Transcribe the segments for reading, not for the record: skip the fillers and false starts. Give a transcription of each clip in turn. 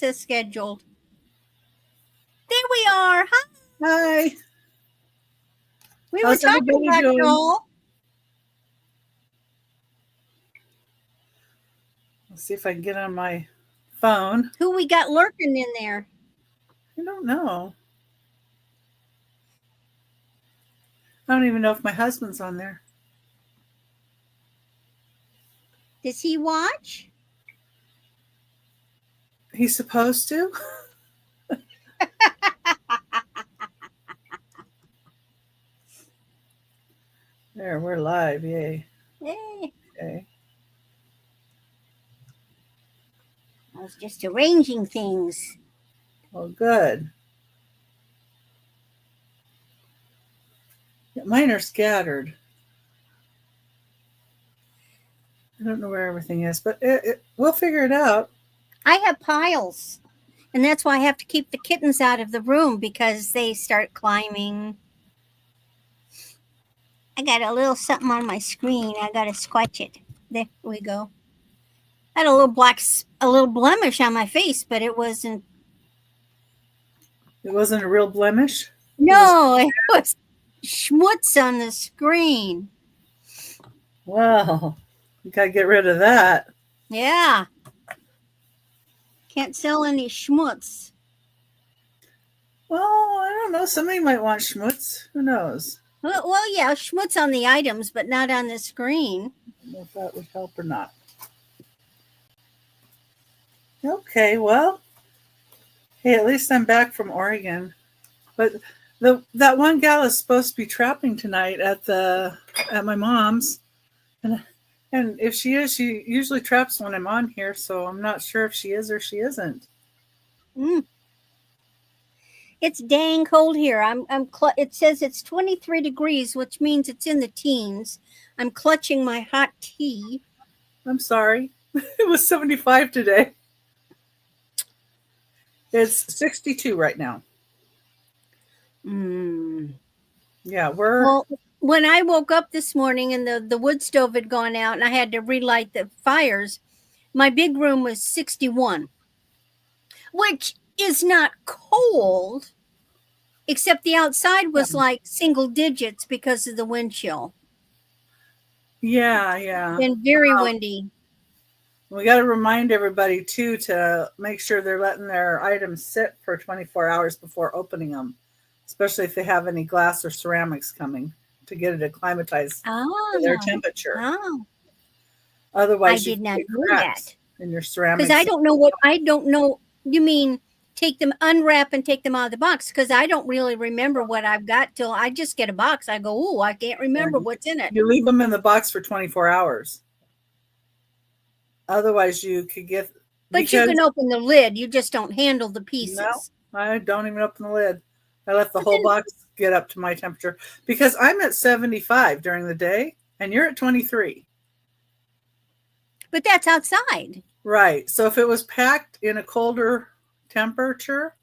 access scheduled. There we are. Hi. Hi. We were talking about Joel. Let's see if I can get on my phone. Who we got lurking in there? I don't know. I don't even know if my husband's on there. Does he watch? He's supposed to. There, we're live. Yay. Yay. Okay. I was just arranging things. Well, good. Yeah, mine are scattered. I don't know where everything is, but we'll figure it out. I have piles, and that's why I have to keep the kittens out of the room because they start climbing. I got a little something on my screen. I got to scratch it. There we go. I had a little blemish on my face, but it wasn't. It wasn't a real blemish? No, it was schmutz on the screen. Well, you got to get rid of that. Yeah. Can't sell any schmutz. Well, I don't know. Somebody might want schmutz. Who knows? Well, yeah, schmutz on the items, but not on the screen. I don't know if that would help or not. Okay, well, hey, at least I'm back from Oregon. But that one gal is supposed to be trapping tonight at my mom's, and if she is, she usually traps when I'm on here. So I'm not sure if she is or she isn't. It's dang cold here. It says it's 23 degrees, which means it's in the teens. I'm clutching my hot tea. I'm sorry. It was 75 today. It's 62 right now. Yeah, Well, when I woke up this morning and the wood stove had gone out and I had to relight the fires, my big room was 61, which is not cold, except the outside was like single digits because of the wind chill. Yeah. And very windy. We got to remind everybody, too, to make sure they're letting their items sit for 24 hours before opening them, especially if they have any glass or ceramics coming, to get it acclimatized to their temperature. Oh. Otherwise, I did not know that. In your ceramics. Because I don't know. You mean take them, unwrap and take them out of the box? Because I don't really remember what I've got till I just get a box. I go, oh, I can't remember what's in it. You leave them in the box for 24 hours. Otherwise, you could get... But you can open the lid. You just don't handle the pieces. No, I don't even open the lid. I let the whole box get up to my temperature. Because I'm at 75 during the day, and you're at 23. But that's outside. Right. So if it was packed in a colder temperature,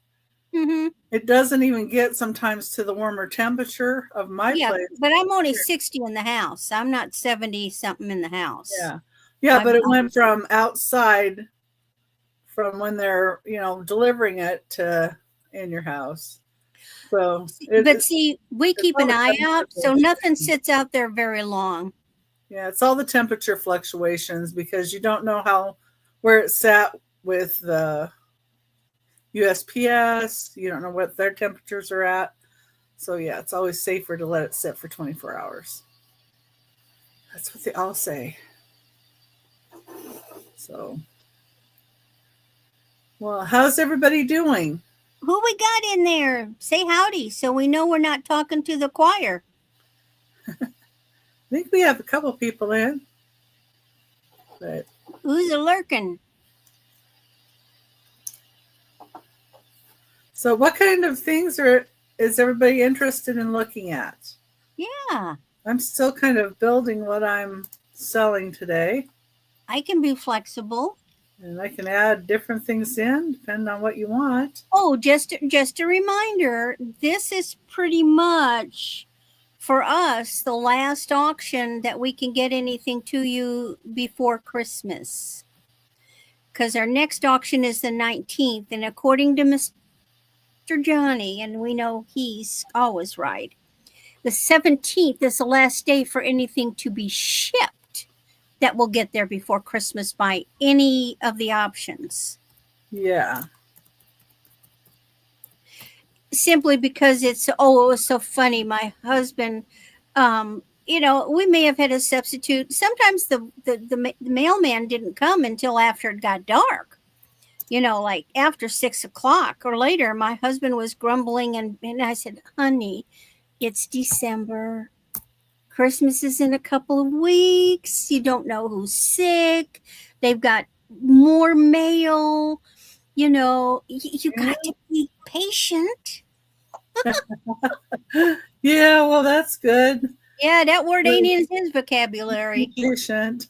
it doesn't even get sometimes to the warmer temperature of my place. But I'm only 60 in the house. I'm not 70-something in the house. Yeah, but it went from outside, from when they're, delivering it to in your house. So, we keep an eye out, so nothing sits out there very long. Yeah, it's all the temperature fluctuations because you don't know where it sat with the USPS. You don't know what their temperatures are at. So, yeah, it's always safer to let it sit for 24 hours. That's what they all say. So, well, how's everybody doing? Who we got in there? Say howdy so we know we're not talking to the choir. I think we have a couple people in. But who's a lurking? So what kind of things is everybody interested in looking at? Yeah. I'm still kind of building what I'm selling today. I can be flexible. And I can add different things in, depending on what you want. Oh, just a reminder, this is pretty much, for us, the last auction that we can get anything to you before Christmas. because our next auction is the 19th. And according to Mr. Johnny, and we know he's always right, the 17th is the last day for anything to be shipped that will get there before Christmas by any of the options. Yeah. Simply because it was so funny. My husband, we may have had a substitute. Sometimes the mailman didn't come until after it got dark. Like after 6 o'clock or later. My husband was grumbling, and I said, "Honey, it's December. Christmas is in a couple of weeks. You don't know who's sick. They've got more mail. You got to be patient." Yeah, well, that's good. Yeah, that word ain't in his vocabulary. Patient.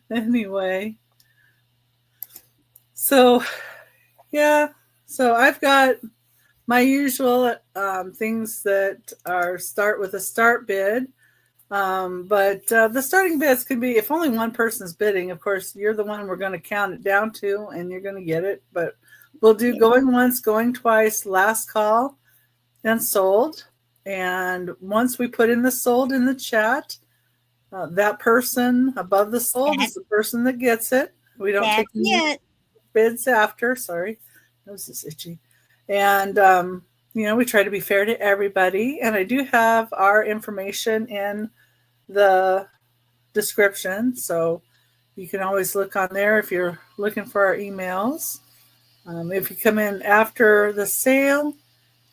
Anyway. So, yeah. So I've got my usual things that start with a start bid. But the starting bids can be, if only one person's bidding, of course, you're the one we're going to count it down to, and you're going to get it. But we'll do going once, going twice, last call, and sold. And once we put in the sold in the chat, that person above the sold is the person that gets it. We don't take any bids after. Sorry, nose is itchy. And we try to be fair to everybody. And I do have our information in the description, so you can always look on there if you're looking for our emails. If you come in after the sale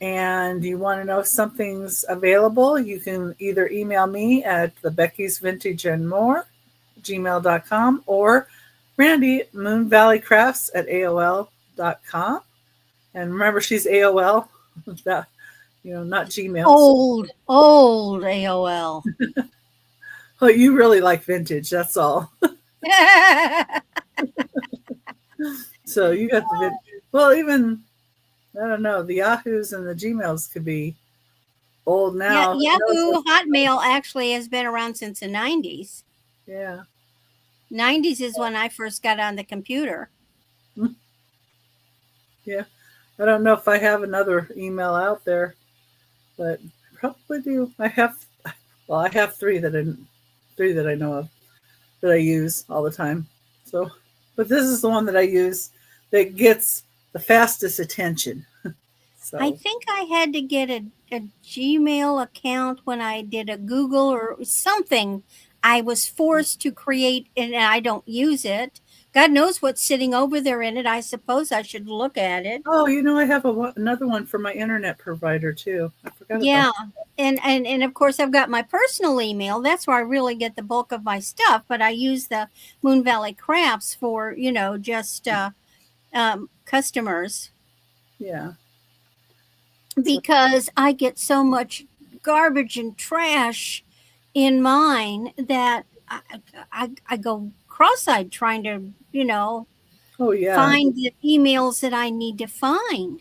and you want to know if something's available, you can either email me at the Becky's Vintage and More gmail.com or Randy Moon Valley Crafts at AOL.com. And remember, she's AOL, not Gmail. Old AOL. Oh, you really like vintage, that's all. So you got the vintage. Well, even, I don't know, the Yahoos and the Gmails could be old now. Yeah, Yahoo Hotmail actually has been around since the 90s. Yeah. 90s is when I first got on the computer. Yeah. I don't know if I have another email out there, but I probably do. I have three that I know of that I use all the time. So, but this is the one that I use that gets the fastest attention. So I think I had to get a Gmail account when I did a Google or something. I was forced to create, and I don't use it. God knows what's sitting over there in it. I suppose I should look at it. Oh, I have another one for my internet provider too. I forgot Yeah. about that. And of course I've got my personal email. That's where I really get the bulk of my stuff. But I use the Moon Valley Crafts for, just customers. Yeah. Because I get so much garbage and trash in mine that I go cross-eyed trying to, Oh yeah. find the emails that I need to find.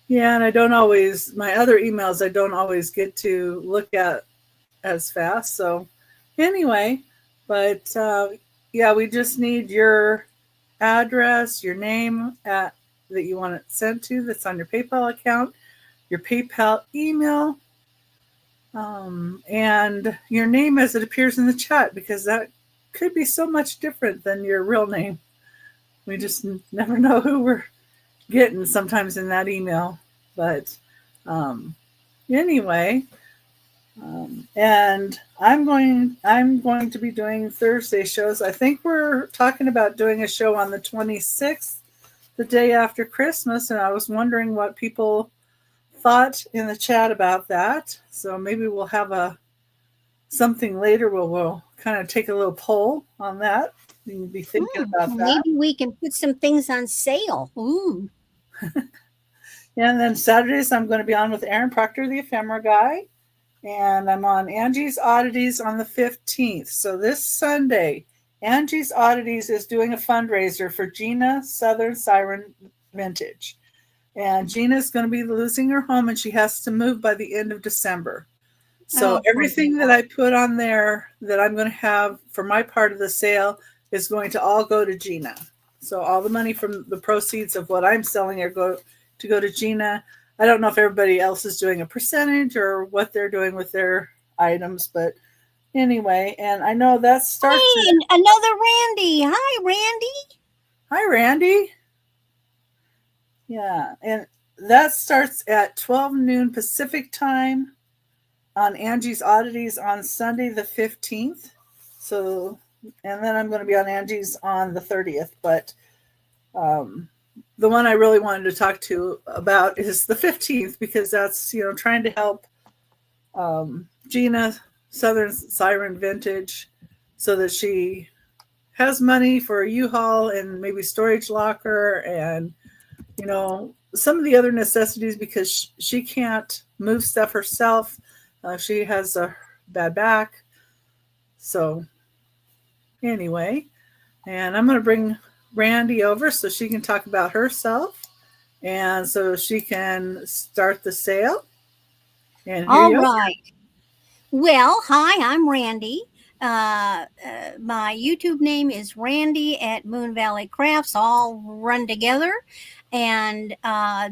Yeah, and my other emails I don't always get to look at as fast. So anyway, but yeah, we just need your address, your name that you want it sent to that's on your PayPal account, your PayPal email, and your name as it appears in the chat, because that could be so much different than your real name. We just never know who we're getting sometimes in that email. But anyway, and I'm going to be doing Thursday shows. I think we're talking about doing a show on the 26th, the day after Christmas, and I was wondering what people thought in the chat about that. So maybe we'll have something later where we'll kind of take a little poll on that. You can be thinking about that. Maybe we can put some things on sale. Ooh. And then Saturdays, I'm going to be on with Aaron Proctor, the ephemera guy. And I'm on Angie's Oddities on the 15th. So this Sunday, Angie's Oddities is doing a fundraiser for Gina Southern Siren Vintage. And Gina's going to be losing her home, and she has to move by the end of December. So everything that I put on there that I'm going to have for my part of the sale is going to all go to Gina. So all the money from the proceeds of what I'm selling are go to Gina. I don't know if everybody else is doing a percentage or what they're doing with their items, but anyway, and I know that starts Hey, another Randy. Hi, Randy. Hi Randy. Yeah, and that starts at 12 noon Pacific time on Angie's Oddities on Sunday the 15th. So, and then I'm going to be on Angie's on the 30th. But the one I really wanted to talk to about is the 15th because that's, trying to help Gina Southern Siren Vintage so that she has money for a U-Haul and maybe storage locker and, some of the other necessities because she can't move stuff herself. She has a bad back. So anyway, and I'm going to bring Randy over so she can talk about herself and so she can start the sale. And here All you are. right. Well, hi, I'm Randy. My YouTube name is Randy at Moon Valley Crafts, all run together. And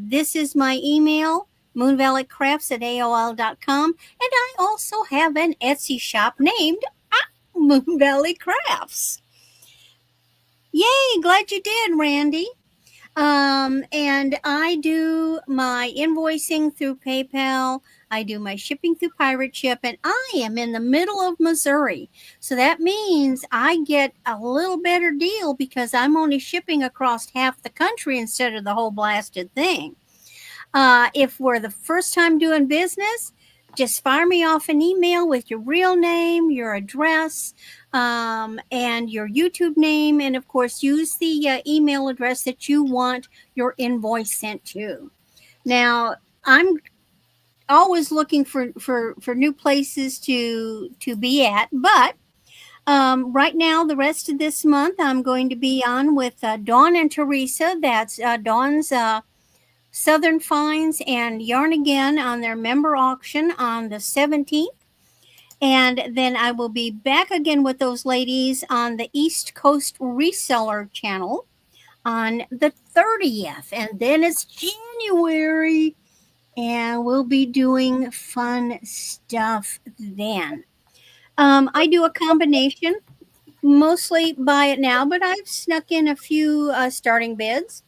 this is my email, moonvalleycrafts at AOL.com. And I also have an Etsy shop named Moon Valley Crafts. Yay, glad you did, Randy. And I do my invoicing through PayPal. I do my shipping through Pirate Ship, and I am in the middle of Missouri. So that means I get a little better deal because I'm only shipping across half the country instead of the whole blasted thing. If we're the first time doing business, just fire me off an email with your real name, your address, and your YouTube name. And of course, use the email address that you want your invoice sent to. Now, I'm always looking for new places to be at, but right now, the rest of this month, I'm going to be on with Dawn and Teresa. That's Dawn's Southern Finds and Yarn Again on their member auction on the 17th. And then I will be back again with those ladies on the East Coast Reseller channel on the 30th. And then it's January, and we'll be doing fun stuff then. I do a combination, mostly buy it now, but I've snuck in a few starting bids.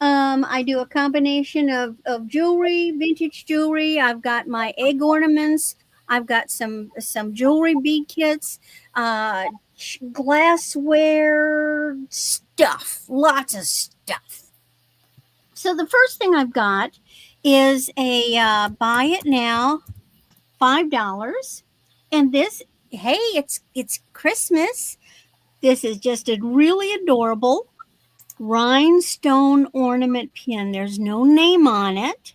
I do a combination of jewelry, vintage jewelry. I've got my egg ornaments. I've got some jewelry bead kits, glassware stuff, lots of stuff. So the first thing I've got is a buy it now, $5, and this. Hey, it's Christmas. This is just a really adorable rhinestone ornament pin. There's no name on it.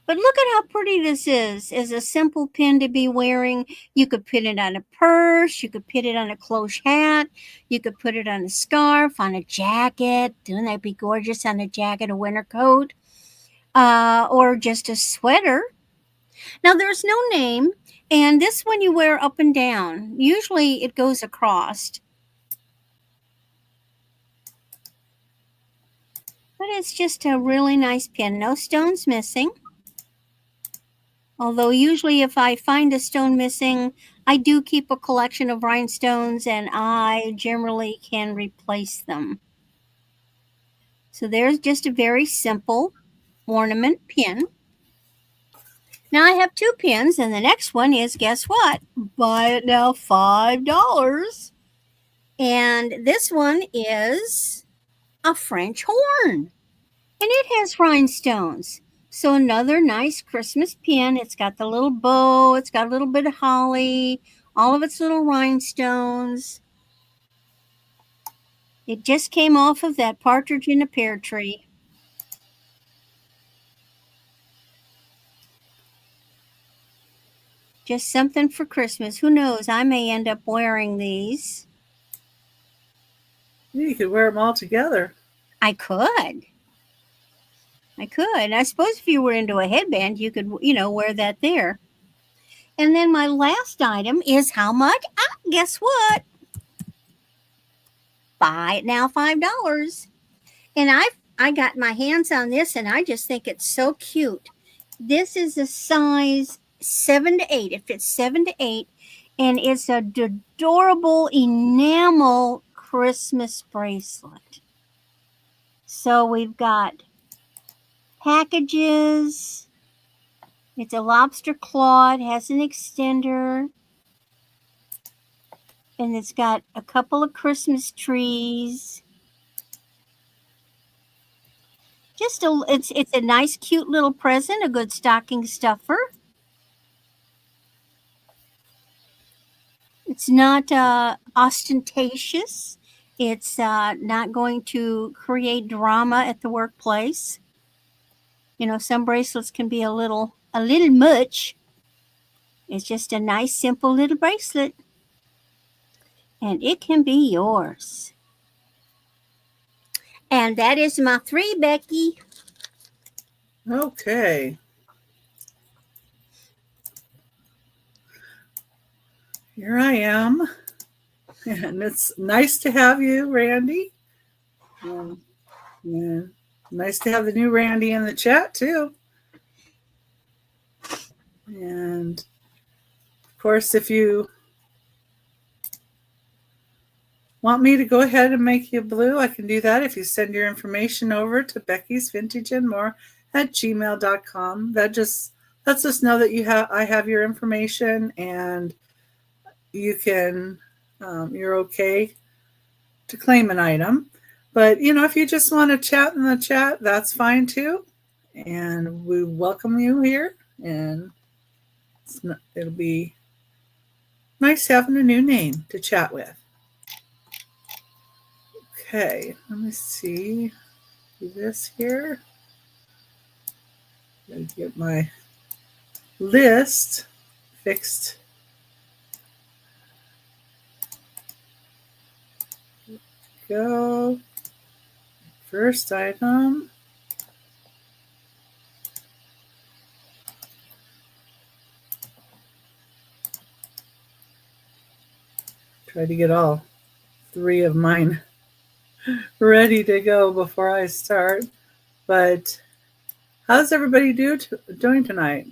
But look at how pretty this is. As a simple pin to be wearing. You could put it on a purse. You could put it on a cloche hat. You could put it on a scarf, on a jacket. Wouldn't that be gorgeous on a jacket, a winter coat? Or just a sweater. Now, there's no name. And this one you wear up and down. Usually it goes across. But it's just a really nice pin. No stones missing. Although usually if I find a stone missing, I do keep a collection of rhinestones and I generally can replace them. So there's just a very simple ornament pin. Now I have two pins, and the next one is, guess what? Buy it now, $5. And this one is a French horn. And it has rhinestones. So another nice Christmas pin. It's got the little bow. It's got a little bit of holly. All of its little rhinestones. It just came off of that partridge in a pear tree. Just something for Christmas. Who knows? I may end up wearing these. You could wear them all together. I could. I suppose if you were into a headband, you could, wear that there. And then my last item is how much? Guess what? buy it now, $5. And I got my hands on this, and I just think it's so cute. This is a size 7 to 8. It fits 7 to 8, and it's a adorable enamel Christmas bracelet. So we've got packages. It's a lobster claw. It has an extender. And it's got a couple of Christmas trees. It's a nice, cute little present, a good stocking stuffer. It's not ostentatious. It's not going to create drama at the workplace. You know, some bracelets can be a little much. It's just a nice, simple little bracelet. And it can be yours. And that is my 3, Becky. Okay. Here I am. And it's nice to have you, Randy. Yeah. Nice to have the new Randy in the chat, too. And, of course, if you want me to go ahead and make you blue, I can do that if you send your information over to Becky's Vintage and More at gmail.com. That just lets us know that I have your information, and you can you're okay to claim an item. But if you just want to chat in the chat, that's fine too, and we welcome you here. And it'll be nice having a new name to chat with. Okay, let me see. Do this here. Gotta get my list fixed. Go. First item. Try to get all 3 of mine ready to go before I start. But how's everybody doing tonight?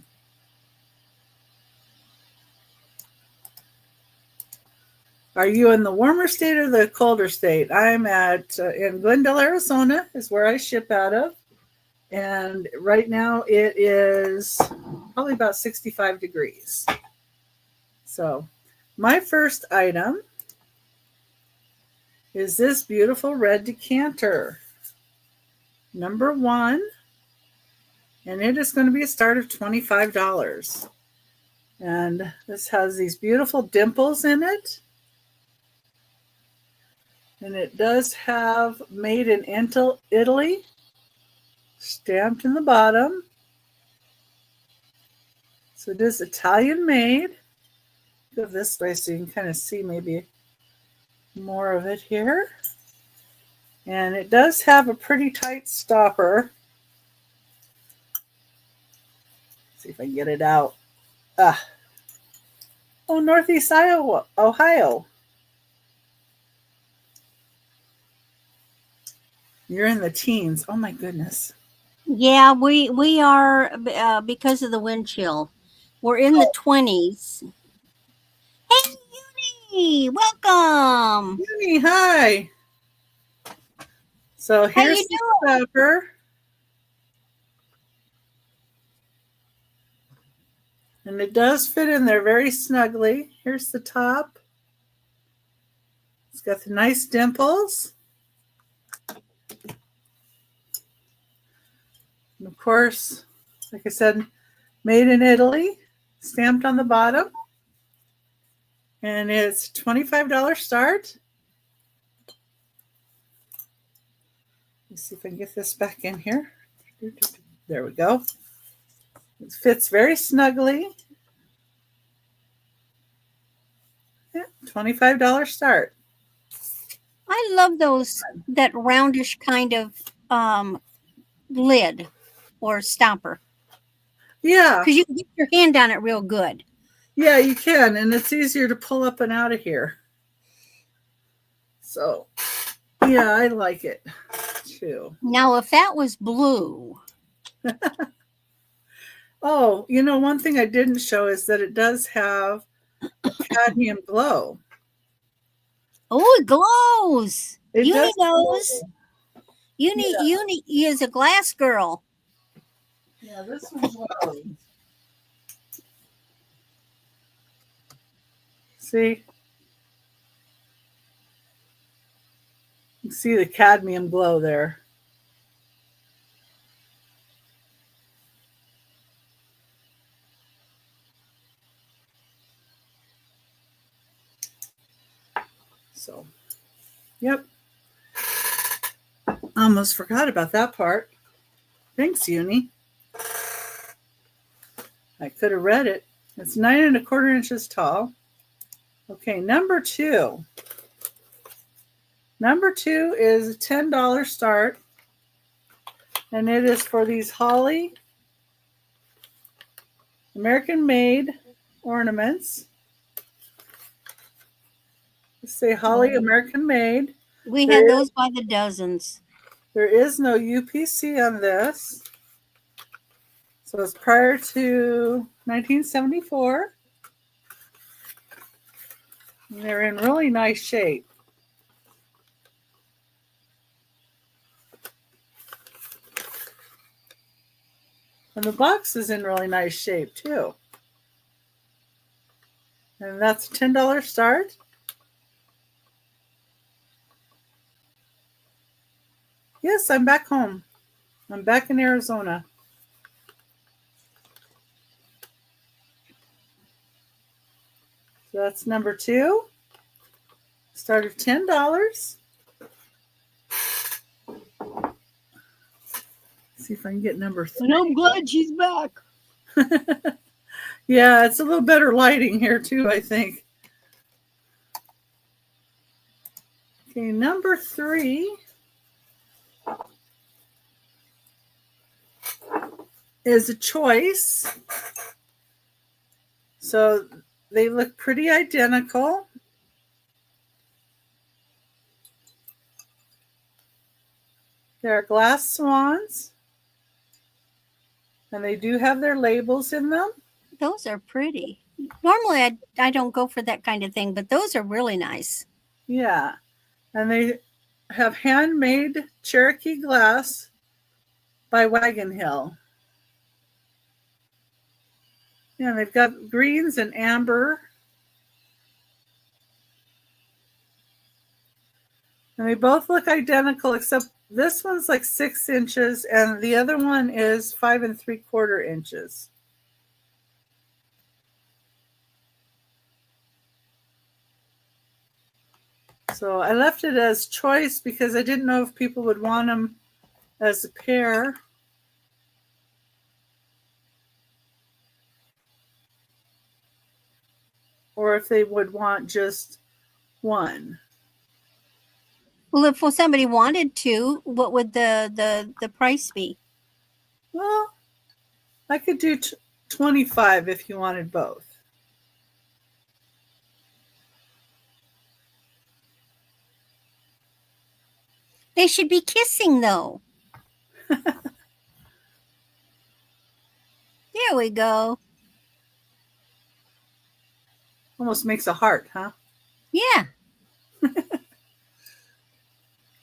Are you in the warmer state or the colder state? I'm in Glendale, Arizona, is where I ship out of. And right now it is probably about 65 degrees. So my first item is this beautiful red decanter, number 1. And it is going to be a start of $25. And this has these beautiful dimples in it. And it does have made in Italy stamped in the bottom. So it is Italian made. Go this way so you can kind of see maybe more of it here. And it does have a pretty tight stopper. Let's see if I can get it out. Oh, Northeast Iowa, Ohio. You're in the teens. Oh my goodness. Yeah, we are because of the wind chill. We're in the 20s. Hey, Uni, welcome. Uni, hi. So here's the stopper. And it does fit in there very snugly. Here's the top. It's got the nice dimples. And of course, like I said, made in Italy, stamped on the bottom. And it's $25 start. Let's see if I can get this back in here. There we go. It fits very snugly. Yeah, $25 start. I love that roundish kind of lid or stopper. Yeah. Because you can get your hand on it real good. Yeah, you can. And it's easier to pull up and out of here. So Yeah, I like it too. Now, if that was blue, Oh, one thing I didn't show is that it does have a cadmium glow. oh, it glows. It Uni does glow. knows. Uni is a glass girl. Yeah, this one's glowy. See? You can see the cadmium glow there. So, yep. Almost forgot about that part. Thanks, Uni. I could have read it. It's 9¼ inches tall. Okay, number 2. Number 2 is a $10 start, and it is for these holly American-made ornaments. Let's say holly American-made. We had those by the dozens. There is no UPC on this. So it's prior to 1974. And they're in really nice shape. And the box is in really nice shape too. And that's a $10 start. Yes, I'm back home. I'm back in Arizona. So that's number 2. Start of $10. See if I can get number 3. And I'm glad she's back. Yeah, it's a little better lighting here too, I think. Okay, number 3 is a choice. So they look pretty identical. They're glass swans. And they do have their labels in them. Those are pretty. Normally, I don't go for that kind of thing, but those are really nice. Yeah. And they have handmade Cherokee glass by Wagon Hill. Yeah, they've got greens and amber. And they both look identical, except this one's like 6 inches and the other one is 5¾ inches. So I left it as choice because I didn't know if people would want them as a pair. Or if they would want just one. Well, if somebody wanted to, what would the price be? Well, I could do 25 if you wanted both. They should be kissing, though. There we go. Almost makes a heart, huh? Yeah.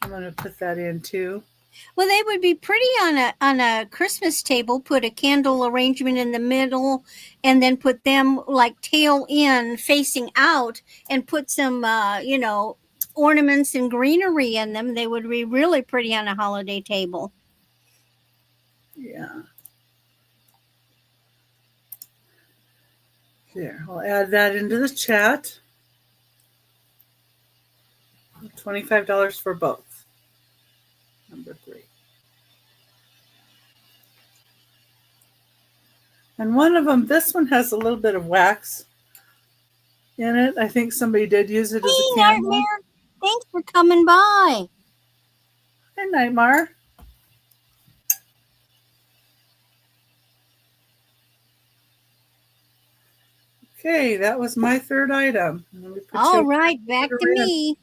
I'm going to put that in too. Well, they would be pretty on a Christmas table. Put a candle arrangement in the middle, and then put them like tail in, facing out, and put some ornaments and greenery in them. They would be really pretty on a holiday table. Yeah. There, I'll add that into the chat. $25 for both. Number 3. And one of them, this one has a little bit of wax in it. I think somebody did use it as a candle. Nightmare, thanks for coming by. Hey, Nightmare. Okay, that was my 3rd item. All right, back to me.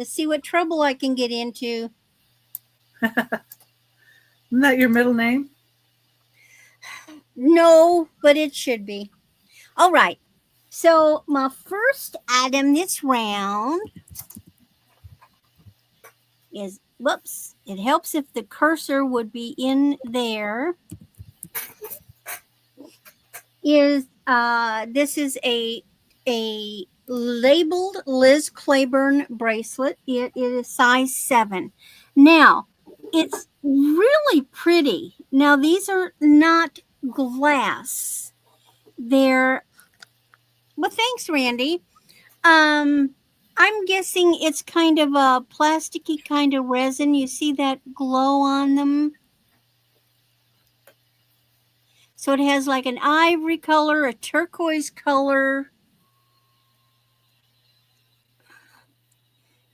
Let's see what trouble I can get into. Isn't that your middle name? No, but it should be. All right. So my first item this round is, whoops, it helps if the cursor would be in there, is this is a labeled Liz Claiborne bracelet. It is size 7. Now, it's really pretty. Now, these are not glass. They're, well, thanks, Randy. I'm guessing it's kind of a plasticky kind of resin. You see that glow on them? So it has like an ivory color, a turquoise color,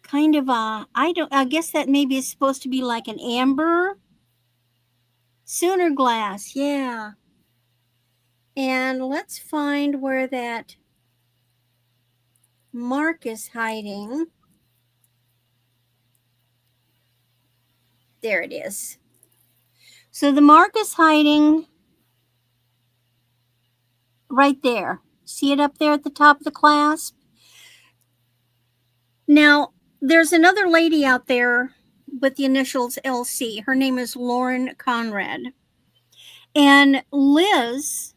kind of a, I guess that maybe is supposed to be like an amber. Sooner glass, yeah. And let's find where that mark is hiding. There it is. So the mark is hiding right there. See it up there at the top of the clasp? Now, there's another lady out there with the initials LC. Her name is Lauren Conrad. And Liz,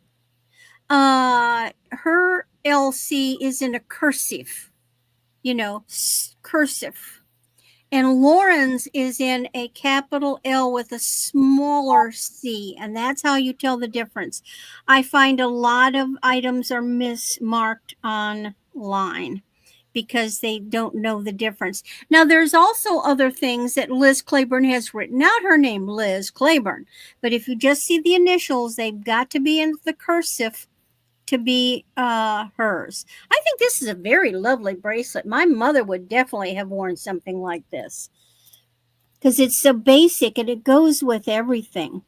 her LC is in a cursive, cursive. And Lauren's is in a capital L with a smaller C, and that's how you tell the difference. I find a lot of items are mismarked online because they don't know the difference. Now, there's also other things that Liz Claiborne has written out her name, Liz Claiborne. But if you just see the initials, they've got to be in the cursive to be hers. I think this is a very lovely bracelet. My mother would definitely have worn something like this because it's so basic and it goes with everything.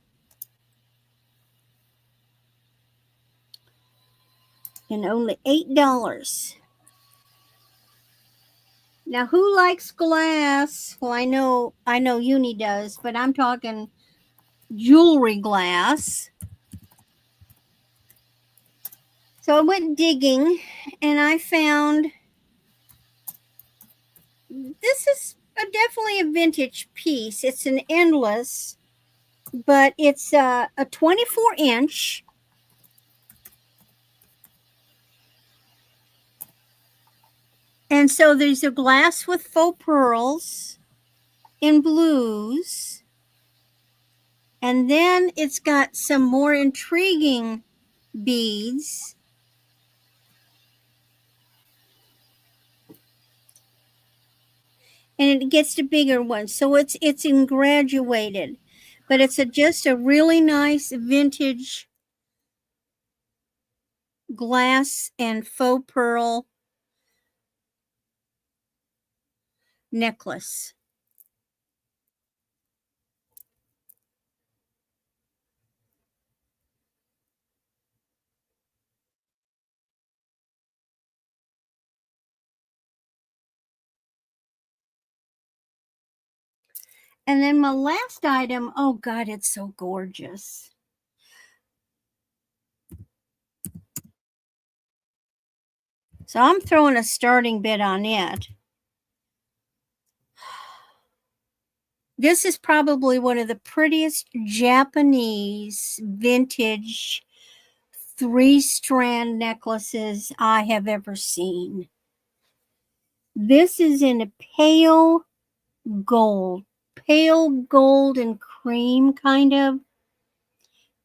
And only $8. Now, who likes glass? Well, I know Uni does, but I'm talking jewelry glass. So I went digging and I found this is definitely a vintage piece. It's an endless, but it's a 24-inch. And so there's a glass with faux pearls in blues. And then it's got some more intriguing beads. And it gets to bigger ones. So it's in graduated. But it's just a really nice vintage glass and faux pearl necklace. And then my last item, oh God, it's so gorgeous. So I'm throwing a starting bid on it. This is probably one of the prettiest Japanese vintage 3-strand necklaces I have ever seen. This is in a pale gold and cream kind of.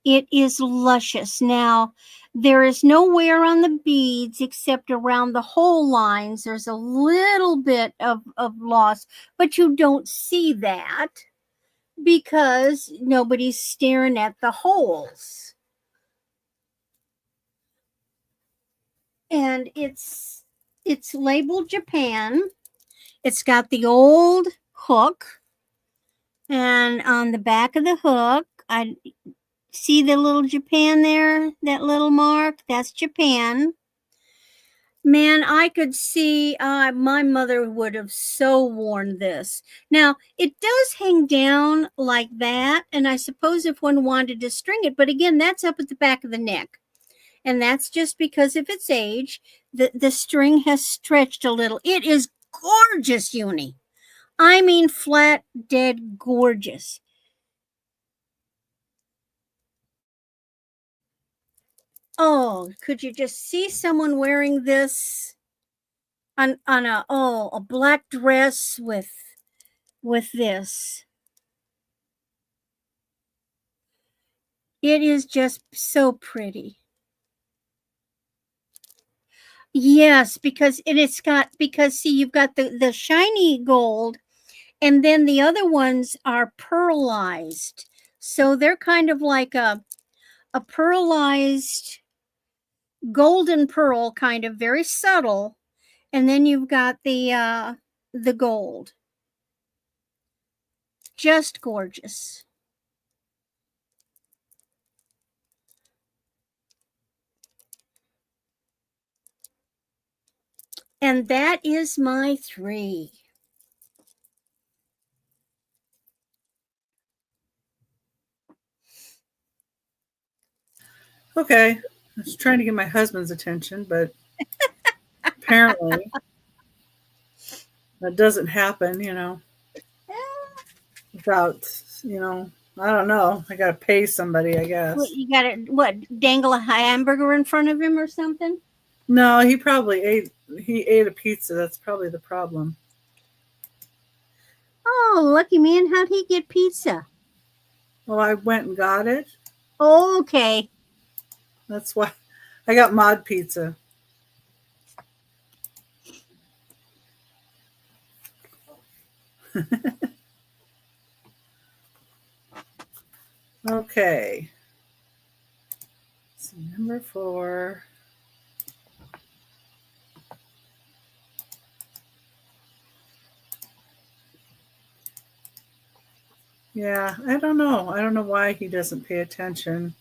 It is luscious. Now, there is no wear on the beads except around the hole lines. There's a little bit of loss, but you don't see that because nobody's staring at the holes. And it's labeled Japan. It's got the old hook, and on the back of the hook, I see the little Japan there, that little mark, that's Japan. Man, I could see my mother would have so worn this. Now, it does hang down like that, and I suppose if one wanted to string it, but again, that's up at the back of the neck. And that's just because of its age. The string has stretched a little. It is gorgeous, Uni. I mean, flat, dead gorgeous. Oh, could you just see someone wearing this on a black dress with this? It is just so pretty. Yes, because it's got, because see, you've got the shiny gold, and then the other ones are pearlized. So they're kind of like a pearlized golden pearl, kind of very subtle, and then you've got the gold. Just gorgeous. And that is my 3. Okay. I was trying to get my husband's attention, but apparently that doesn't happen, without, I don't know. I got to pay somebody, I What, guess. you got to what, dangle a hamburger in front of him or something? No, he ate a pizza. That's probably the problem. Oh, lucky man, how'd he get pizza? Well, I went and got it. Okay. That's why I got mod pizza. Okay. So number 4. Yeah, I don't know. I don't know why he doesn't pay attention.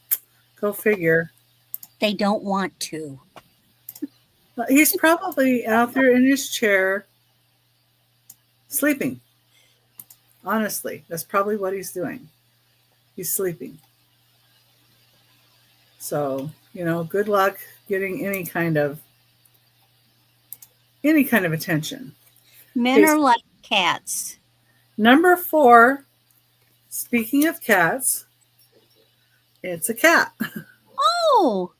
Go figure. They don't want to. He's probably out there in his chair sleeping. Honestly, that's probably what he's doing. He's sleeping. So, good luck getting any kind of attention. Men Okay, are like cats. number 4, speaking of cats, it's a cat. Oh,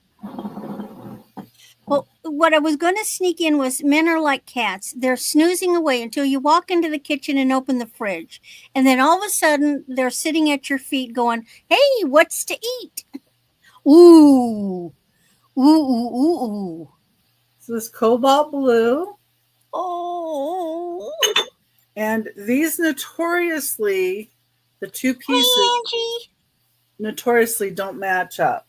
well, what I was going to sneak in was men are like cats. They're snoozing away until you walk into the kitchen and open the fridge. And then all of a sudden, they're sitting at your feet going, hey, what's to eat? Ooh, ooh, ooh, ooh, ooh. So this cobalt blue. Oh, And these notoriously, the two hey, pieces Angie. notoriously don't match up.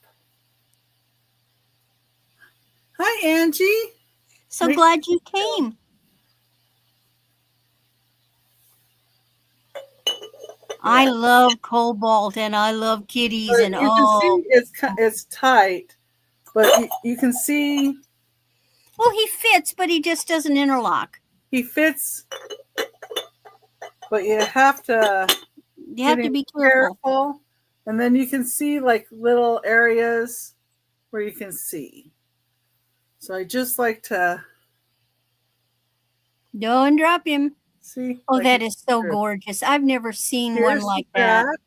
Hi, Angie. So glad you came. I love cobalt and I love kitties and You can oh. see it's tight, but you can see Well, he fits, but he just doesn't interlock. he fits, but you have to You have to be careful. And then you can see like little areas where you can see. So I just like to Don't drop him. see. Oh, Like that is so gorgeous. I've never seen one here's like the that. back.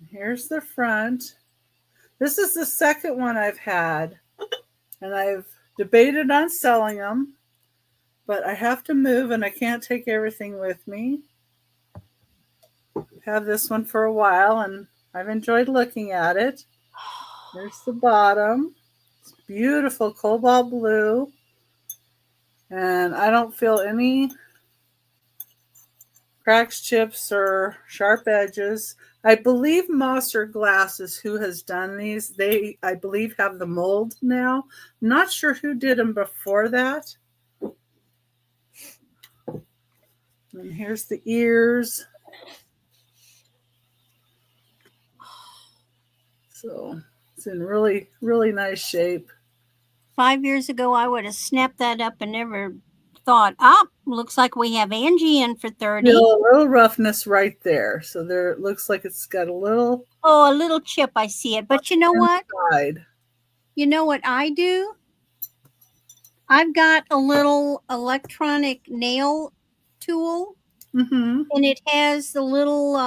Here's the front. This is the second one I've had, and I've debated on selling them, but I have to move and I can't take everything with me. I've had this one for a while and I've enjoyed looking at it. There's the bottom. It's beautiful cobalt blue, and I don't feel any cracks, chips, or sharp edges. I believe Mosser Glasses, who has done these, they, I believe, have the mold now. I'm not sure who did them before that. And here's the ears. So It's in really, really nice shape. 5 years ago, I would have snapped that up and never thought, looks like we have Angie in for 30. Feel a little roughness right there. So there, it looks like it's got a little. Oh, a little chip. I see it. But you know what? Inside. You know what I do? I've got a little electronic nail tool, Mm-hmm. and it has the little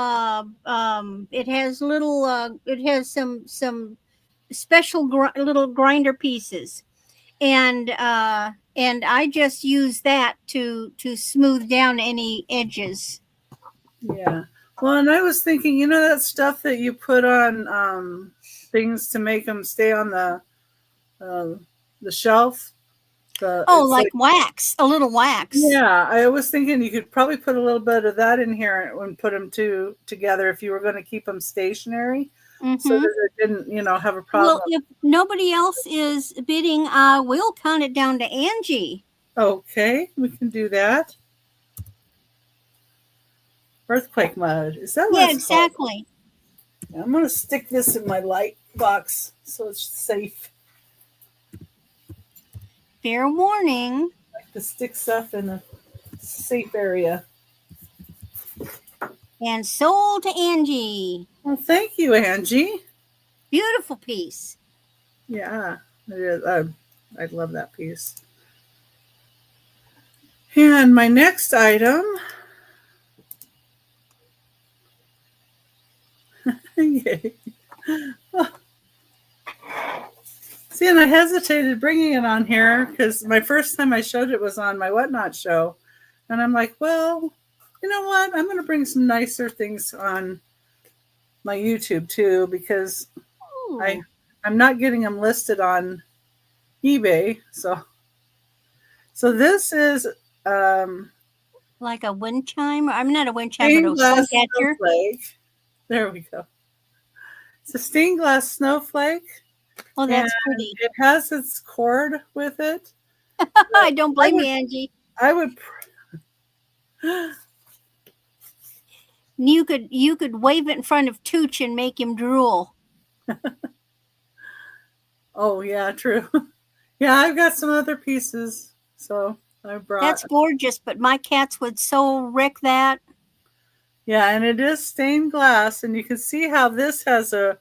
it has some special little grinder pieces, and I just use that to smooth down any edges. Yeah. Well, and I was thinking, you know, that stuff that you put on things to make them stay on the shelf. Oh, It's like like, wax, a little wax. yeah, I was thinking you could probably put a little bit of that in here and put them together if you were going to keep them stationary, so Mm-hmm. that it didn't, you know, have a Well, problem. if nobody else is bidding, we'll count it down to Angie. Okay, we can do that. Earthquake mode. Is that what Yeah, it's called? exactly. I'm going to stick this in my light box so it's safe. Fair warning. To stick stuff in a safe area. And sold to Angie. Well, thank you, Angie. Beautiful piece. Yeah, it is. I love that piece. And my next item. Yay. Oh. See, and I hesitated bringing it on here because my first time I showed it was on my Whatnot show. And I'm like, well, you know what? I'm going to bring some nicer things on my YouTube too because I'm not getting them listed on eBay. So this is like a wind chime. I'm not a wind chime, but a glass snowcatcher. snowflake. There we go. It's a stained glass snowflake. Oh, that's pretty. It has its cord with it. I don't blame you, Angie. I would. You could wave it in front of Tooch and make him drool. Oh yeah, true. Yeah, I've got some other pieces, so I brought. That's gorgeous, but my cats would so wreck that. Yeah, and it is stained glass, and you can see how this has a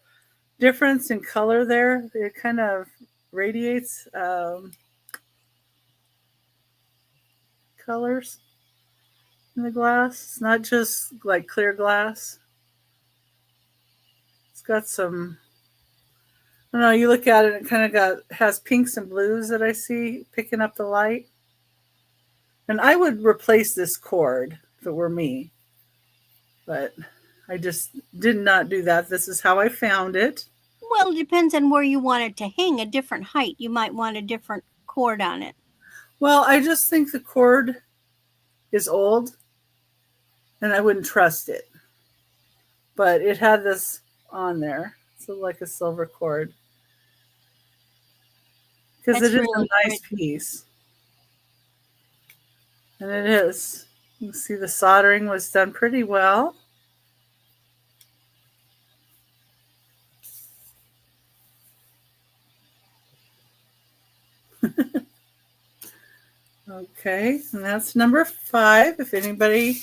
difference in color there. It kind of radiates colors in the glass. It's not just like clear glass. It's got some. I don't know. You look at it, it kind of has pinks and blues that I see picking up the light. And I would replace this cord if it were me, but I just did not do that. This is how I found it. Well, it depends on where you want it to hang. A different height, you might want a different cord on it. Well, I just think the cord is old, and I wouldn't trust it. But it had this on there, so like a silver cord, because it is really a nice piece. And it is. You can see the soldering was done pretty well. Okay, and that's number 5. If anybody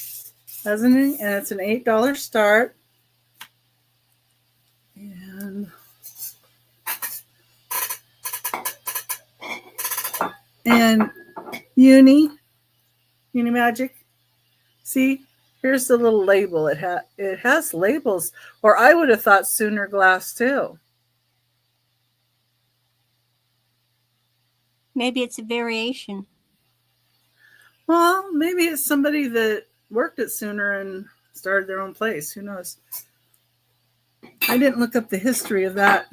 has any, and it's an $8 start. And Uni Magic. See, here's the little label. It has labels, or I would have thought Sooner glass too. Maybe it's a variation. Well, maybe it's somebody that worked at Sooner and started their own place. Who knows? I didn't look up the history of that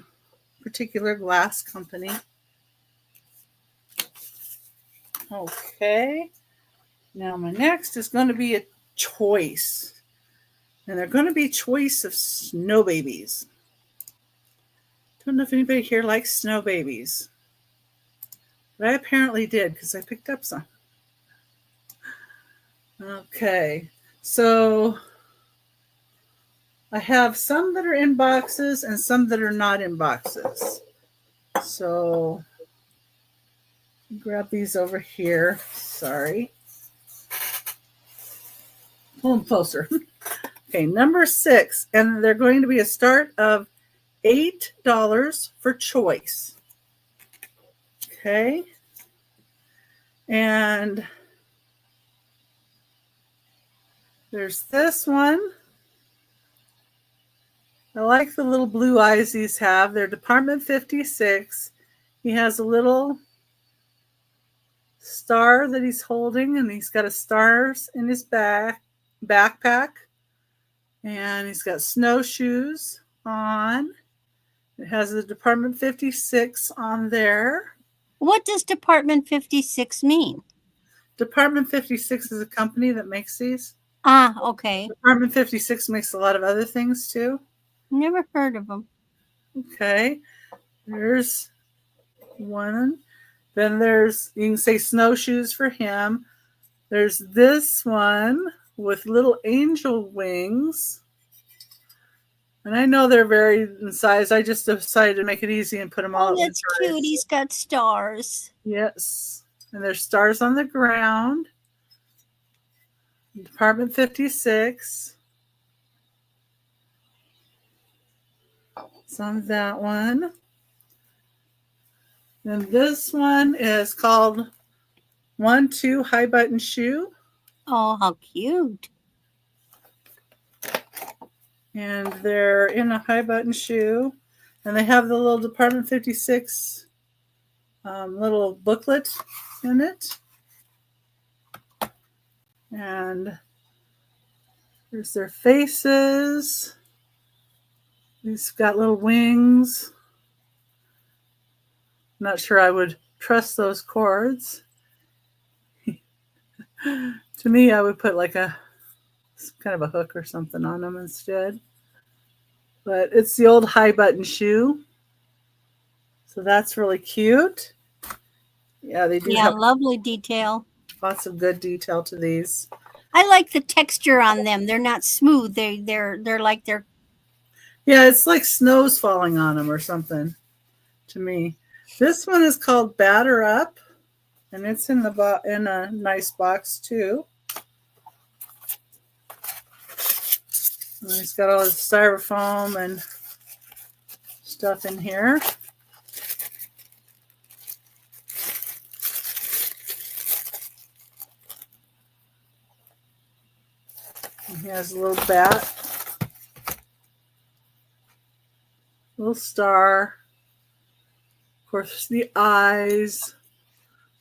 particular glass company. Okay. Now my next is going to be a choice. And they're going to be choice of snow babies. Don't know if anybody here likes snow babies. But I apparently did because I picked up some. Okay. So I have some that are in boxes and some that are not in boxes. So grab these over here. Sorry. Pull them closer. Okay, number 6. And they're going to be a start of $8 for choice. Okay. And there's this one. I like the little blue eyes these have. They're Department 56. He has a little star that he's holding, and he's got a stars in his backpack. And he's got snowshoes on. It has the Department 56 on there. What does Department 56 mean? Department 56 is a company that makes these. Ah, okay. Department 56 makes a lot of other things too. Never heard of them. Okay. There's one. Then there's, you can say snowshoes for him. There's this one with little angel wings. And I know they're varied in size. I just decided to make it easy and put them all. Oh, that's cute. He's got stars. Yes. And there's stars on the ground. Department 56. It's on that one. And this one is called 1-2 High Button Shoe. Oh, how cute. And they're in a high button shoe. And they have the little Department 56 little booklet in it. And there's their faces. He's got little wings. I'm not sure I would trust those cords. To me, I would put like a kind of a hook or something on them instead. But it's the old high button shoe. So that's really cute. Yeah, they do have lovely detail. lots of good detail to these. I like the texture on them. They're not smooth. They're like they're. Yeah, it's like snow's falling on them or something to me. This one is called Batter Up, and it's in a nice box too. And he's got all his styrofoam and stuff in here. And he has a little bat, little star. Of course, the eyes.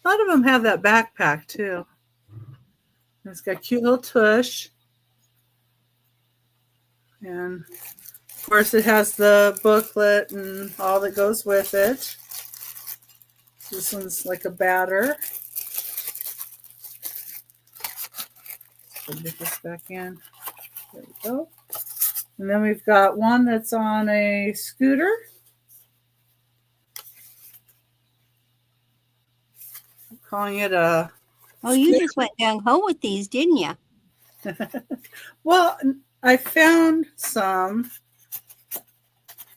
A lot of them have that backpack too. And it's got cute little tush. And of course, it has the booklet and all that goes with it. This one's like a batter. Let's get this back in. There we go. And then we've got one that's on a scooter. I'm calling it a. Oh, you just went gung ho with these, didn't you? Well, I found some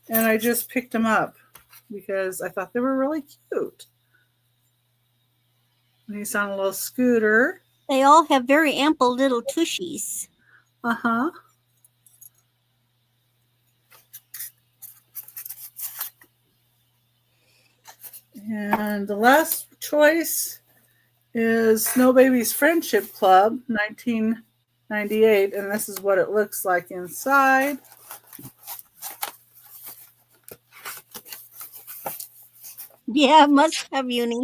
and I just picked them up because I thought they were really cute. And he's on a little scooter. They all have very ample little tushies. Uh-huh. And the last choice is Snow Baby's Friendship Club, 1998, and this is what it looks like inside. Yeah, must have, Uni.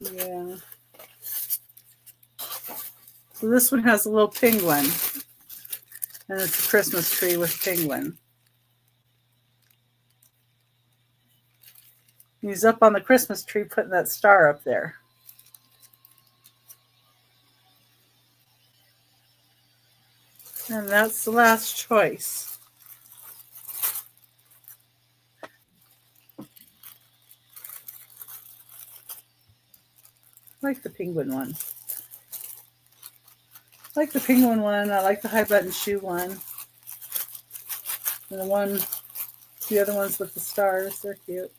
Yeah. So this one has a little penguin. And it's a Christmas tree with penguin. He's up on the Christmas tree putting that star up there. And that's the last choice. I like the penguin one. I like the penguin one. I like the high button shoe one. And the other ones with the stars, they're cute.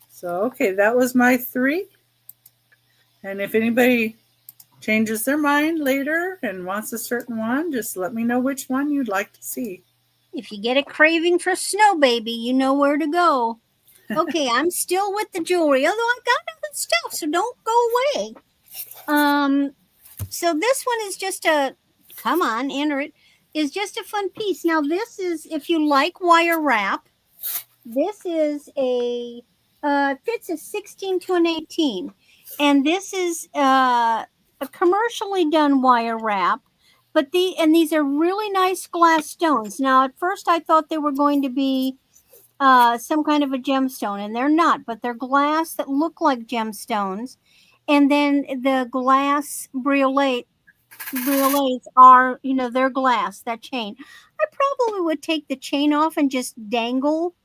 So, okay, that was my 3. And if anybody changes their mind later and wants a certain one, just let me know which one you'd like to see. If you get a craving for Snow Baby, you know where to go. Okay, I'm still with the jewelry, although I got other stuff, so don't go away. So this one is just a, come on, enter it, is just a fun piece. Now this is, if you like wire wrap, this is fits a 16 to an 18. And this is a commercially done wire wrap. But these are really nice glass stones. Now, at first I thought they were going to be some kind of a gemstone, and they're not, but they're glass that look like gemstones. And then the glass briolet relays are, they're glass, that chain. I probably would take the chain off and just dangle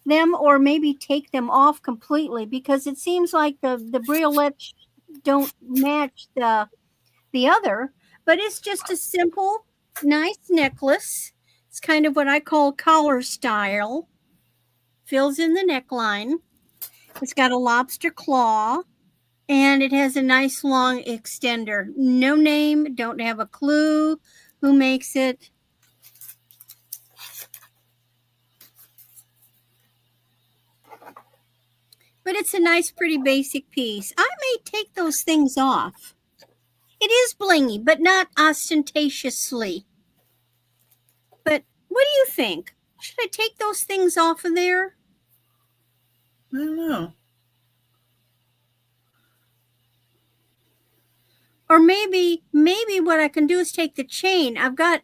them, or maybe take them off completely, because it seems like the briolets don't match the other. But it's just a simple, nice necklace. It's kind of what I call collar style. Fills in the neckline. It's got a lobster claw, and it has a nice long extender. No name, don't have a clue who makes it. But it's a nice, pretty basic piece. I may take those things off. It is blingy, but not ostentatiously. But what do you think? Should I take those things off of there? I don't know. Or maybe what I can do is take the chain. I've got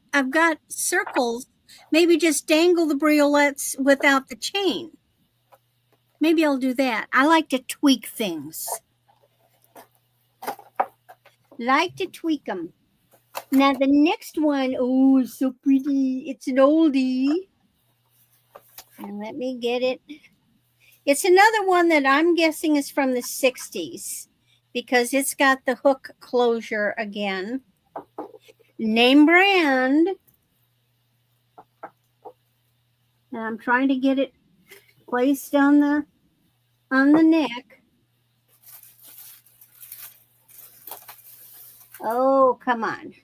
circles. Maybe just dangle the briolets without the chain. Maybe I'll do that. I like to tweak things. Like to tweak them. Now the next one, oh, it's so pretty. It's an oldie. And let me get it. It's another one that I'm guessing is from the 60s, because it's got the hook closure again. Name brand. And I'm trying to get it placed on the neck. Oh, come on.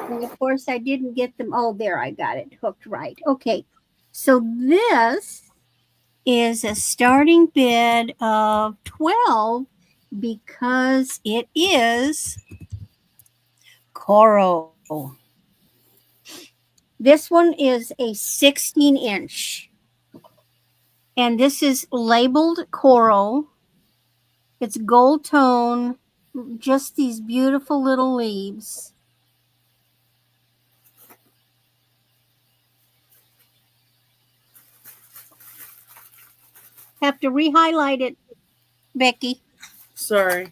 And of course I didn't get them. Oh, there, I got it hooked right. Okay. So this is a starting bid of 12 because it is coral. This one is a 16-inch. And this is labeled coral. It's gold tone, just these beautiful little leaves. Have to re-highlight it, Becky. Sorry.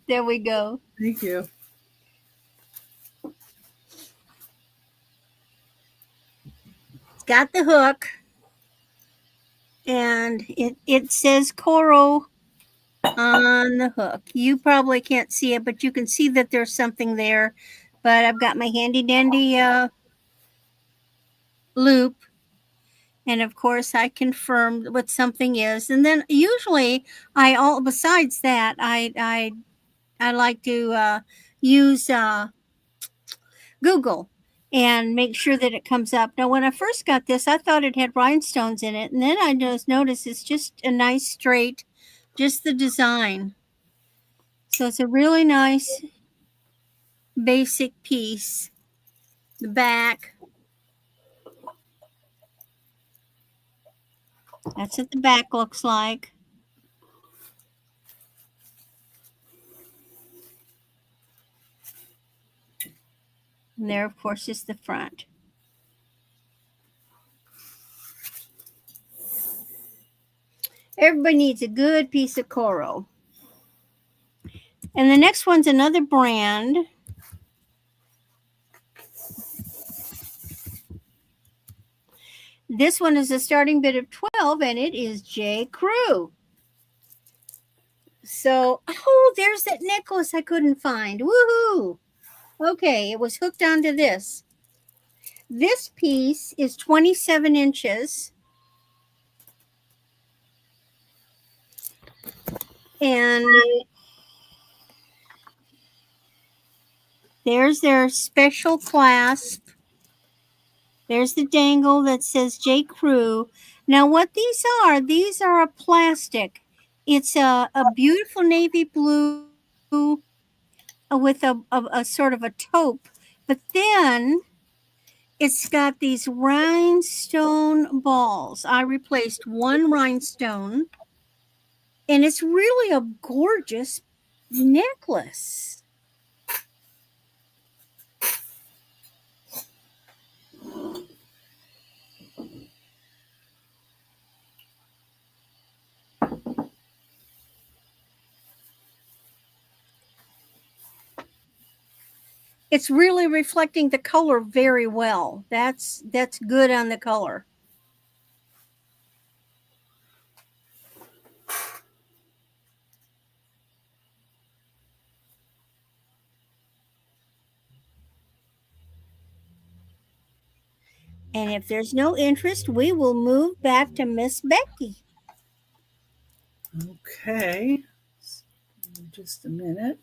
There we go. Thank you. It's got the hook, and it says coral on the hook. You probably can't see it, but you can see that there's something there. But I've got my handy dandy loop, and of course I confirmed what something is. And then usually besides that, I like to use Google and make sure that it comes up. Now, when I first got this, I thought it had rhinestones in it, and then I just noticed it's just a nice straight, just the design. So it's a really nice basic piece. The back. That's what the back looks like. And there, of course, is the front. Everybody needs a good piece of coral. And the next one's another brand. This one is a starting bid of 12, and it is J. Crew. So, oh, there's that necklace I couldn't find. Woohoo! Okay, it was hooked onto this. This piece is 27 inches. And there's their special clasp. There's the dangle that says J. Crew. Now, what these are a plastic. It's a beautiful navy blue with a sort of a taupe. But then it's got these rhinestone balls. I replaced one rhinestone, and it's really a gorgeous necklace. It's really reflecting the color very well. That's good on the color. And if there's no interest, we will move back to Miss Becky. Okay. Just a minute.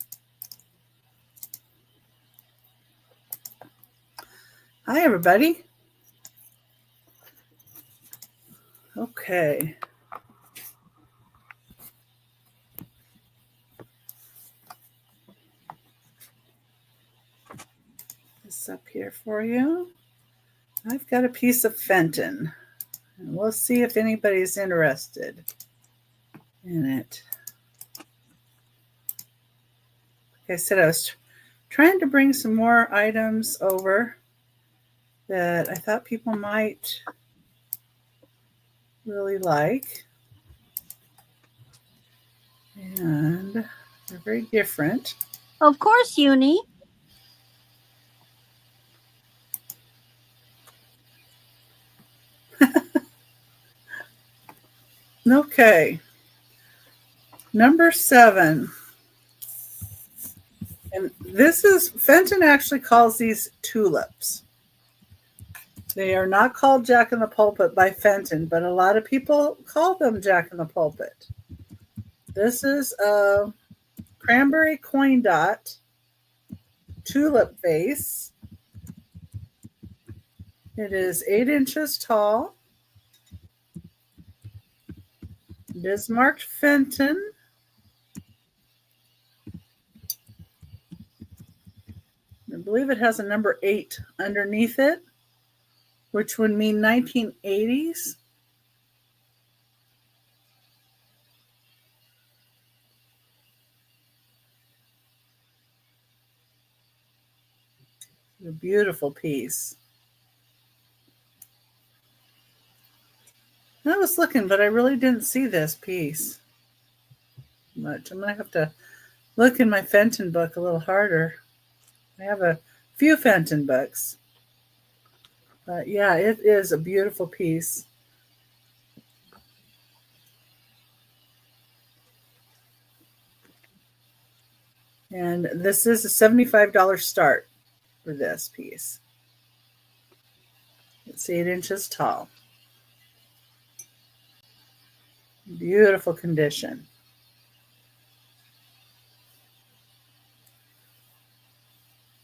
Hi, everybody. Okay. This up here for you. I've got a piece of Fenton, and we'll see if anybody's interested in it. Like I said, I was trying to bring some more items over that I thought people might really like. And they're very different. Of course, Uni. Okay. Number 7. And this is, Fenton actually calls these tulips. They are not called Jack in the Pulpit by Fenton, but a lot of people call them Jack in the Pulpit. This is a cranberry coin dot tulip vase. It is 8 inches tall. It is marked Fenton. I believe it has a number 8 underneath it, which would mean 1980s. A beautiful piece. I was looking, but I really didn't see this piece much. I'm going to have to look in my Fenton book a little harder. I have a few Fenton books. But yeah, it is a beautiful piece. And this is a $75 start for this piece. It's 8 inches tall. Beautiful condition.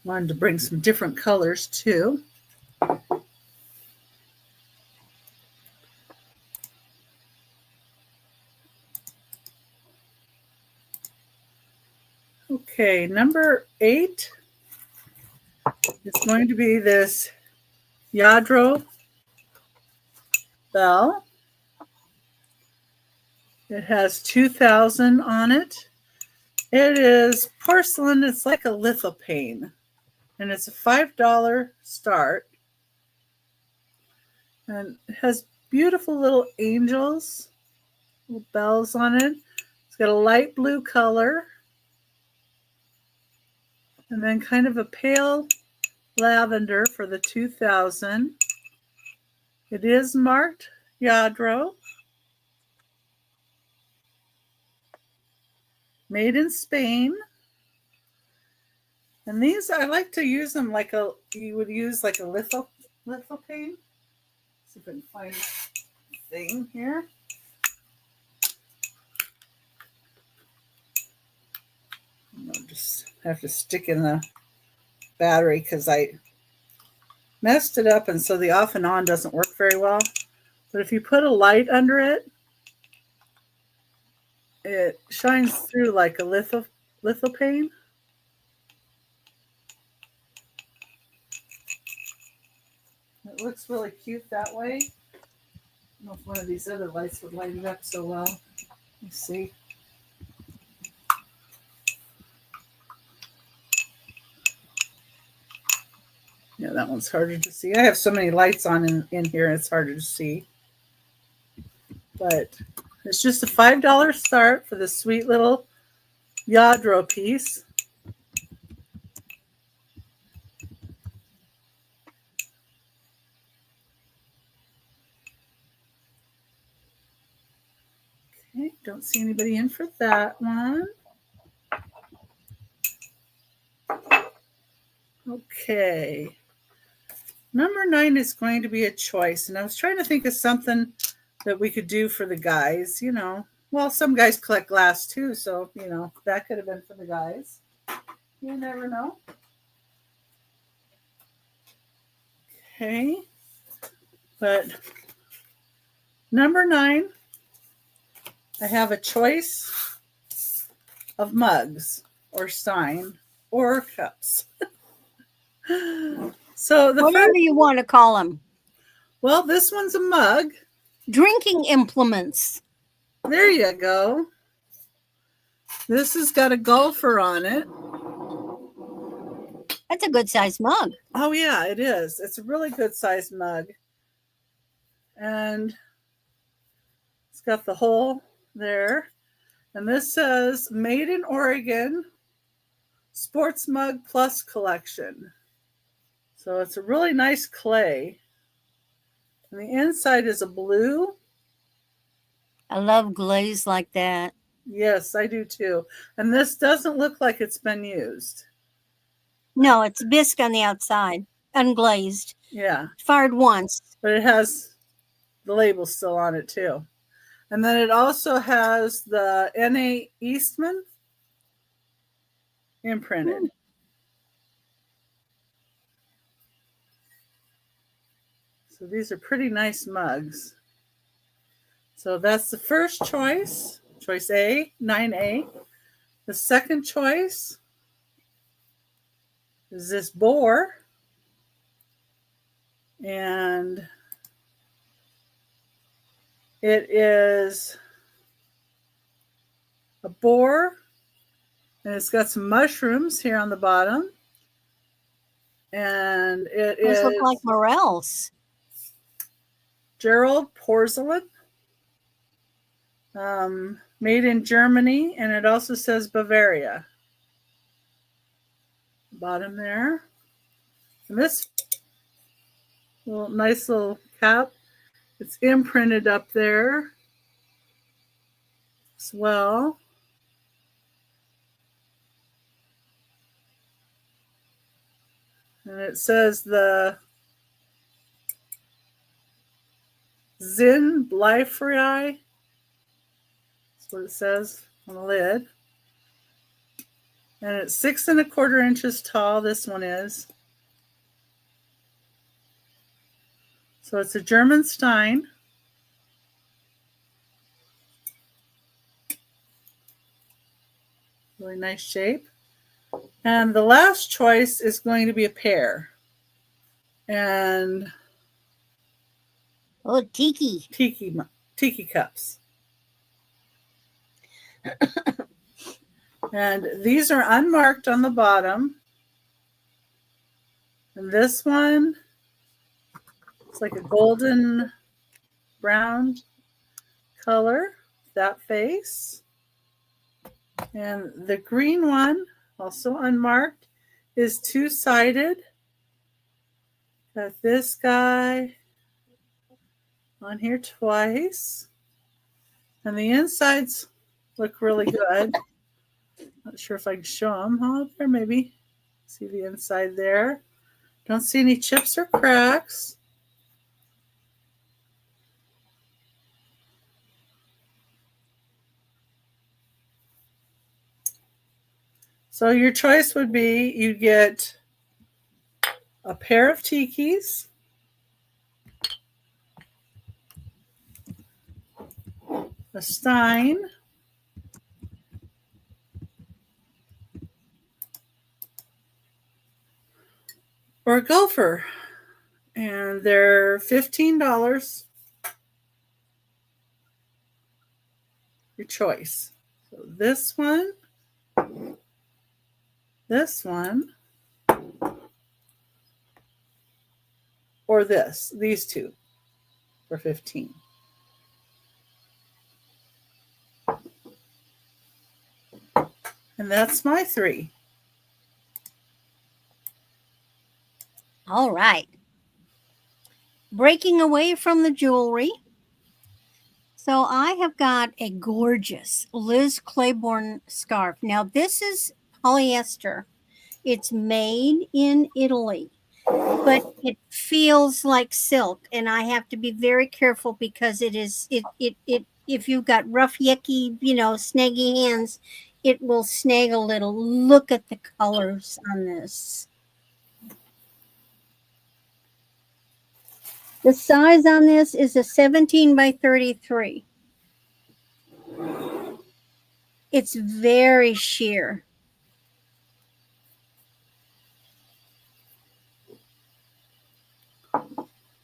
Wanted to bring some different colors too. Okay, number 8 is going to be this Yadro bell. It has 2000 on it. It is porcelain. It's like a lithopane. And it's a $5 start. And it has beautiful little angels, little bells on it. It's got a light blue color. And then kind of a pale lavender for the 2000. It is marked Yadro. made in Spain. And these, I like to use them like you would use like a litho pane. See if I can find a thing here. I'll just have to stick in the battery because I messed it up, and so the off and on doesn't work very well. But if you put a light under it, it shines through like a litho pane. It looks really cute that way. I don't know if one of these other lights would light it up so well. Let's see. Yeah, that one's harder to see. I have so many lights on in here, it's harder to see. But it's just a $5 start for this sweet little Yadro piece. Okay, don't see anybody in for that one. Okay. Number 9 is going to be a choice. And I was trying to think of something that we could do for the guys, you know. Well, some guys collect glass too, so, you know, that could have been for the guys. You never know. Okay. But number 9, I have a choice of mugs or stein or cups. So whatever you want to call them. Well, this one's a mug. Drinking implements. There you go. This has got a golfer on it. That's a good sized mug. Oh, yeah, it is. It's a really good sized mug. And it's got the hole there. And this says Made in Oregon Sports Mug Plus Collection. So it's a really nice clay. And the inside is a blue. I love glaze like that. Yes, I do too. And this doesn't look like it's been used. No, it's bisque on the outside, unglazed. Yeah. Fired once. But it has the label still on it too. And then it also has the N.A. Eastman imprinted. So these are pretty nice mugs. So that's the first choice, choice A, 9A. The second choice is this boar. And it is a boar, and it's got some mushrooms here on the bottom. And it Those is look like morels. Gerald porcelain, made in Germany, and it also says Bavaria. Bottom there. And this nice little cap, it's imprinted up there as well. And it says the Zin Blyfrei. That's what it says on the lid. And it's 6 1/4 inches tall, this one is. So it's a German stein. Really nice shape. And the last choice is going to be a pear. And oh, tiki cups. And these are unmarked on the bottom. And this one, it's like a golden brown color, that face. And the green one, also unmarked, is two-sided. Got this guy on here twice. And the insides look really good. Not sure if I can show them. Oh, there maybe. See the inside there. Don't see any chips or cracks. So your choice would be you get a pair of tikis, a stein, or a gopher. And they're $15. Your choice. So this one, or this. These two for 15. And that's my three. All right. Breaking away from the jewelry. So I have got a gorgeous Liz Claiborne scarf. Now this is polyester. It's made in Italy, but it feels like silk, and I have to be very careful because it if you've got rough yucky, snaggy hands, it will snag a little. Look at the colors on this. The size on this is a 17 by 33. It's very sheer.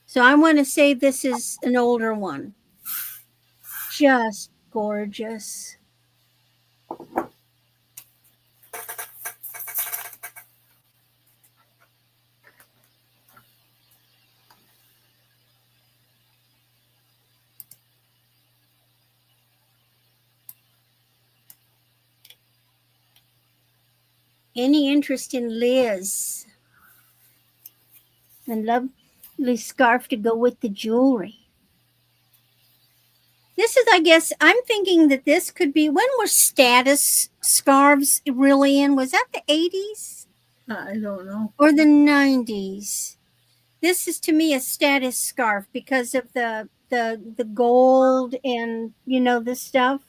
So I want to say this is an older one. Just gorgeous. Any interest in Liz? And lovely scarf to go with the jewelry. This is, I guess, I'm thinking that this could be, when were status scarves really in? Was that the 80s? I don't know. Or the 90s? This is to me a status scarf because of the gold and the stuff.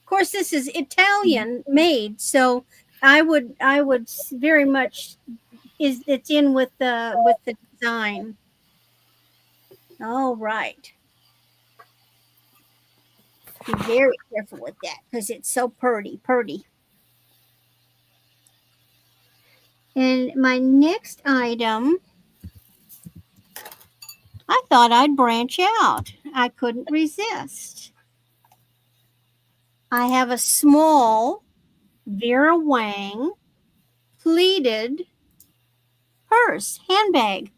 Of course, this is Italian made, so I would very much it's in with the design. All right. Be very careful with that because it's so pretty. And my next item, I thought I'd branch out. I couldn't resist. I have a small Vera Wang pleated purse, handbag.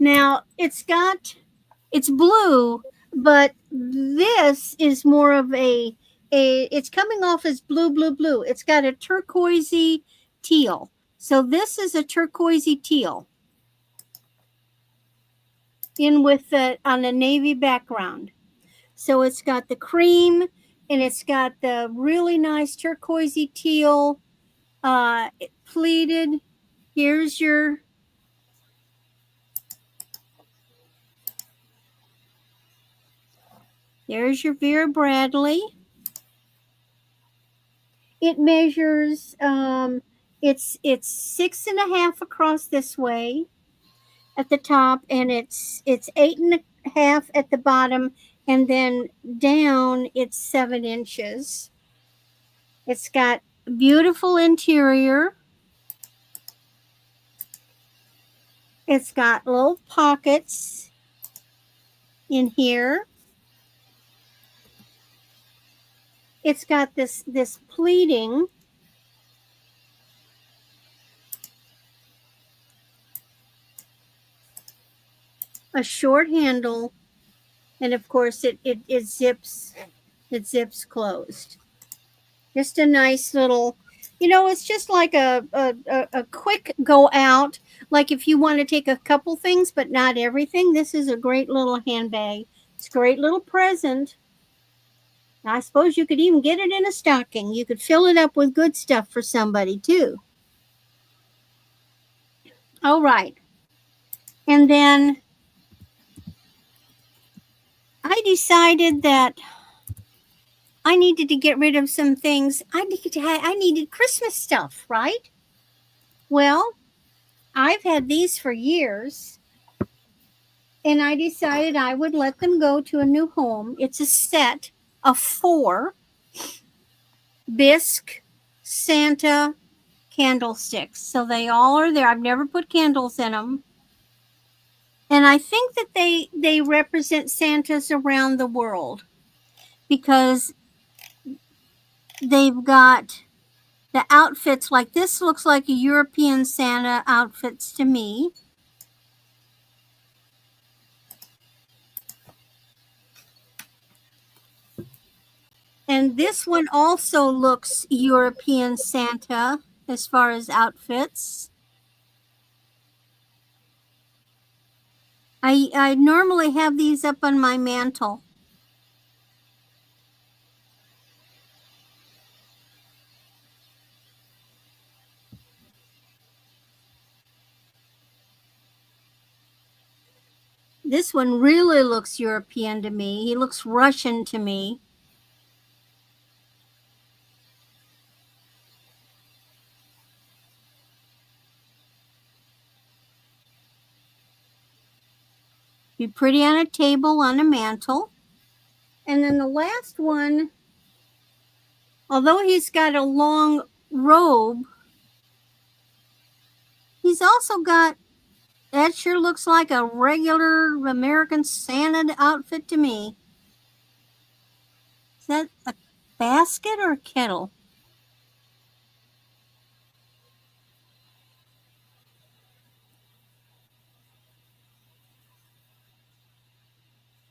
Now it's blue, but this is more of it's coming off as blue. It's got a turquoisey teal. So this is a turquoisey teal in with on a navy background. So it's got the cream and it's got the really nice turquoisey teal pleated. Here's your There's your Vera Bradley. It measures it's 6.5 across this way at the top, and it's 8.5 at the bottom, and then down it's 7 inches. It's got beautiful interior. It's got little pockets in here. It's got this pleating. A short handle, and of course it zips closed. Just a nice little, it's just like a quick go out, like if you want to take a couple things but not everything. This is a great little handbag. It's a great little present. I suppose you could even get it in a stocking. You could fill it up with good stuff for somebody too. All right. And then I decided that I needed to get rid of some things. I needed Christmas stuff, right? Well, I've had these for years, and I decided I would let them go to a new home. It's a set of 4 bisque Santa candlesticks. So they all are there. I've never put candles in them. And I think that they represent Santas around the world because they've got the outfits. Like this looks like a European Santa outfits to me. And this one also looks European Santa as far as outfits. I normally have these up on my mantle. This one really looks European to me. He looks Russian to me. Be pretty on a table, on a mantle. And then the last one, although he's got a long robe, he's also got, that sure looks like a regular American Santa outfit to me. Is that a basket or a kettle?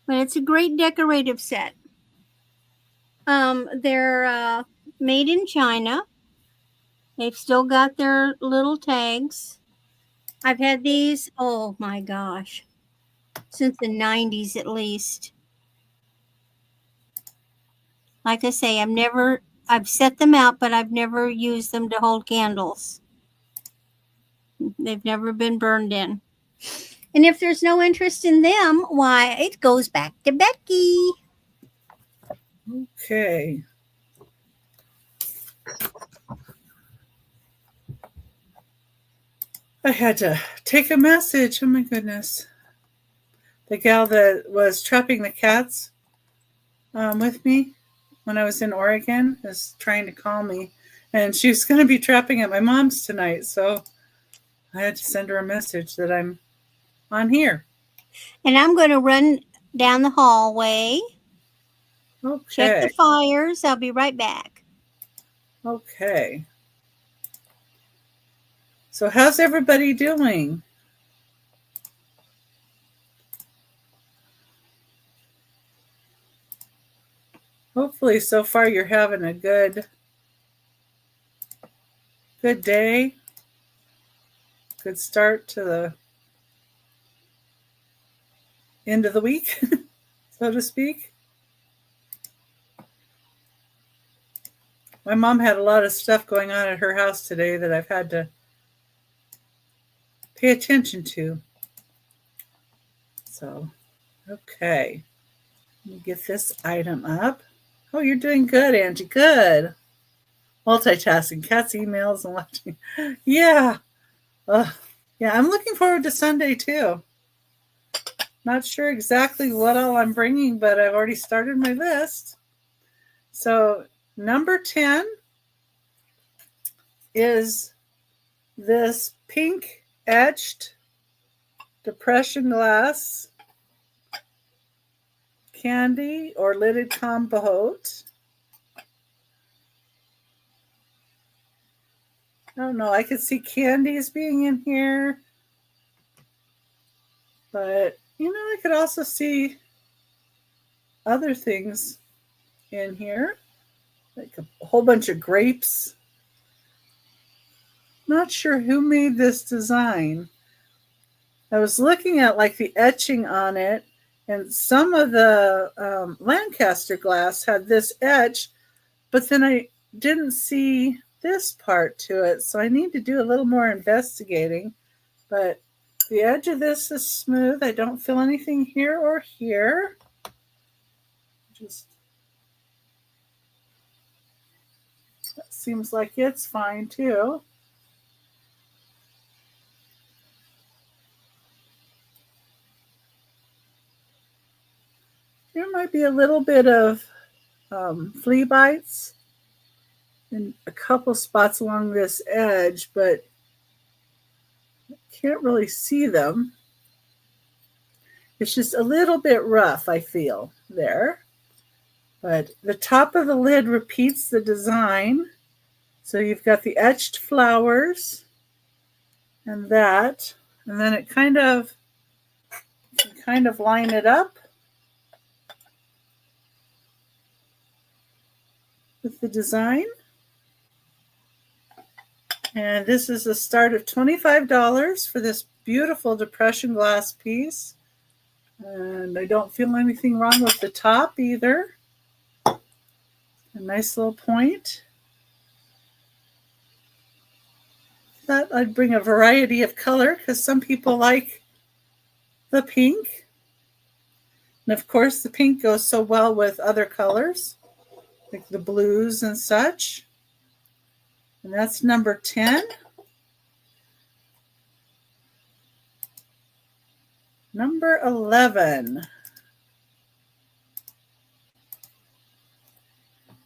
But it's a great decorative set. They're made in China. They've still got their little tags. I've had these, oh my gosh, since the 90s at least. Like I say, I've set them out, but I've never used them to hold candles. They've never been burned in. And if there's no interest in them, why, it goes back to Becky. Okay. I had to take a message. Oh my goodness. The gal that was trapping the cats with me when I was in Oregon is trying to call me. And she's going to be trapping at my mom's tonight. So I had to send her a message that I'm on here. And I'm going to run down the hallway. Okay. Check the fires. I'll be right back. Okay. So how's everybody doing? Hopefully so far you're having a good day. Good start to the end of the week, so to speak. My mom had a lot of stuff going on at her house today that I've had to pay attention to. So, okay. Let me get this item up. Oh, you're doing good, Angie. Good. Multitasking, cats, emails, and watching. Yeah. Yeah, I'm looking forward to Sunday too. Not sure exactly what all I'm bringing, but I've already started my list. So, number 10 is this pink etched depression glass candy or lidded compote. I don't know. I could see candies being in here, but I could also see other things in here, like a whole bunch of grapes. Not sure who made this design. I was looking at like the etching on it, And some of the Lancaster glass had this edge, but then I didn't see this part to it, so I need to do a little more investigating. But the edge of this is smooth. I don't feel anything here or here. Just that seems like it's fine too. There might be a little bit of flea bites in a couple spots along this edge, but can't really see them. It's just a little bit rough, I feel, there. But the top of the lid repeats the design. So you've got the etched flowers and that, and then it kind of line it up with the design. And this is a start of $25 for this beautiful depression glass piece. And I don't feel anything wrong with the top either. A nice little point. Thought I'd bring a variety of color because some people like the pink. And of course the pink goes so well with other colors, like the blues and such. And that's number 10. Number 11.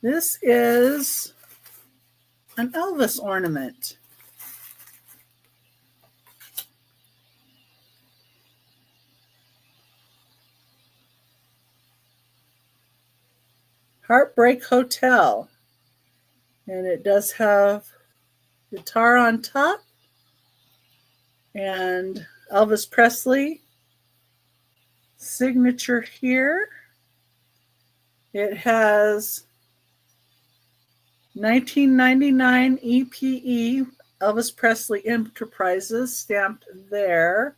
This is an Elvis ornament. Heartbreak Hotel. And it does have guitar on top and Elvis Presley signature here. It has 1999 EPE Elvis Presley Enterprises stamped there.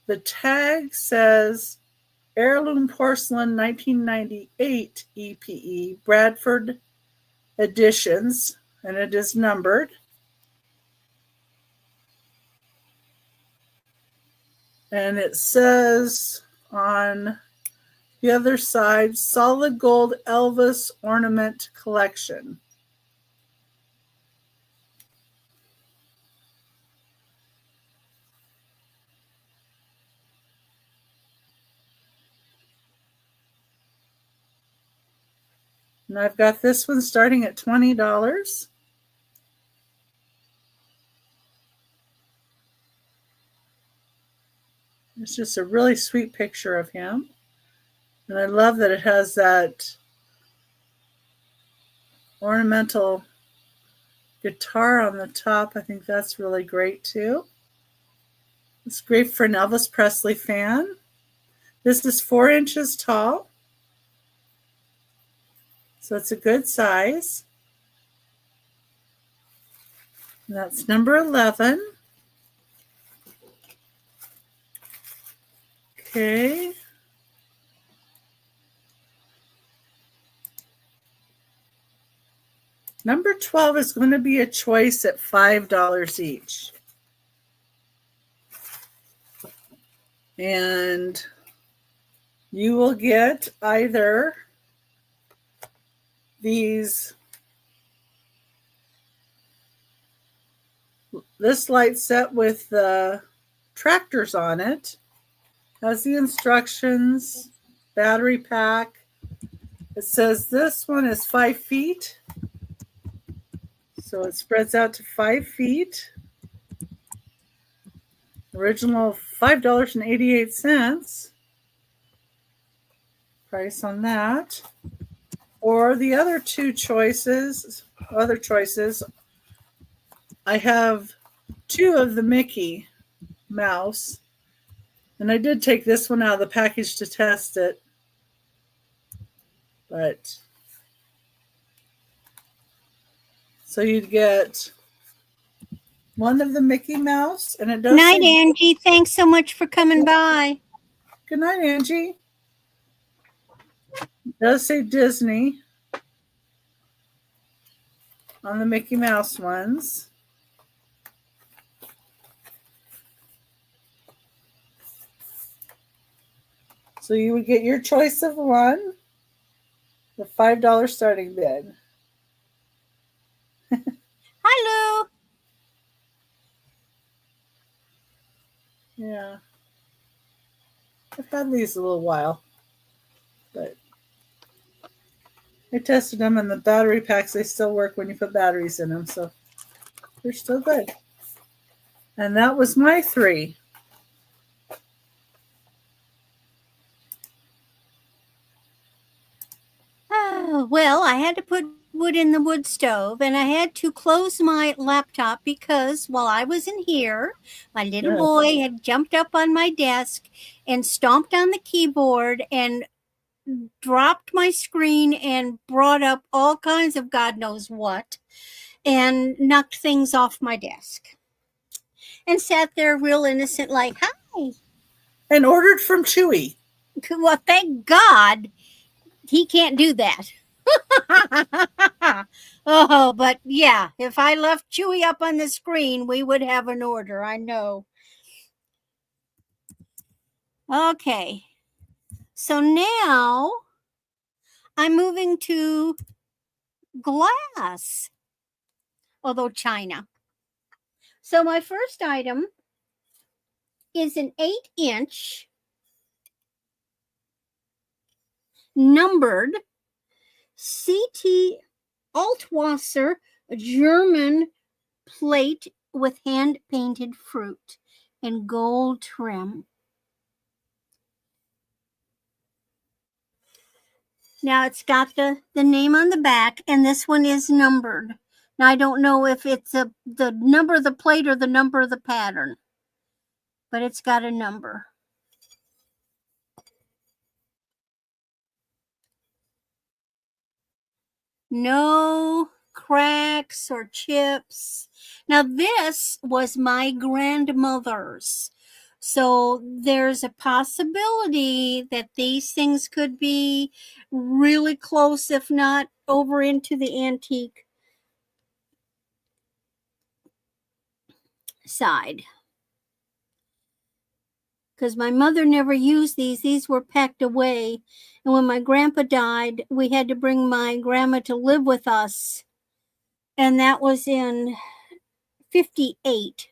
The tag says Heirloom Porcelain 1998 EPE Bradford Editions, and it is numbered. And it says on the other side, Solid Gold Elvis Ornament Collection. And I've got this one starting at $20. It's just a really sweet picture of him. And I love that it has that ornamental guitar on the top. I think that's really great too. It's great for an Elvis Presley fan. This is 4 inches tall. So it's a good size. And that's number 11. Okay. Number 12 is going to be a choice at $5 each. And you will get either this light set with the tractors on it, has the instructions, battery pack. It says this one is 5 feet. So it spreads out to 5 feet. Original $5.88. Price on that. Or the other other choices, I have 2 of the Mickey Mouse. And I did take this one out of the package to test it. But so you'd get one of the Mickey Mouse, and it does. Night, Angie. Thanks so much for coming by. Good night, Angie. It does say Disney on the Mickey Mouse ones. So you would get your choice of one, the $5 starting bid. Hi, Lou. Yeah. I've had these a little while, but I tested them and the battery packs, they still work when you put batteries in them, so they're still good. And that was my 3. Well, I had to put wood in the wood stove, and I had to close my laptop because while I was in here, my little Yeah. boy had jumped up on my desk and stomped on the keyboard and dropped my screen and brought up all kinds of God knows what and knocked things off my desk and sat there real innocent like, hi. And ordered from Chewy. Well, thank God he can't do that. Oh, but yeah, if I left Chewy up on the screen, we would have an order. I know. Okay. So now I'm moving to glass, although China. So my first item is an 8-inch numbered CT Altwasser German plate with hand painted fruit and gold trim. Now it's got the name on the back, and this one is numbered. Now I don't know if it's the number of the plate or the number of the pattern, but it's got a number. No cracks or chips. Now this was my grandmother's. So there's a possibility that these things could be really close, if not over into the antique side. Because my mother never used these. These were packed away. And when my grandpa died, we had to bring my grandma to live with us. And that was in 58.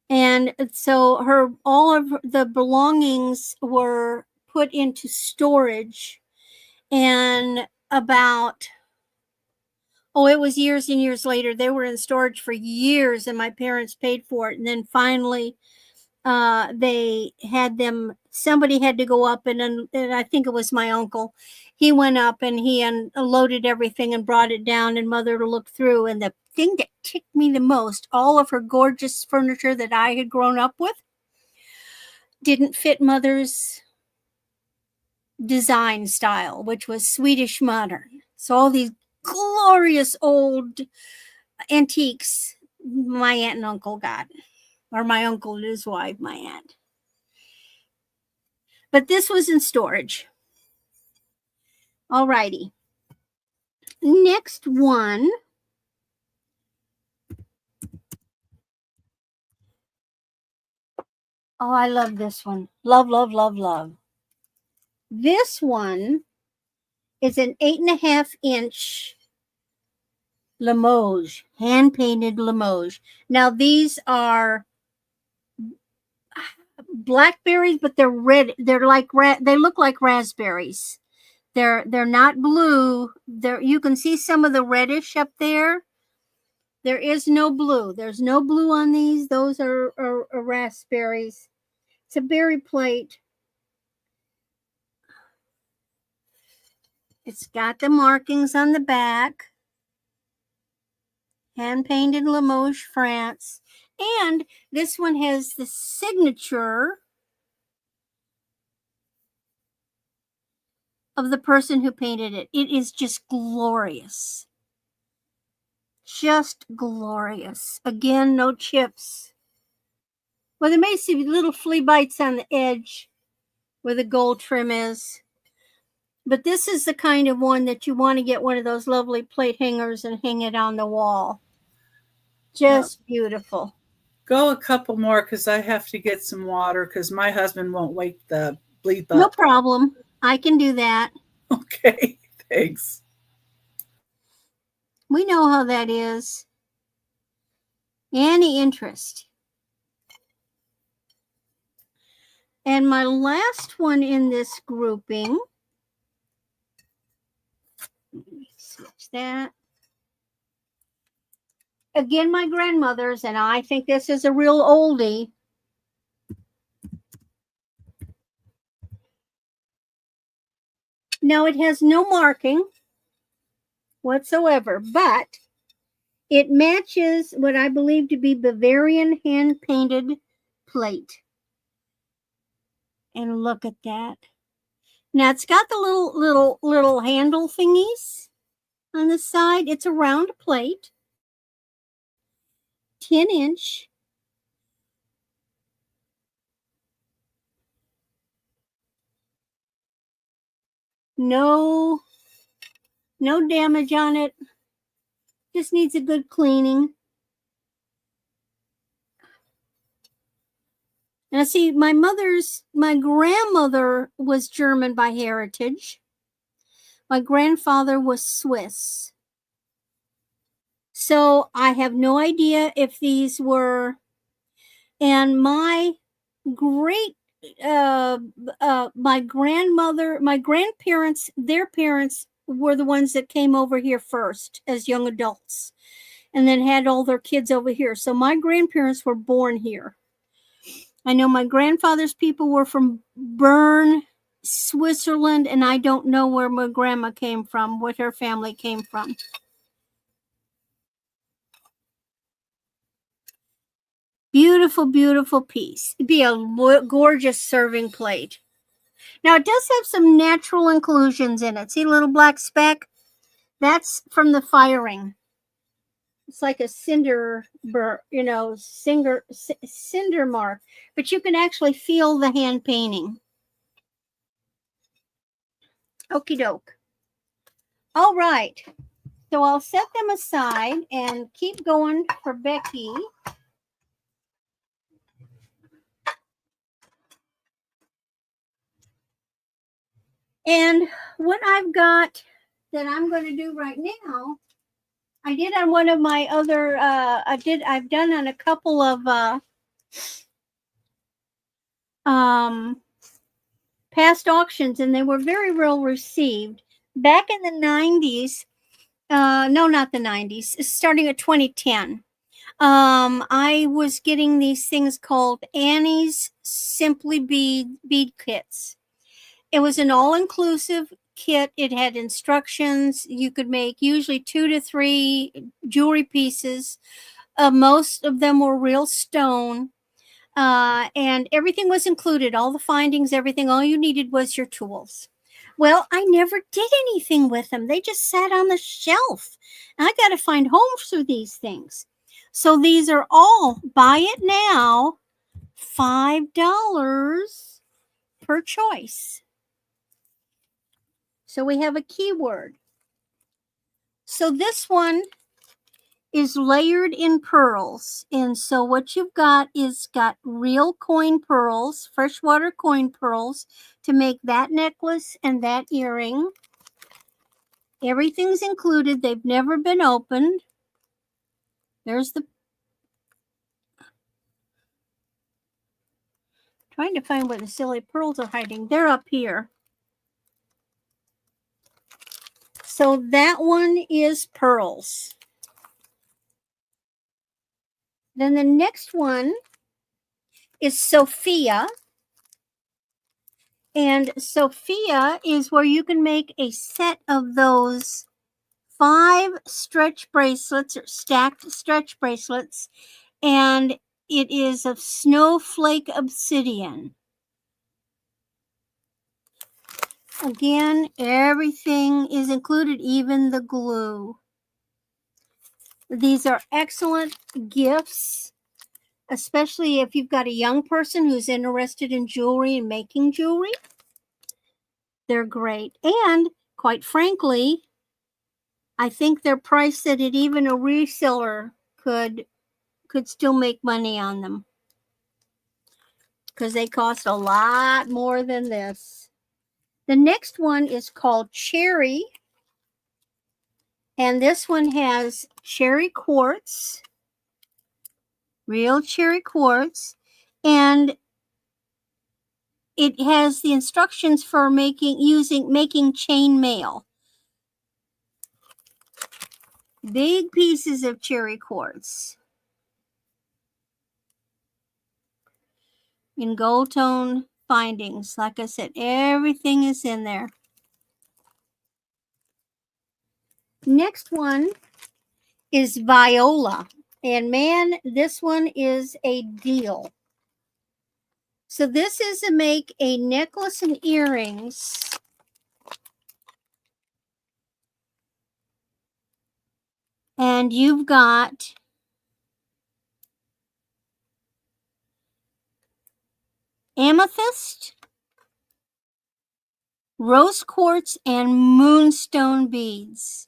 And so all of the belongings were put into storage. And it was years and years later. They were in storage for years, and my parents paid for it. And then finally, they had them, somebody had to go up, and I think it was my uncle. He went up and he unloaded everything and brought it down, and mother to look through. And the thing that ticked me the most, all of her gorgeous furniture that I had grown up with didn't fit mother's design style, which was Swedish modern. So all these glorious old antiques my aunt and uncle got, or my uncle and his wife, my aunt. But this was in storage. All righty. Next one. Oh, I love this one. Love, love, love, love. This one is an 8.5-inch Limoges, hand painted Limoges. Now these are blackberries, but they're red. They're like they look like raspberries. They're not blue. You can see some of the reddish up there. There is no blue. There's no blue on these. Those are raspberries. It's a berry plate. It's got the markings on the back. Hand painted Limoges, France. And this one has the signature of the person who painted it. It is just glorious. Just glorious. Again, no chips. Well, there may be little flea bites on the edge where the gold trim is, But this is the kind of one that you want to get one of those lovely plate hangers and hang it on the wall. Just beautiful. Go a couple more because I have to get some water because my husband won't wake the bleep up. No problem. I can do that. Okay, thanks. We know how that is. Any interest. And my last one in this grouping, let me switch that. Again, my grandmother's, and I think this is a real oldie. Now, it has no marking whatsoever, but it matches what I believe to be Bavarian hand-painted plate. And look at that. Now, it's got the little handle thingies on the side. It's a round plate, 10-inch. No damage on it. Just needs a good cleaning. Now, see, my grandmother was German by heritage. My grandfather was Swiss. So I have no idea if these were, and my grandparents, their parents were the ones that came over here first as young adults and then had all their kids over here. So my grandparents were born here. I know my grandfather's people were from Bern, Switzerland, and I don't know where my grandma came from, what her family came from. Beautiful, beautiful piece. It'd be a gorgeous serving plate. Now, it does have some natural inclusions in it. See a little black speck? That's from the firing. It's like a cinder mark, but you can actually feel the hand painting. Okie doke. All right. So I'll set them aside and keep going for Becky. And what I've got that I'm going to do right now, I did on one of my other, I've done on a couple of past auctions, and they were very well received. Back in the 90s, no, not the 90s, starting at 2010, I was getting these things called Annie's Simply Bead Kits. It was an all-inclusive kit. It had instructions. You could make usually 2 to 3 jewelry pieces. Most of them were real stone. And everything was included, all the findings, everything. All you needed was your tools. Well, I never did anything with them. They just sat on the shelf. I got to find homes for these things. So these are all, buy it now, $5 per choice. So we have a keyword. So this one is layered in pearls. And so what you've got is got real coin pearls, freshwater coin pearls to make that necklace and that earring. Everything's included. They've never been opened. There's the, trying to find where the silly pearls are hiding. They're up here. So that one is pearls. Then the next one is Sophia. And Sophia is where you can make a set of those 5 stretch bracelets or stacked stretch bracelets. And it is of snowflake obsidian. Again, everything is included, even the glue. These are excellent gifts, especially if you've got a young person who's interested in jewelry and making jewelry. They're great. And quite frankly, I think they're priced that even a reseller could still make money on them, because they cost a lot more than this. The next one is called Cherry, and this one has cherry quartz, real cherry quartz, and it has the instructions for making chain mail. Big pieces of cherry quartz in gold tone findings. Like I said, everything is in there. Next one is Viola. And man, this one is a deal. So this is to make a necklace and earrings. And you've got amethyst, rose quartz, and moonstone beads.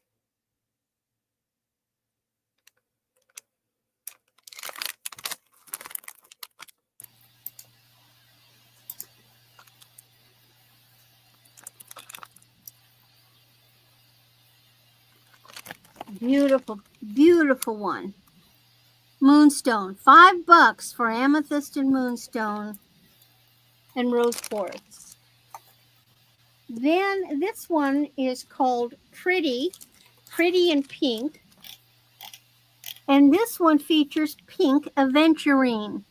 Beautiful, beautiful one. Moonstone, $5 for amethyst and moonstone and rose quartz. Then this one is called Pretty in Pink. And this one features pink aventurine.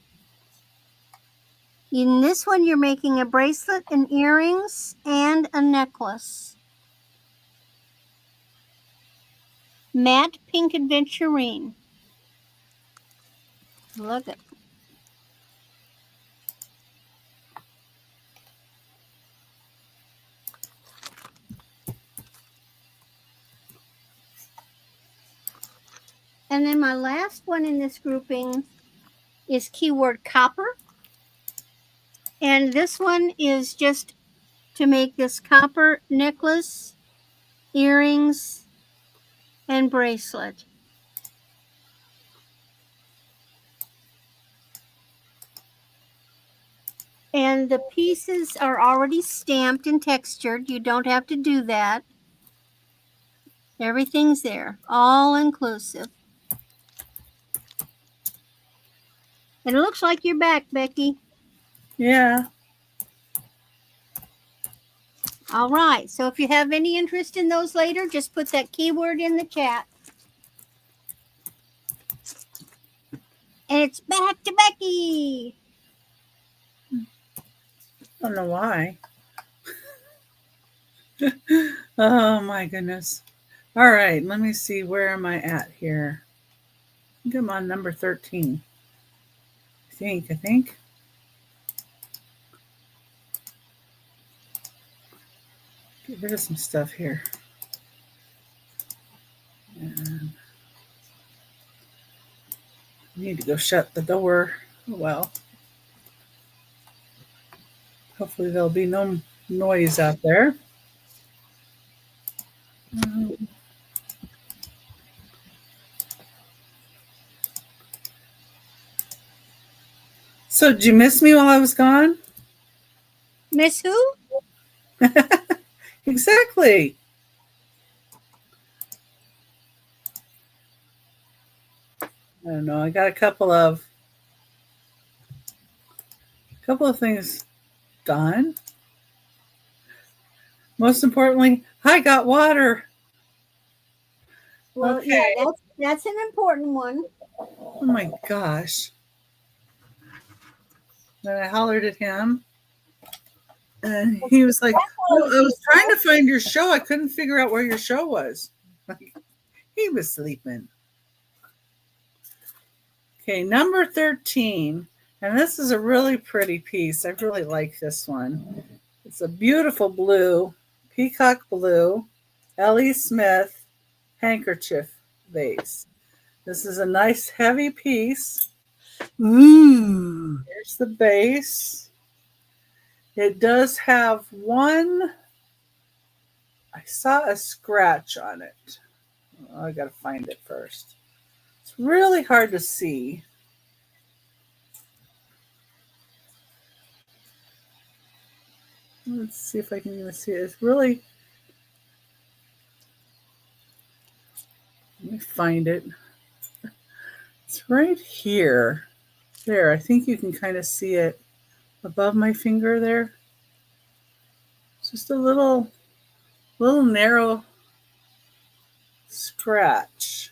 In this one, you're making a bracelet and earrings and a necklace. Matte pink aventurine. Look at it. And then my last one in this grouping is keyword copper. And this one is just to make this copper necklace, earrings, and bracelet. And the pieces are already stamped and textured. You don't have to do that. Everything's there, all inclusive. And it looks like you're back, Becky. Yeah. All right. So if you have any interest in those later, just put that keyword in the chat. And it's back to Becky. I don't know why. Oh my goodness. All right, let me see. Where am I at here? I think I'm on number 13. I think. Get rid of some stuff here. And I need to go shut the door. Oh, well. Hopefully there'll be no noise out there. So did you miss me while I was gone? Miss who? Exactly. I don't know. I got a couple of things done. Most importantly, I got water. Well, okay. Yeah, that's an important one. Oh my gosh. Then I hollered at him. And he was like, "Oh, I was trying to find your show. I couldn't figure out where your show was." He was sleeping. Okay, number 13. And this is a really pretty piece. I really like this one. It's a beautiful blue, peacock blue, L.E. Smith handkerchief vase. This is a nice heavy piece. Ooh. Here's the base. It does have one I saw a scratch on it. Oh, I got to find it first. It's really hard to see. Let's see if I can even see it. It's really. Let me find it. It's right here. There, I think you can kind of see it above my finger there. It's just a little narrow scratch.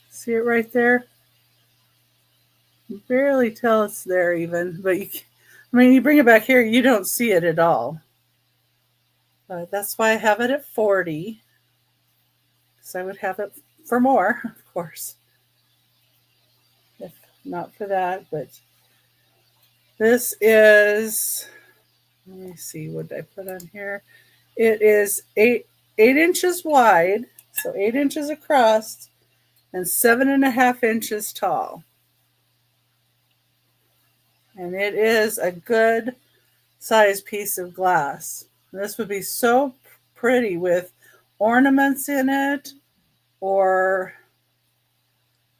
See it right there? You barely tell it's there even, but you bring it back here, you don't see it at all. But that's why I have it at 40. Because I would have it for more, of course. If not for that, but this is, let me see, what did I put on here? It is 8 inches wide, so 8 inches across, and 7.5 inches tall. And it is a good size piece of glass. This would be so pretty with ornaments in it, or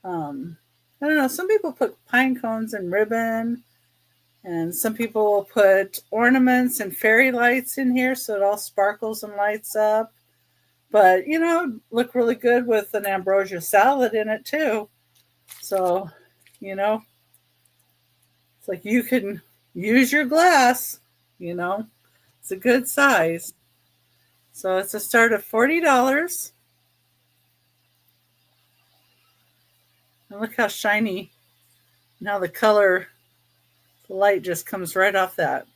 I don't know, some people put pine cones and ribbon, and some people will put ornaments and fairy lights in here so it all sparkles and lights up. But, look really good with an ambrosia salad in it too. So, it's like you can use your glass, it's a good size. So it's a start of $40. And look how shiny. Now the color, the light just comes right off that.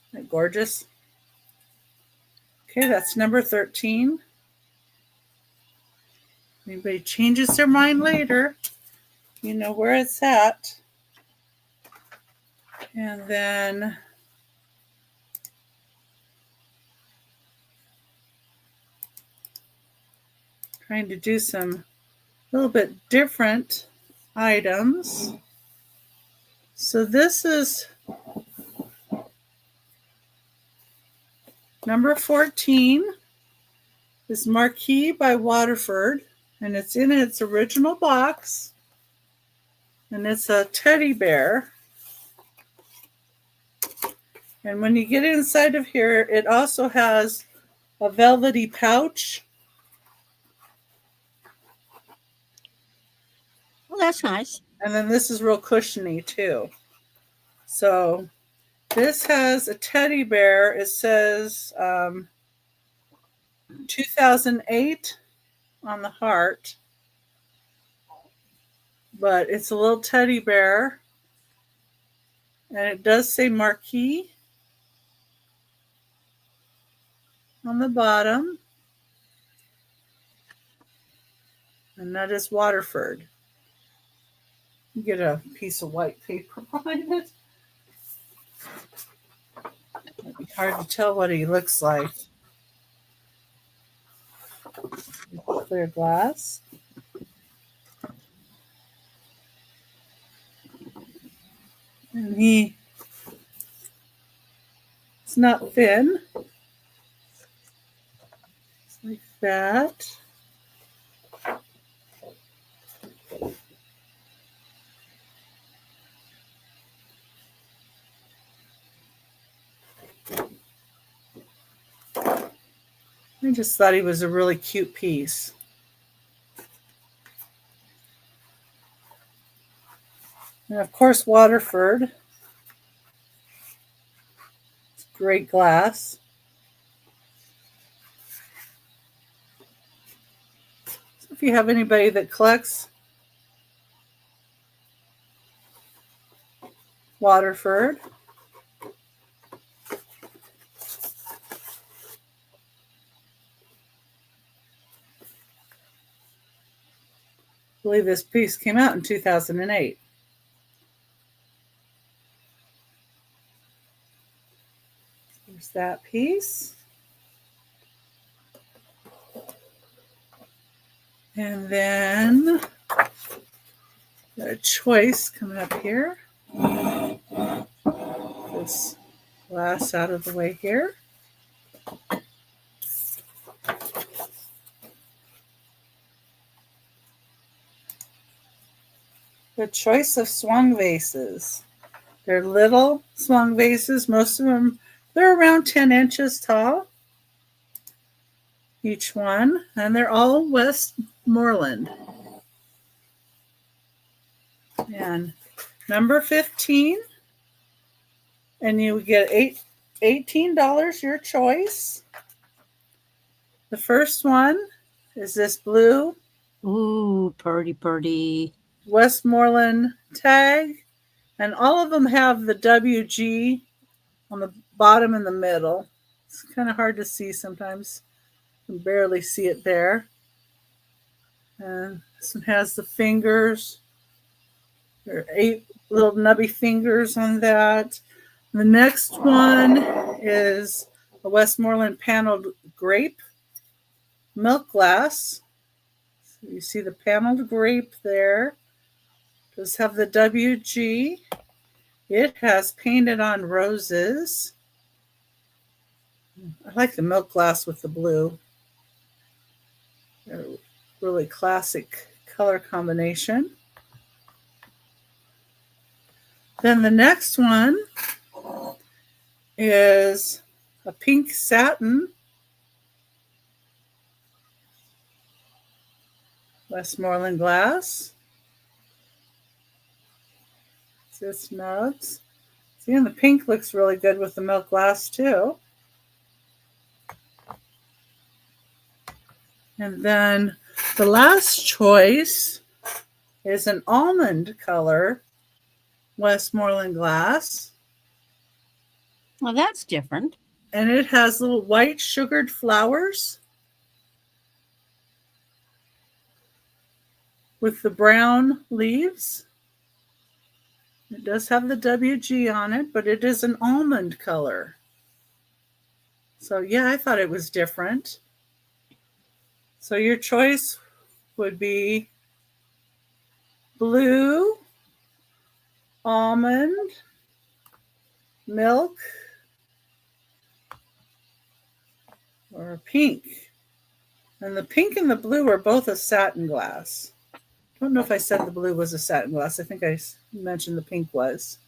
Isn't that gorgeous? Okay, that's number 13. Anybody changes their mind later, you know where it's at. And then trying to do some little bit different items. So this is number 14. This Marquee by Waterford, and it's in its original box. And it's a teddy bear. And when you get inside of here, it also has a velvety pouch. Well, that's nice. And then this is real cushiony too. So this has a teddy bear. It says 2008 on the heart. But it's a little teddy bear. And it does say Marquee on the bottom. And that is Waterford. You get a piece of white paper behind it. It'd be hard to tell what he looks like. Clear glass. And it's not thin. It's like that. I just thought he was a really cute piece. And of course, Waterford. It's great glass. So if you have anybody that collects Waterford, I believe this piece came out in 2008. There's that piece. And then A choice coming up here. This glass out of the way here. The choice of swung vases. They're little swung vases. Most of them, they're around 10 inches tall, each one, and they're all Westmoreland. And number 15, and you get $18 your choice. The first one is this blue. Ooh, purdy. Westmoreland tag, and all of them have the WG on the bottom and the middle. It's kind of hard to see sometimes. You can barely see it there. And this one has the fingers. There are 8 little nubby fingers on that. The next one is a Westmoreland paneled grape milk glass. So you see the paneled grape there. It does have the WG. It has painted on roses. I like the milk glass with the blue. They're a really classic color combination. Then the next one is a pink satin Westmoreland glass. This nugs. See, and the pink looks really good with the milk glass too. And then the last choice is an almond color Westmoreland glass. Well, that's different. And it has little white sugared flowers with the brown leaves. It does have the WG on it, but it is an almond color. So yeah, I thought it was different. So your choice would be blue, almond, milk, or pink. And the pink and the blue are both a satin glass. I don't know if I said the blue was a satin glass. I think I mentioned the pink was.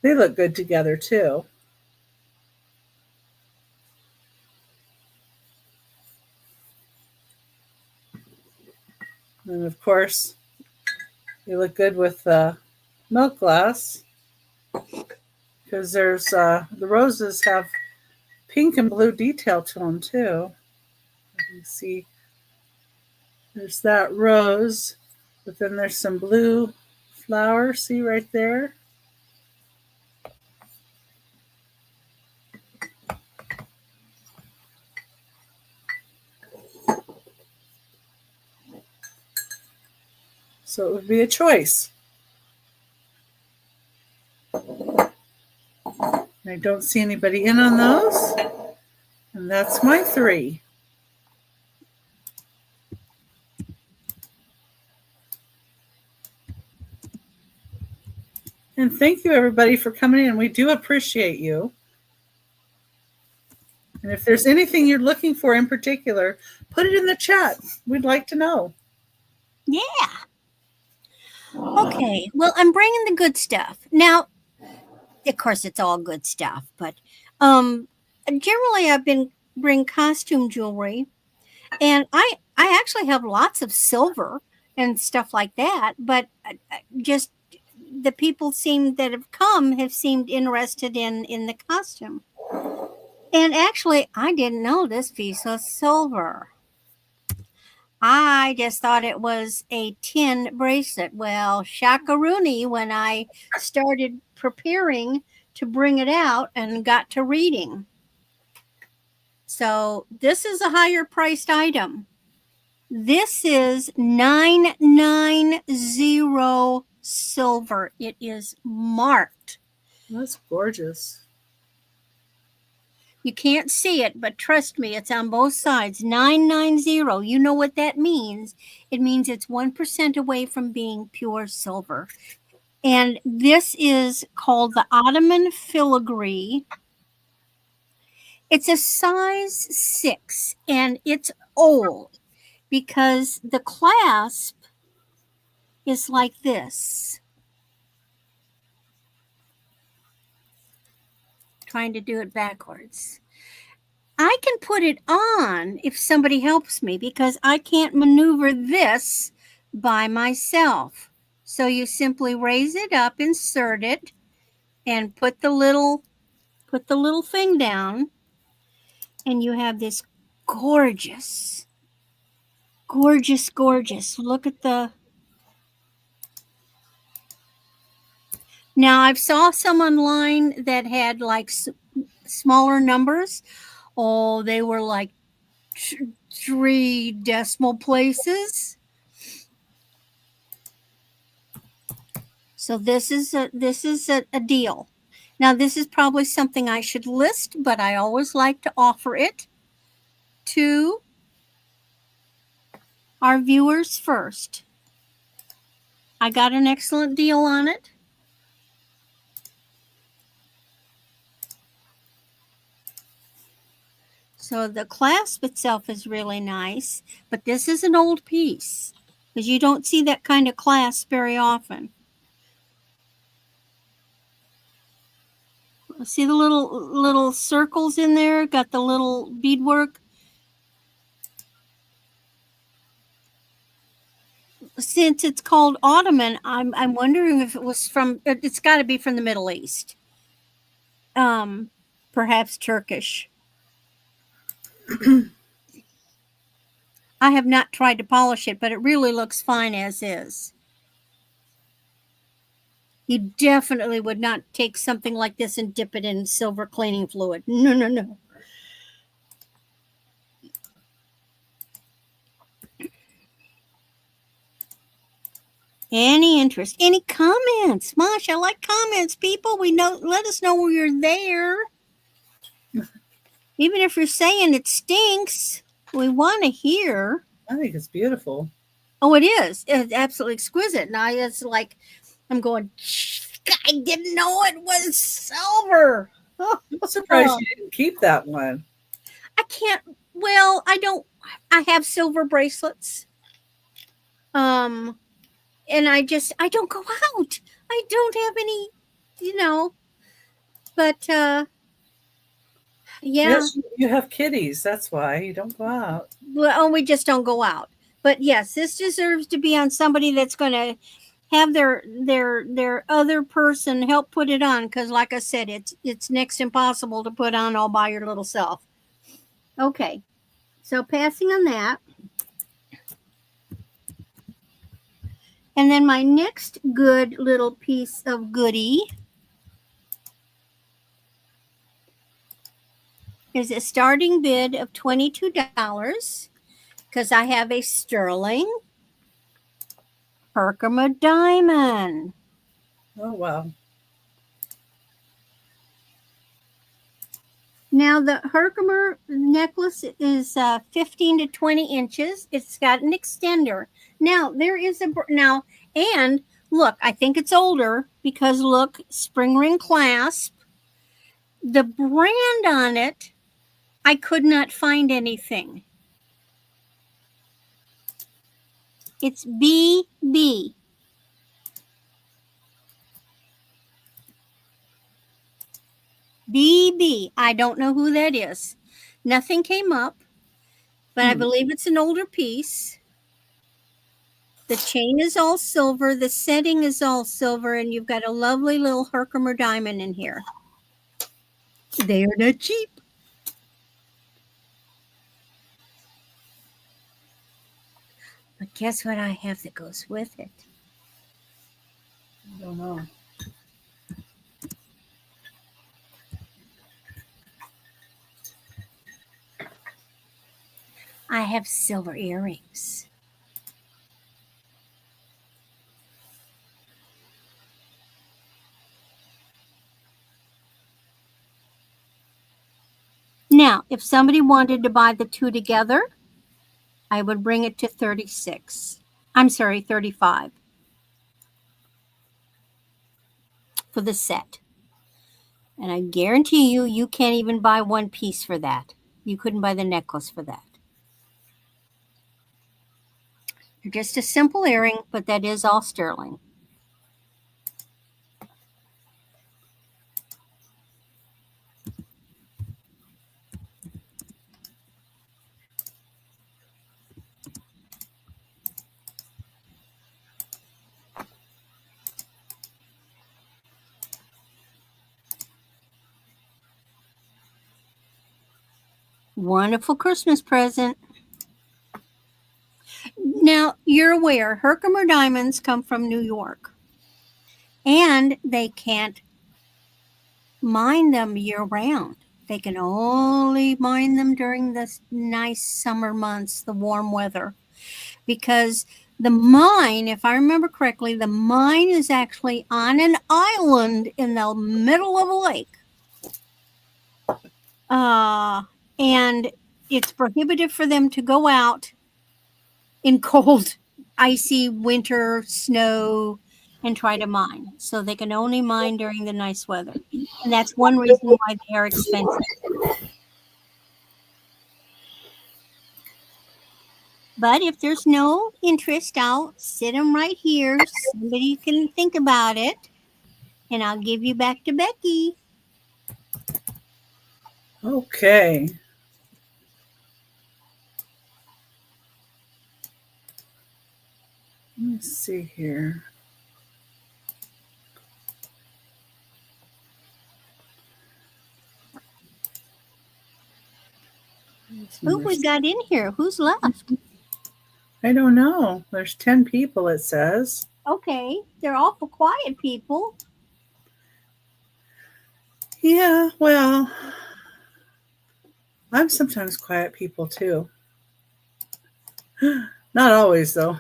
They look good together too. And of course, they look good with the milk glass because there's the roses have pink and blue detail to them too. You can see there's that rose, but then there's some blue flowers. See right there? So it would be a choice. I don't see anybody in on those. And that's my 3. And thank you, everybody, for coming in. We do appreciate you. And if there's anything you're looking for in particular, put it in the chat. We'd like to know. Yeah. Okay. Well, I'm bringing the good stuff. Now, of course, it's all good stuff, but generally I've been bring costume jewelry, and I actually have lots of silver and stuff like that, but just the people that have come have seemed interested in the costume. And actually, I didn't know this piece was silver. I just thought it was a tin bracelet. Well, shakaroony when I started preparing to bring it out and got to reading. So this is a higher priced item. This is $990 silver. It is marked. That's gorgeous. You can't see it, but trust me, it's on both sides. 990. You know what that means. It means it's 1% away from being pure silver. And this is called the Ottoman filigree. It's a size 6, and it's old because the clasp is like this. Trying to do it backwards. I can put it on if somebody helps me because I can't maneuver this by myself. So you simply raise it up, insert it, and put the little thing down, and you have this gorgeous, gorgeous, gorgeous. Look at the. Now I've saw some online that had like smaller numbers. Oh, they were like 3 decimal places. So this is a deal. Now this is probably something I should list, but I always like to offer it to our viewers first. I got an excellent deal on it. So the clasp itself is really nice, but this is an old piece because you don't see that kind of clasp very often. See the little circles in there? Got the little beadwork. Since it's called Ottoman, I'm wondering if it was from. It's got to be from the Middle East. Perhaps Turkish. I have not tried to polish it, but it really looks fine as is. You definitely would not take something like this and dip it in silver cleaning fluid. No, no, no. Any interest? Any comments? Mosh, I like comments, people. We know. Let us know you're there. Even if you're saying it stinks, we want to hear. I think it's beautiful. Oh, it is. It's absolutely exquisite. Now it's like I'm going. I didn't know it was silver. I'm surprised you didn't keep that one. I can't. Well, I don't. I have silver bracelets. And I don't go out. I don't have any, but yeah. Yes, you have kitties. That's why you don't go out. Well, we just don't go out. But yes, this deserves to be on somebody that's going to have their other person help put it on, because like I said, it's next impossible to put on all by your little self. Okay, so passing on that. And then my next good little piece of goodie is a starting bid of $22 because I have a sterling Herkimer diamond. Oh, wow. Now the Herkimer necklace is 15 to 20 inches. It's got an extender. Now there is and look, I think it's older because look, spring ring clasp. The brand on it, I could not find anything. It's BB. BB. I don't know who that is. Nothing came up, but I believe it's an older piece. The chain is all silver. The setting is all silver, and you've got a lovely little Herkimer diamond in here. They are not cheap. But guess what I have that goes with it? I don't know. I have silver earrings. if somebody wanted to buy the two together, I would bring it to 36. I'm sorry, 35 for the set. And I guarantee you, you can't even buy one piece for that. You couldn't buy the necklace for that. They're just a simple earring, but that is all sterling. Wonderful Christmas present. Now, you're aware Herkimer diamonds come from New York, and they can't mine them year round. They can only mine them during the nice summer months, the warm weather, because the mine, if I remember correctly, the mine is actually on an island in the middle of a lake. And it's prohibitive for them to go out in cold, icy winter snow and try to mine. So they can only mine during the nice weather. And that's one reason why they are expensive. But if there's no interest, I'll sit them right here. Somebody can think about it. And I'll give you back to Becky. Okay. Let me see here. Who we got in here? Who's left? I don't know. There's 10 people, it says. Okay, they're awful quiet people. Yeah, well, I'm sometimes quiet people too. Not always, though.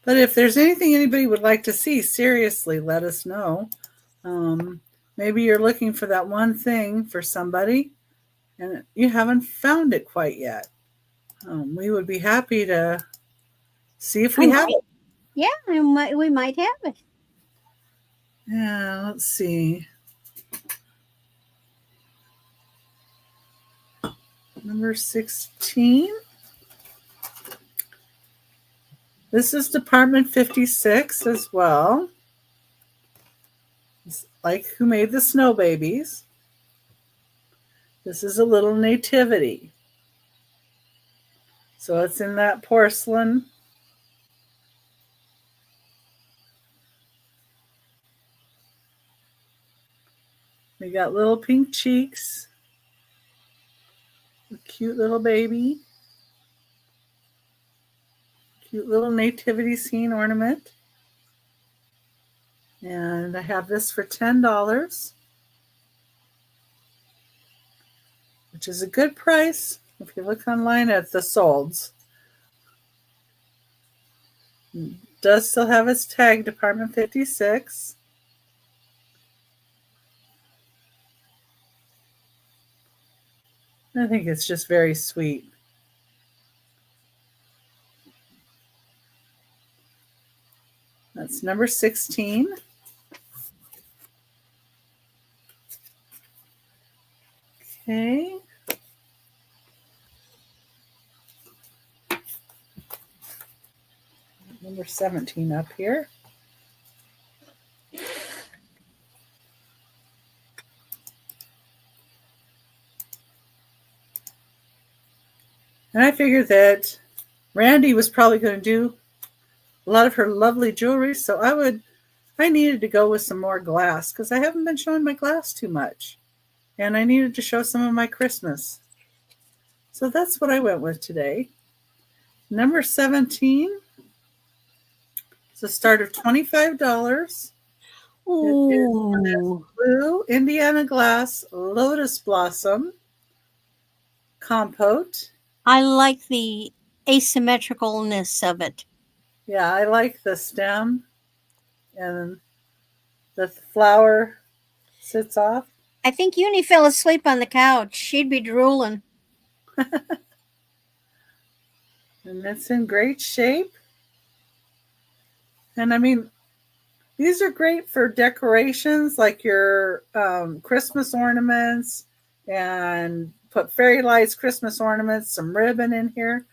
But if there's anything anybody would like to see, seriously, let us know. Maybe you're looking for that one thing for somebody and you haven't found it quite yet. We would be happy to see if we have it. Yeah, we might have it. Yeah, let's see. Number 16. This is Department 56 as well. It's like Who Made the Snow Babies. This is a little nativity. So it's in that porcelain. We got little pink cheeks. A cute little baby. Cute little nativity scene ornament. And I have this for $10, which is a good price if you look online at the solds. It does still have its tag, Department 56. I think it's just very sweet. That's number 16. Okay. Number 17 up here. And I figured that Randy was probably going to do a lot of her lovely jewelry, so I needed to go with some more glass because I haven't been showing my glass too much. And I needed to show some of my Christmas. So that's what I went with today. Number 17 is a start of $25. Ooh. Blue Indiana glass lotus blossom compote. I like the asymmetricalness of it. Yeah, I like the stem and the flower Sits off. I think Uni fell asleep on the couch. She'd be drooling. And it's in great shape. And I mean, these are great for decorations like your Christmas ornaments, and put fairy lights, Christmas ornaments, some ribbon in here.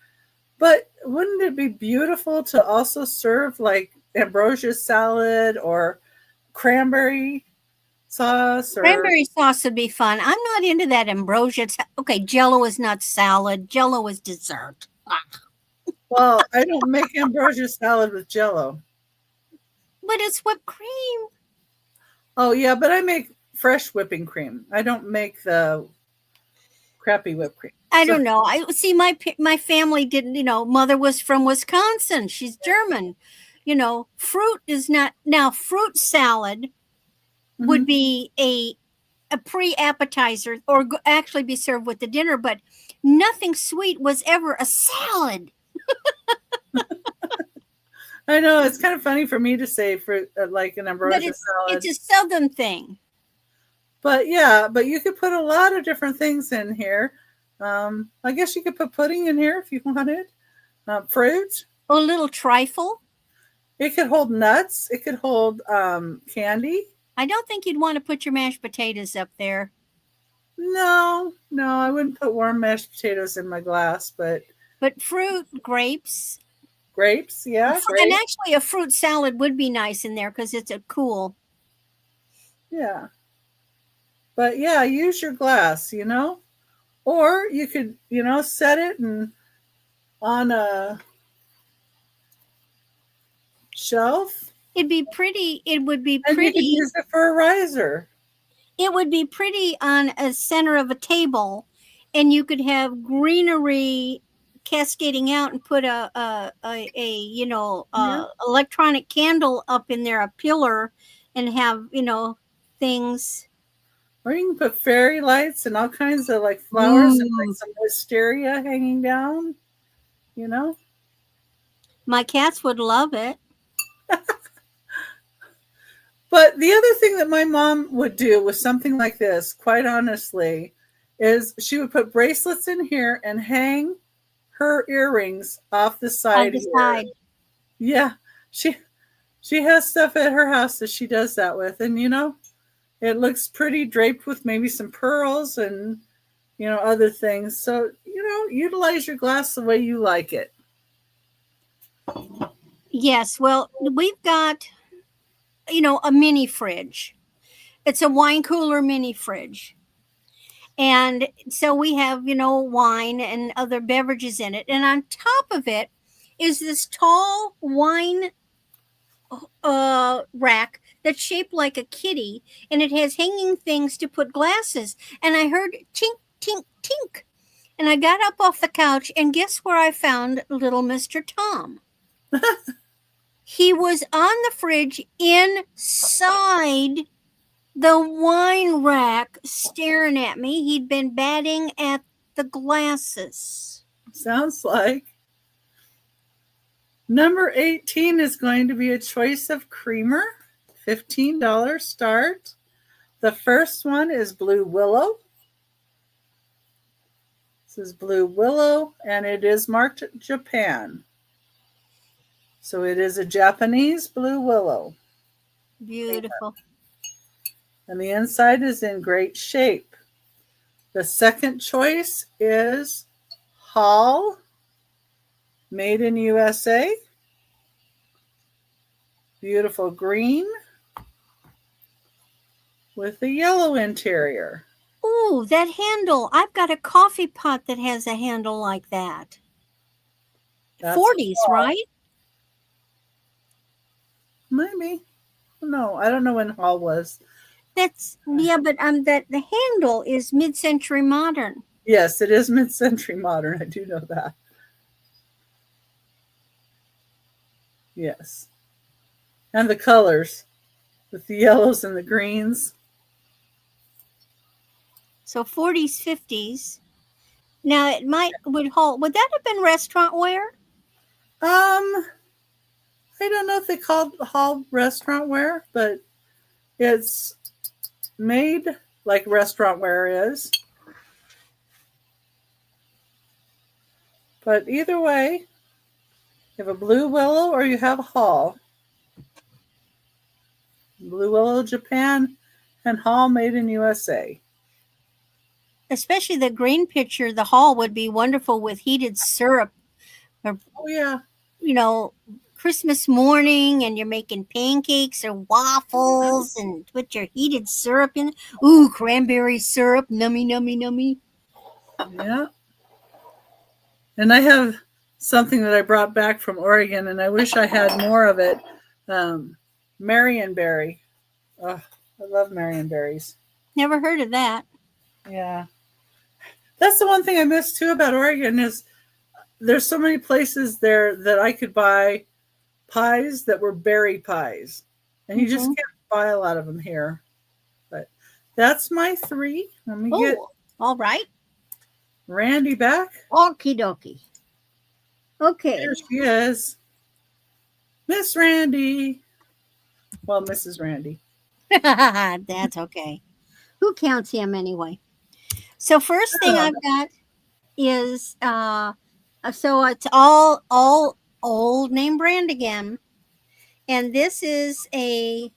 But wouldn't it be beautiful to also serve like ambrosia salad or cranberry sauce? Or Cranberry sauce would be fun. I'm not into that ambrosia. Okay, Jello is not salad. Jello is dessert. well, I don't make ambrosia salad with Jello. But it's whipped cream. Oh yeah, but I make fresh whipping cream. I don't make the crappy whipped cream. I don't know. I see my family didn't. Mother was from Wisconsin. She's German. Fruit is not now. Fruit salad would be a pre-appetizer or actually be served with the dinner, but nothing sweet was ever a salad. I know it's kind of funny for me to say fruit like an ambrosia salad. It's a southern thing. But yeah, but you could put a lot of different things in here. I guess you could put pudding in here if you wanted. Fruit. A little trifle. It could hold nuts. It could hold candy. I don't think you'd want to put your mashed potatoes up there. No, I wouldn't put warm mashed potatoes in my glass, but fruit, grapes. Grapes, yeah. And actually a fruit salad would be nice in there because it's a cool. Yeah. But yeah, use your glass, Or you could, set it on a shelf. It'd be pretty. It would be and pretty. You could use it for a riser. It would be pretty on a center of a table, and you could have greenery cascading out and put a electronic candle up in there, a pillar, and have things. Or you can put fairy lights and all kinds of like flowers and like some wisteria hanging down. My cats would love it. But the other thing that my mom would do with something like this, quite honestly, is she would put bracelets in here and hang her earrings off the side. Yeah, she has stuff at her house that she does that with, and it looks pretty, draped with maybe some pearls and other things. So utilize your glass the way you like it. Yes, well, we've got a mini fridge. It's a wine cooler mini fridge. And so we have, wine and other beverages in it. And on top of it is this tall wine rack that's shaped like a kitty. And it has hanging things to put glasses. And I heard tink, tink, tink. And I got up off the couch and guess where I found little Mr. Tom? He was on the fridge inside the wine rack staring at me. He'd been batting at the glasses. Sounds like. Number 18 is going to be a choice of creamer. $15 start. The first one is Blue Willow. This is Blue Willow, and it is marked Japan. So it is a Japanese Blue Willow. Beautiful. And the inside is in great shape. The second choice is Hall, made in USA. Beautiful green with a yellow interior. Ooh, that handle. I've got a coffee pot that has a handle like that. That's 40s, cool. Right? Maybe. No, I don't know when Hall was. But that the handle is mid-century modern. Yes, it is mid-century modern. I do know that. Yes. And the colors with the yellows and the greens. So 40s, 50s. Now would that have been restaurant wear? I don't know if they called Hall restaurant wear, but it's made like restaurant ware is. But either way, you have a blue willow or you have a hall. Blue willow, Japan, and hall made in USA. Especially the green picture, the hall would be wonderful with heated syrup. Or, Oh yeah, you know, Christmas morning and you're making pancakes or waffles and put your heated syrup in. Ooh, cranberry syrup, nummy, nummy, nummy. yeah. And I have something that I brought back from Oregon, and I wish I had more of it. Marionberry. Oh, I love Marionberries. Never heard of that. Yeah, that's the one thing I miss too about Oregon is there's so many places there that I could buy pies that were berry pies, and you just Mhm. can't buy a lot of them here. But that's my three. Let me get Oh, all right. Randy back. Okie dokie. Okay. There she is, Miss Randy. Well, Mrs. Randy. That's okay. Who counts him anyway? So first thing I've got is so it's all old name brand again. And this is a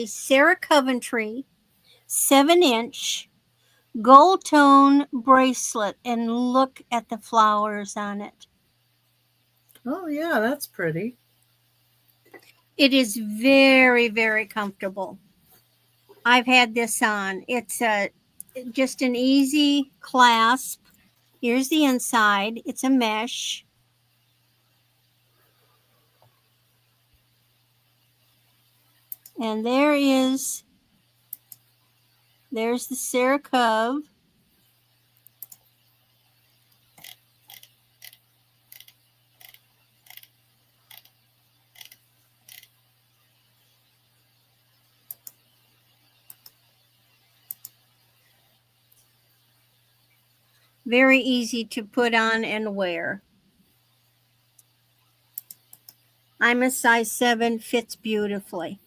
Sarah Coventry 7-inch gold tone bracelet, and look at the flowers on it. Oh yeah, that's pretty. It is very, very comfortable. I've had this on. It's just an easy clasp. Here's the inside. It's a mesh. And there's the Sarah Cove. Very easy to put on and wear. I'm a size 7, fits beautifully.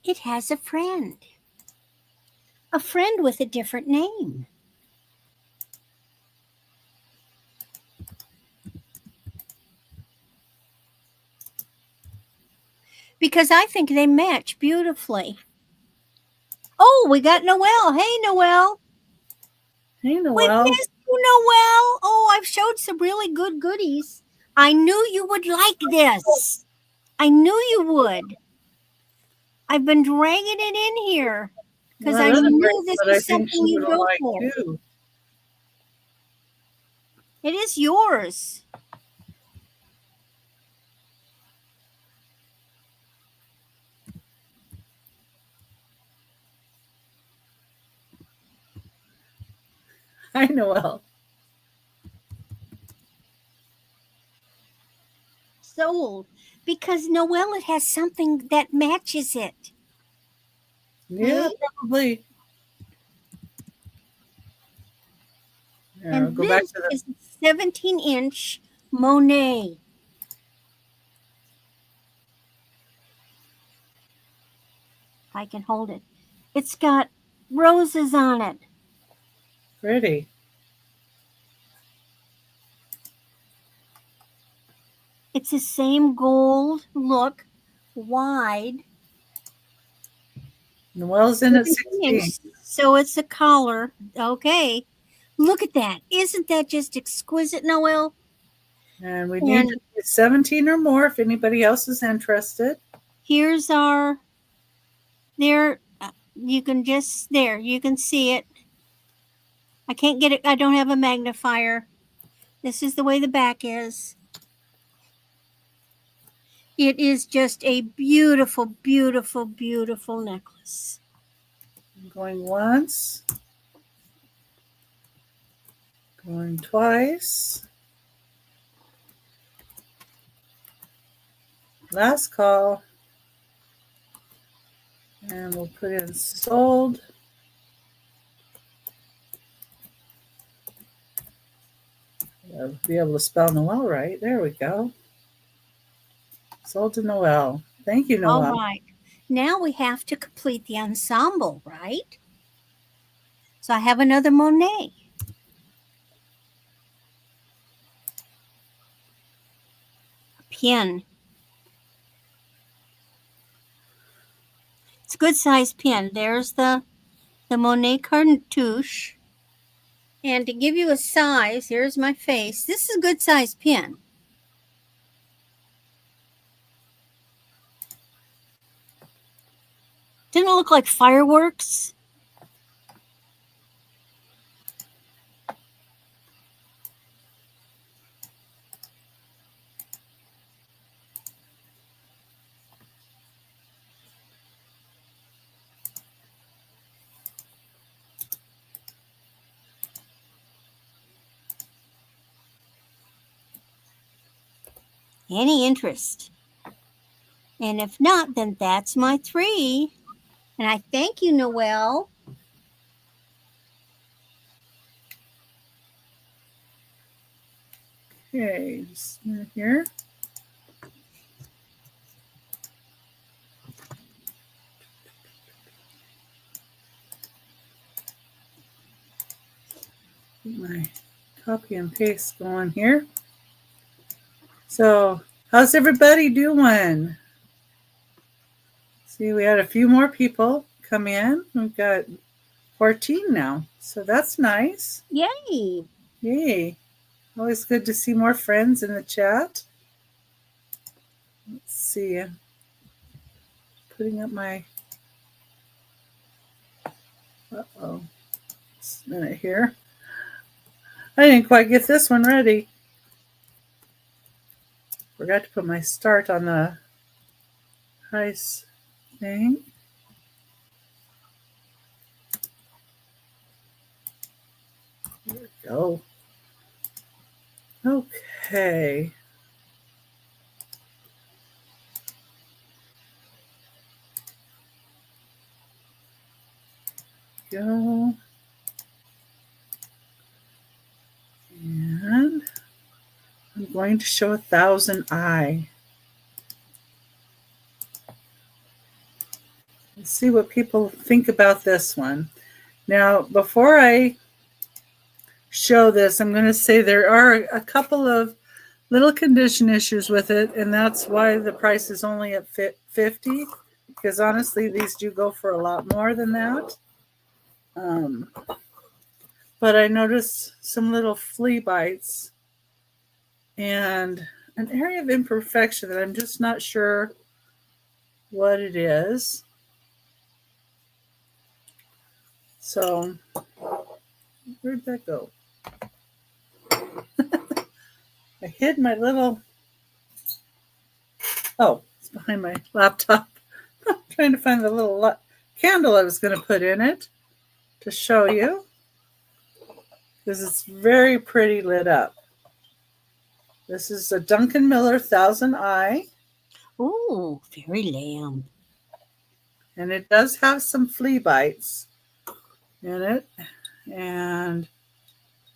It has a friend with a different name. Because I think they match beautifully. Oh, we got Noelle. Hey, Noelle. Hey, We Noelle. missed you, Noelle. Oh, I've showed some really good goodies. I knew you would like this. I knew you would. I've been dragging it in here because Well, I that other knew this bracelet I was think she something would you'd have go liked for. too. It is yours. Hi, Noelle. Sold. Because Noelle, it has something that matches it. Yeah, Hey? probably. Here, I'll And go back this to the is a 17-inch Monet. If I can hold it. It's got roses on it. pretty. It's the same gold look, wide. Noelle's in at 17 16. inch, so it's a collar. Okay. Look at that. Isn't that just exquisite, Noelle? And we need to And get 17 or more if anybody else is interested. here's our, there, you can just, there, you can see it. I can't get it. I don't have a magnifier. This is the way the back is. It is just a beautiful, beautiful, beautiful necklace. Going once. Going twice. Last call. And we'll put in sold. be able to spell Noel right. There we go. Sold to Noel. Thank you, All Noel. right. Now we have to complete the ensemble, right? So I have another Monet. A pen. It's a good size pen. There's the Monet cartouche. And to give you a size, here's my face. This is a good size pen. Didn't it look like fireworks? Any interest? And if not, then that's my 3. And I thank you, Noel. Okay, just here. Get my copy and paste going here. So, how's everybody doing? See, we had a few more people come in. We've got 14 now, so that's nice. Yay. Yay. Always good to see more friends in the chat. Let's see. I'm putting up my... Uh-oh. Just a minute here. I didn't quite get this one ready. Forgot to put my start on the price thing. There we go. Okay. Go. And I'm going to show 1,000 eye. Let's see what people think about this one. Now, before I show this, I'm going to say there are a couple of little condition issues with it, and that's why the price is only at $50, because honestly, these do go for a lot more than that. But I noticed some little flea bites and an area of imperfection that I'm just not sure what it is. So, where'd that go? I hid my little... Oh, it's behind my laptop. I'm trying to find the little candle I was going to put in it to show you, because it's very pretty lit up. This is a Duncan Miller 1,000 eye. Ooh, fairy lamb. And it does have some flea bites in it. And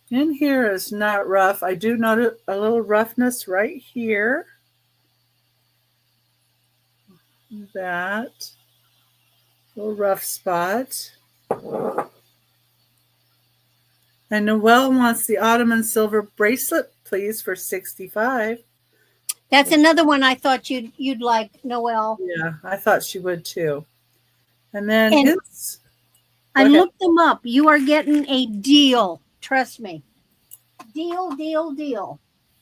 in here is not rough. I do notice a little roughness right here. That little rough spot. And Noelle wants the Ottoman silver bracelet, please, for $65. That's another one I thought you'd like, Noel. Yeah, I thought she would too. And then I looked them up. You are getting a deal. Trust me. Deal.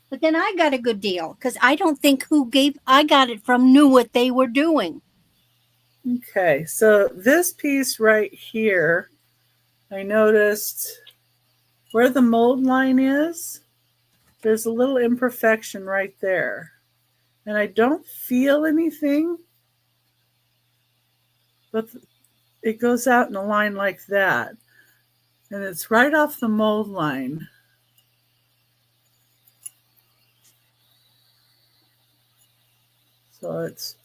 But then I got a good deal, because I don't think I got it from knew what they were doing. Okay, so this piece right here, I noticed where the mold line is, there's a little imperfection right there. And I don't feel anything, but it goes out in a line like that. And it's right off the mold line. So it's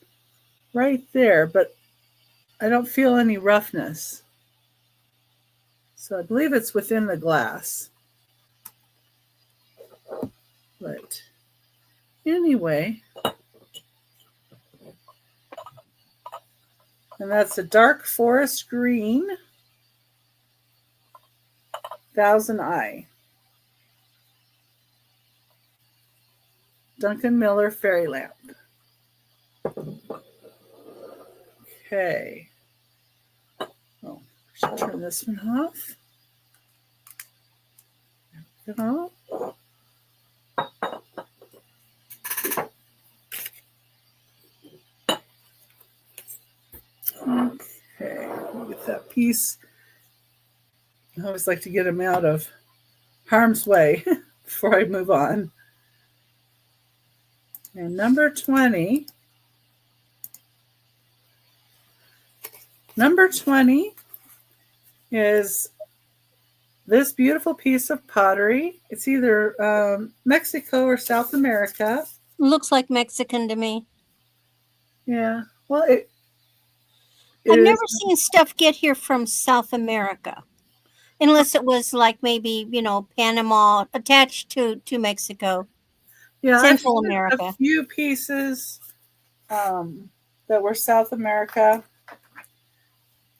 right there, but I don't feel any roughness. So I believe it's within the glass. But anyway, and that's a dark forest green Thousand Eye. Duncan Miller Fairy Lamp. Okay. Oh, I should turn this one off. There we go. Okay, get that piece. I always like to get them out of harm's way before I move on. And number 20. Number 20 is this beautiful piece of pottery. It's either Mexico or South America. Looks like Mexican to me. Yeah. Well, I've never seen stuff get here from South America. Unless it was like maybe, Panama attached to Mexico. Yeah, Central I've seen America. a few pieces that were South America.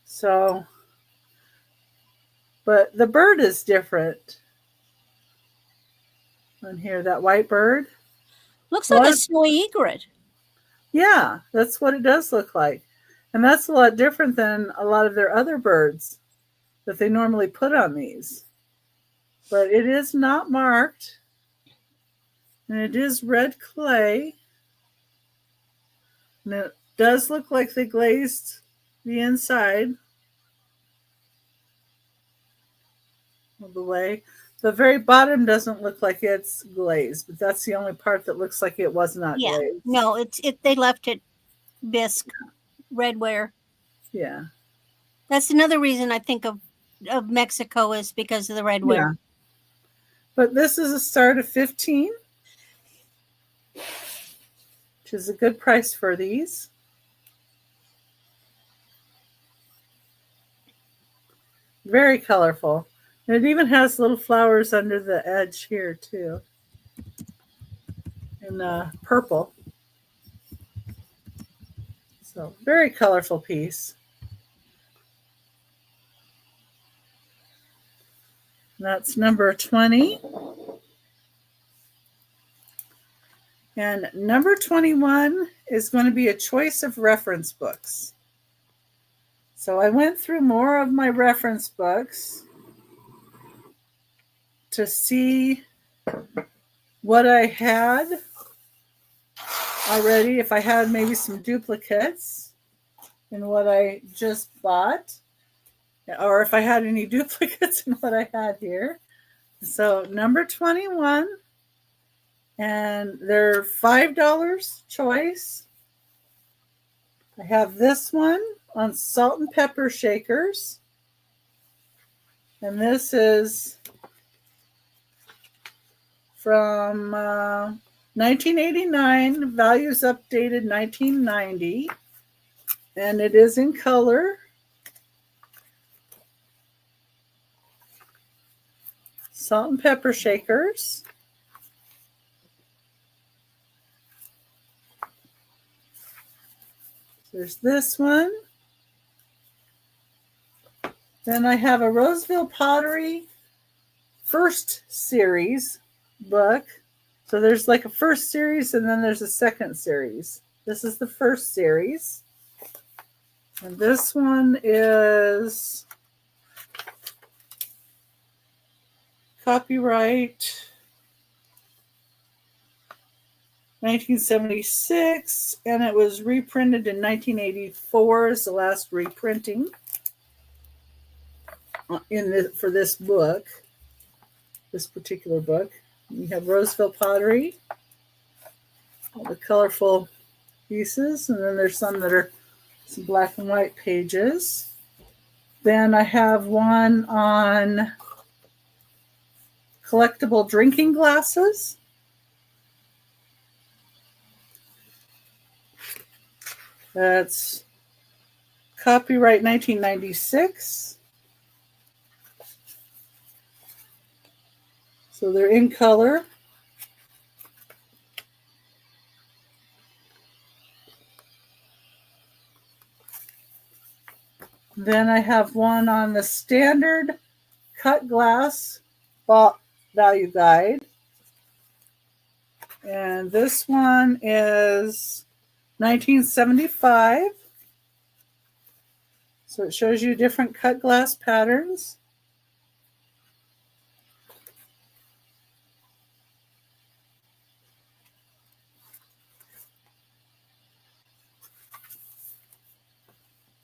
So, but the bird is different on here, that white bird. Looks like a snowy egret. Yeah, that's what it does look like. And that's a lot different than a lot of their other birds that they normally put on these. But it is not marked. And it is red clay. And it does look like they glazed the inside of the way. The very bottom doesn't look like it's glazed, but that's the only part that looks like it was not glazed. No, they left it bisque redware. Yeah. That's another reason I think of Mexico is because of the redware. Yeah. But this is a start of 15, which is a good price for these. Very colorful. And it even has little flowers under the edge here too. In purple. So very colorful piece. That's number 20. And number 21 is going to be a choice of reference books. So I went through more of my reference books to see what I had already, if I had maybe some duplicates in what I just bought, or if I had any duplicates in what I had here. So number 21, and they're $5 choice. I have this one on salt and pepper shakers. And this is from 1989, values updated 1990. And it is in color. Salt and pepper shakers. There's this one. Then I have a Roseville Pottery first series book. So there's like a first series and then there's a second series. This is the first series. And this one is copyright 1976, and it was reprinted in 1984 as the last reprinting for this book, this particular book. You have Roseville Pottery, all the colorful pieces, and then there's some that are some black and white pages. Then I have one on collectible drinking glasses. That's copyright 1996. So they're in color. Then I have one on the standard cut glass value guide. And this one is 1975. So it shows you different cut glass patterns.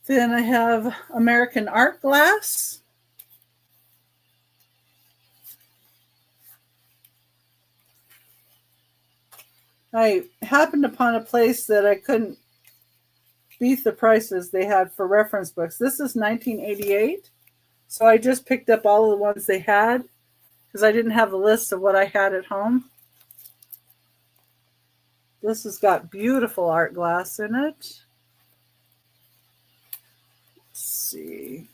Then I have American Art Glass. I happened upon a place that I couldn't beat the prices they had for reference books. This is 1988. So I just picked up all of the ones they had because I didn't have a list of what I had at home. This has got beautiful art glass in it. Let's see.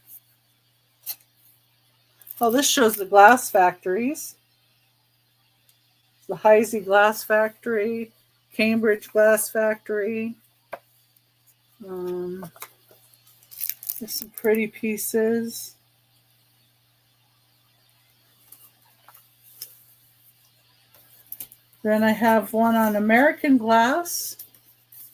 Oh, this shows the glass factories. The Heisey Glass Factory, Cambridge Glass Factory. There's some pretty pieces. Then I have one on American Glass,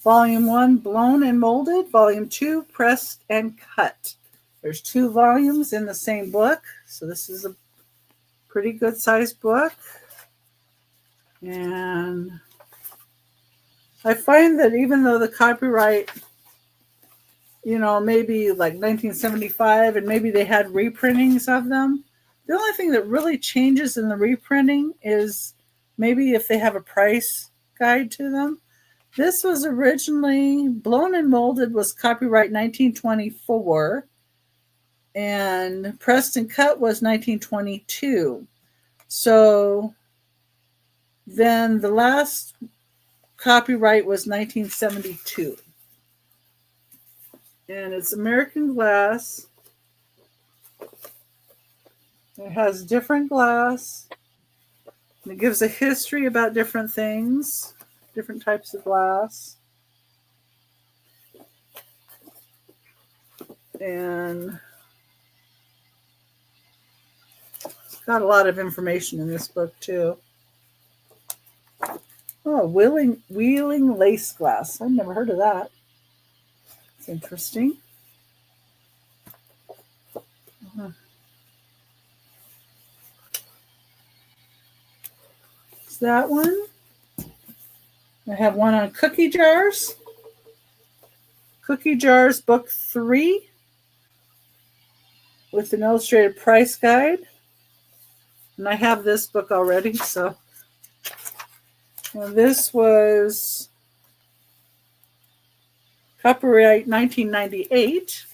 Volume 1, Blown and Molded, Volume 2, Pressed and Cut. There's 2 volumes in the same book, so this is a pretty good sized book. And I find that even though the copyright, maybe like 1975, and maybe they had reprintings of them, the only thing that really changes in the reprinting is maybe if they have a price guide to them. This was originally Blown and Molded was copyright 1924, and Pressed and Cut was 1922. So then the last copyright was 1972. And it's American Glass. It has different glass. And it gives a history about different things, different types of glass. And it's got a lot of information in this book too. Oh, wheeling lace glass. I've never heard of that. It's interesting. It's that one. I have one on cookie jars. Cookie Jars Book 3 with an illustrated price guide. And I have this book already, so. And this was copyright 1998.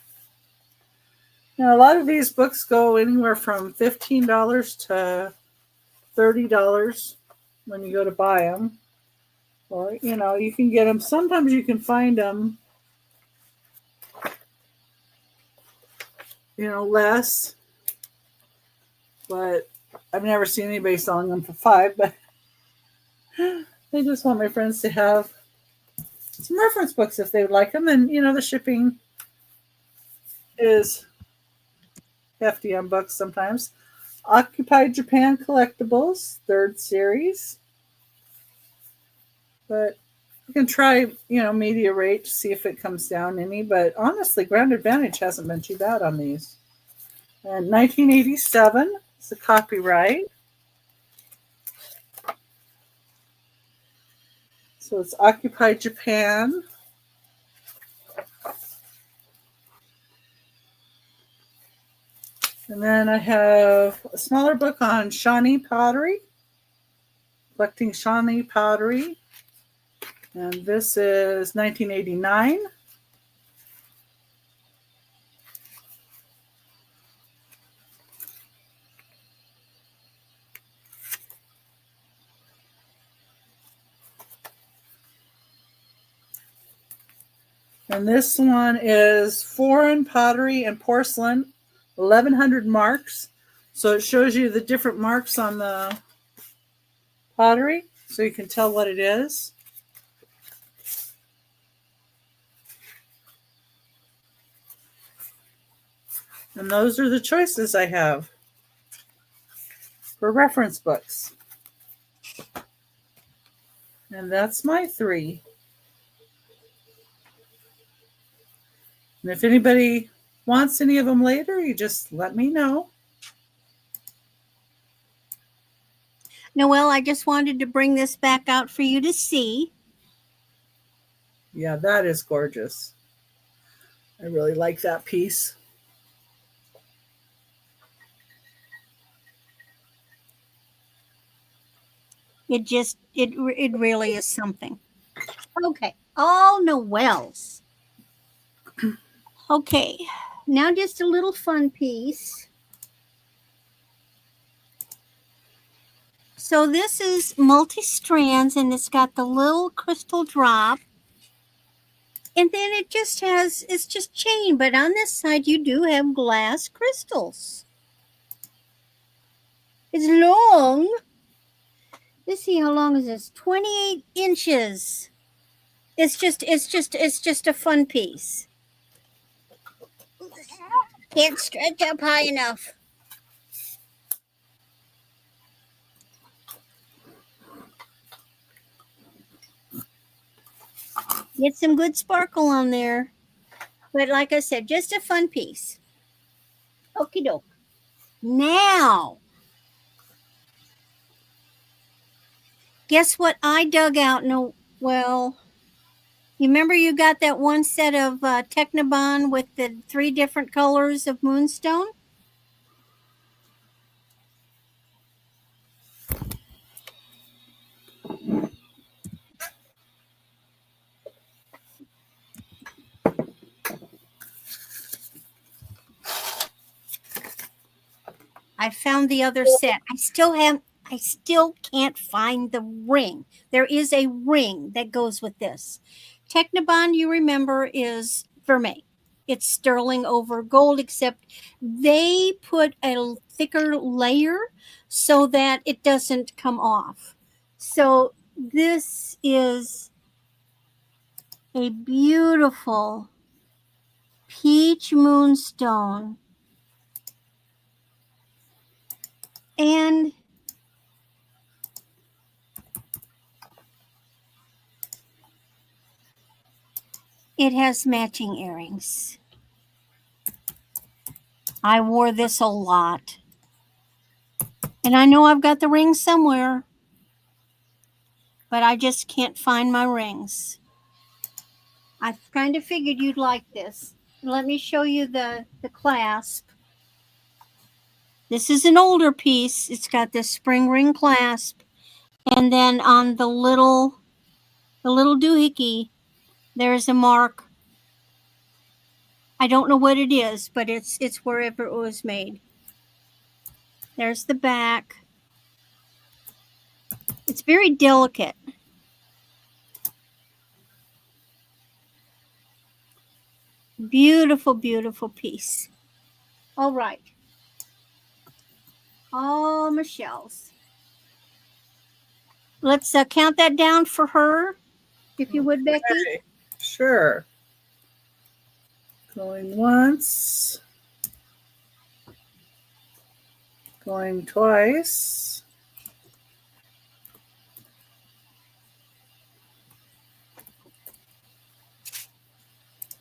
Now, a lot of these books go anywhere from $15 to $30 when you go to buy them. Or, you can get them. Sometimes you can find them, less. But I've never seen anybody selling them for $5. But I just want my friends to have some reference books if they would like them. And, the shipping is hefty on books sometimes. Occupied Japan Collectibles, 3rd series. But you can try, media rate to see if it comes down any. But honestly, Ground Advantage hasn't been too bad on these. And 1987 is the copyright. So it's Occupied Japan. And then I have a smaller book on Shawnee pottery, collecting Shawnee pottery. And this is 1989. And this one is Foreign Pottery and Porcelain, 1100 marks. So it shows you the different marks on the pottery, so you can tell what it is. And those are the choices I have for reference books. And that's my 3. And if anybody wants any of them later, you just let me know. Noelle, I just wanted to bring this back out for you to see. Yeah, that is gorgeous. I really like that piece. It really is something. Okay, all Noelle's. Okay, now just a little fun piece. So this is multi-strands and it's got the little crystal drop. And then it's just chain, but on this side you do have glass crystals. It's long. Let's see, how long is this? 28 inches. It's just a fun piece. Can't stretch up high enough. Get some good sparkle on there. But like I said, just a fun piece. Okie doke. Now, guess what I dug out? No, well, you remember you got that one set of Technobond with the 3 different colors of moonstone? I found the other set. I still can't find the ring. There is a ring that goes with this. Technobond, you remember, is vermeil. It's sterling over gold, except they put a thicker layer so that it doesn't come off. So this is a beautiful peach moonstone. And it has matching earrings. I wore this a lot. And I know I've got the ring somewhere, but I just can't find my rings. I kind of figured you'd like this. Let me show you the clasp. This is an older piece. It's got this spring ring clasp. And then on the little doohickey, there's a mark. I don't know what it is, but it's wherever it was made. There's the back. It's very delicate. Beautiful, beautiful piece. All right. All Michelle's. Let's count that down for her, if you would, Becky. Okay, sure. Going once. Going twice.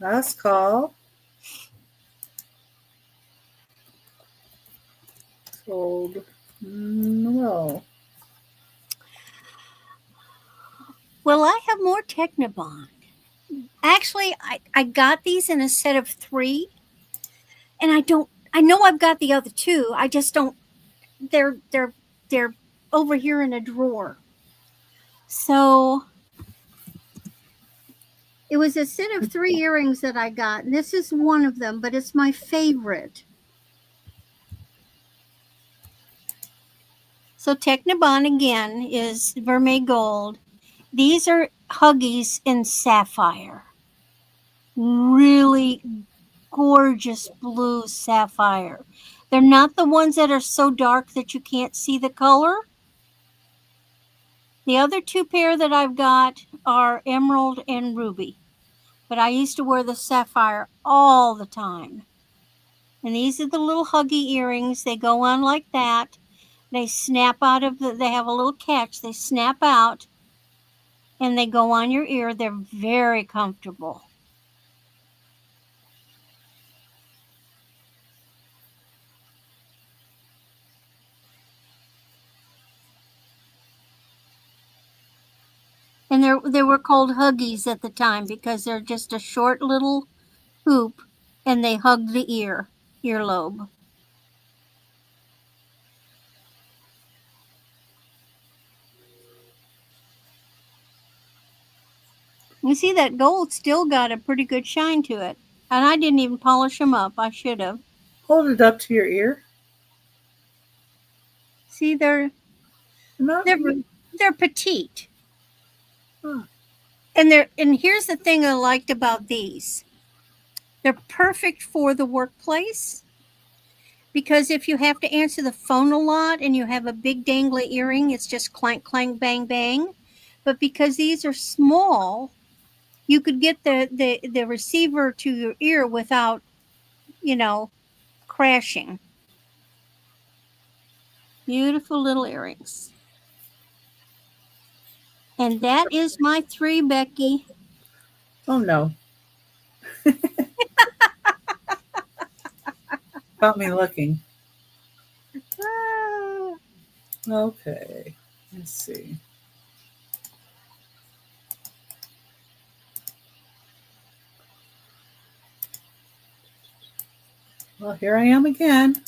Last call. Sold. No. Well, I have more Technobond. Actually, I got these in a set of 3, and I know I've got the other 2. I just don't. They're over here in a drawer. So it was a set of 3 earrings that I got. And this is one of them, but it's my favorite. So Technobond again is vermeil gold. These are Huggies in sapphire. Really gorgeous blue sapphire. They're not the ones that are so dark that you can't see the color. The other 2 pair that I've got are emerald and ruby. But I used to wear the sapphire all the time. And these are the little huggy earrings. They go on like that. They snap out of they have a little catch. They snap out and they go on your ear. They're very comfortable. And they were called huggies at the time because they're just a short little hoop and they hug the earlobe. You see that gold still got a pretty good shine to it. And I didn't even polish them up. I should have. Hold it up to your ear. See, Not they're really. they're petite. Huh. And here's the thing I liked about these. They're perfect for the workplace because if you have to answer the phone a lot and you have a big dangly earring, it's just clank clank bang bang. But because these are small, you could get the receiver to your ear without, crashing. Beautiful little earrings. And that is my 3, Becky. Oh no. Got me looking. Ah. Okay. Let's see. Well, here I am again.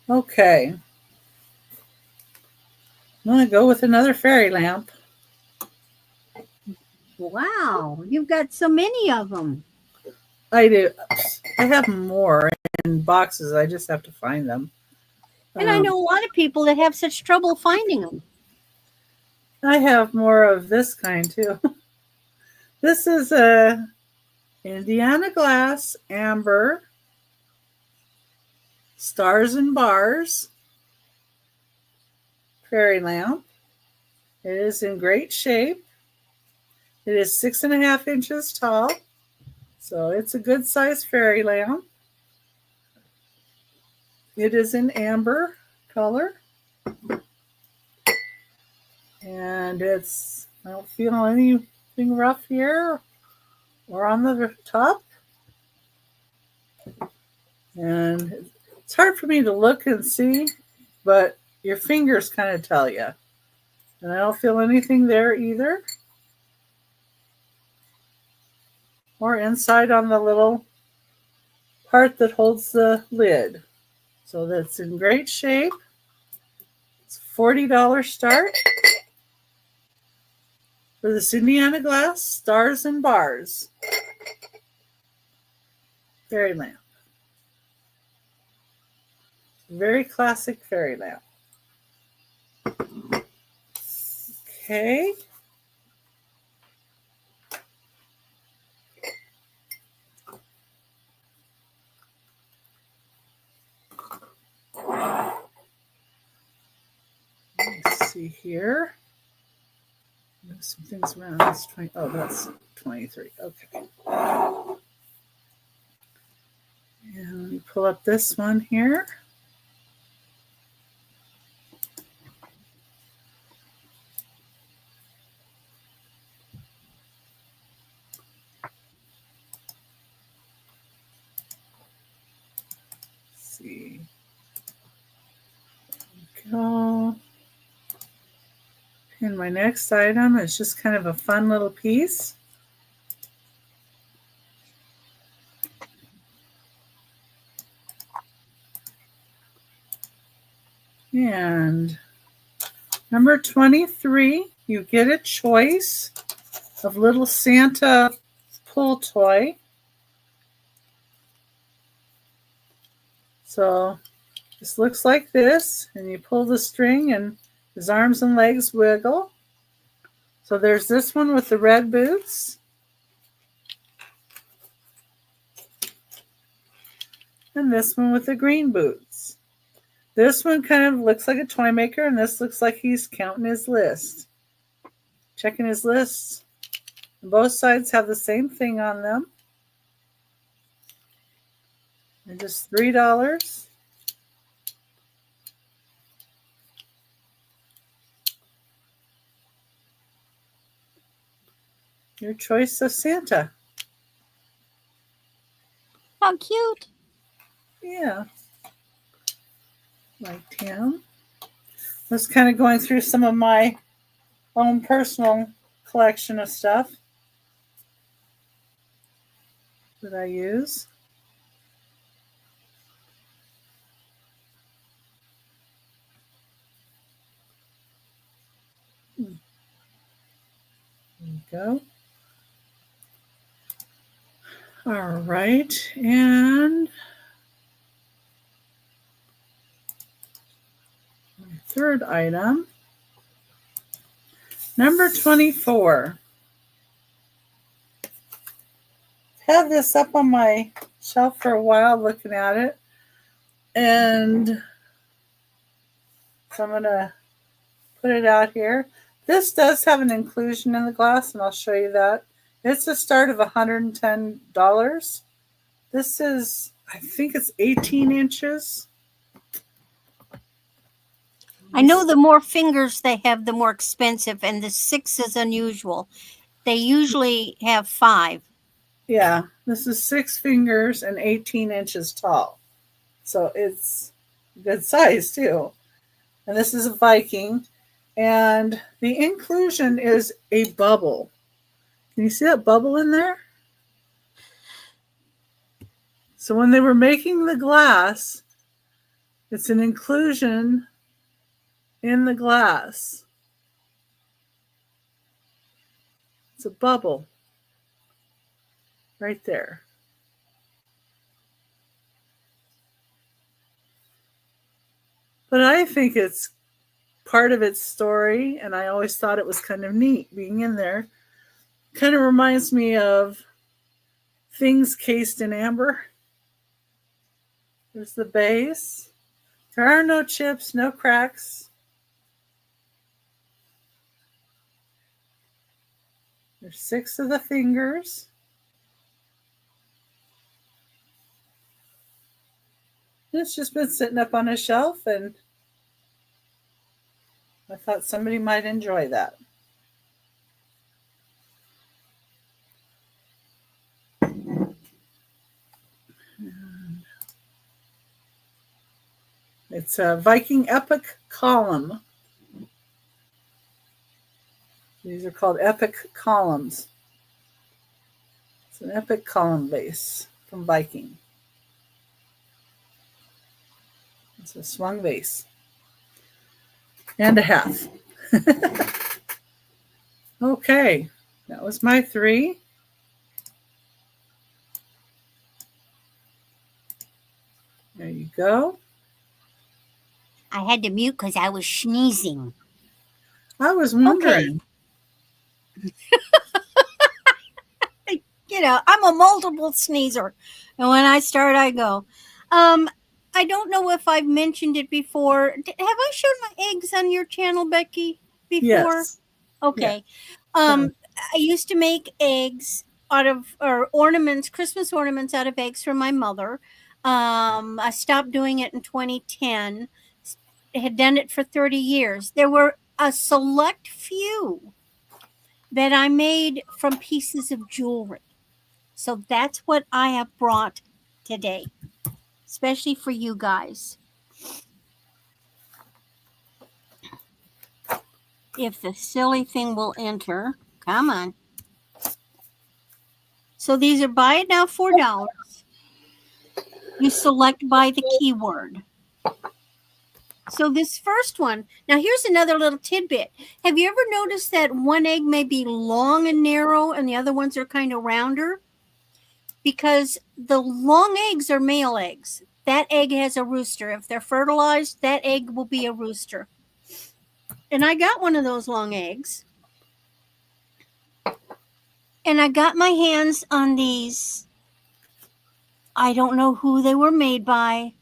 Okay. I'm going to go with another fairy lamp. Wow, you've got so many of them. I do. I have more in boxes. I just have to find them. And I know a lot of people that have such trouble finding them. I have more of this kind too. This is a Indiana glass amber stars and bars fairy lamp. It is in great shape. It is 6.5 inches tall, so it's a good size fairy lamp. It is in amber color, and I don't feel anything rough here or on the top. And it's hard for me to look and see, but your fingers kind of tell you. And I don't feel anything there either. Or inside on the little part that holds the lid. So that's in great shape. It's $40 start for this Indiana glass stars and bars fairy lamp. Very classic fairy lamp. Okay. Let's see here. Move some things around. That's 20. Oh, that's 23. Okay. And let me pull up this one here. Let's see. There we go. And my next item is just kind of a fun little piece. And number 23, you get a choice of little Santa pull toy. So this looks like this, and you pull the string and his arms and legs wiggle. So there's this one with the red boots. And this one with the green boots. This one kind of looks like a toy maker, and this looks like he's counting his list. checking his lists. Both sides have the same thing on them. And just $3. Your choice of Santa. How cute. Yeah. Liked him. I was kind of going through some of my own personal collection of stuff that I use. There you go. All right, and my third item, number 24. Had this up on my shelf for a while looking at it, and so I'm going to put it out here. This does have an inclusion in the glass, and I'll show you that. It's a start of $110. This is, I think it's 18 inches. I know the more fingers they have, the more expensive, and the 6 is unusual. They usually have 5. Yeah, this is 6 fingers and 18 inches tall. So it's good size too. And this is a Viking. And the inclusion is a bubble. Can you see that bubble in there? So when they were making the glass, it's an inclusion in the glass. It's a bubble right there. But I think it's part of its story, and I always thought it was kind of neat being in there. Kind of reminds me of things cased in amber. There's the base. There are no chips, no cracks. There's 6 of the fingers. It's just been sitting up on a shelf, and I thought somebody might enjoy that. It's a Viking Epic column. These are called epic columns. It's an epic column vase from Viking. It's a swung vase. And a half. Okay, that was my 3. There you go. I had to mute because I was sneezing. I was wondering. Okay. You know, I'm a multiple sneezer. And when I start, I go. I don't know if I've mentioned it before. Have I shown my eggs on your channel, Becky, before? Yes. Okay. Yeah. I used to make eggs out of, or ornaments, Christmas ornaments out of eggs for my mother. I stopped doing it in 2010. I had done it for 30 years. There were a select few that I made from pieces of jewelry. So that's what I have brought today, especially for you guys. If the silly thing will enter, come on. So these are buy it now $4. You select by the keyword. So this first one, now here's another little tidbit. Have you ever noticed that one egg may be long and narrow and the other ones are kind of rounder? Because the long eggs are male eggs. That egg has a rooster. If they're fertilized, that egg will be a rooster. And I got one of those long eggs. And I got my hands on these. I don't know who they were made by.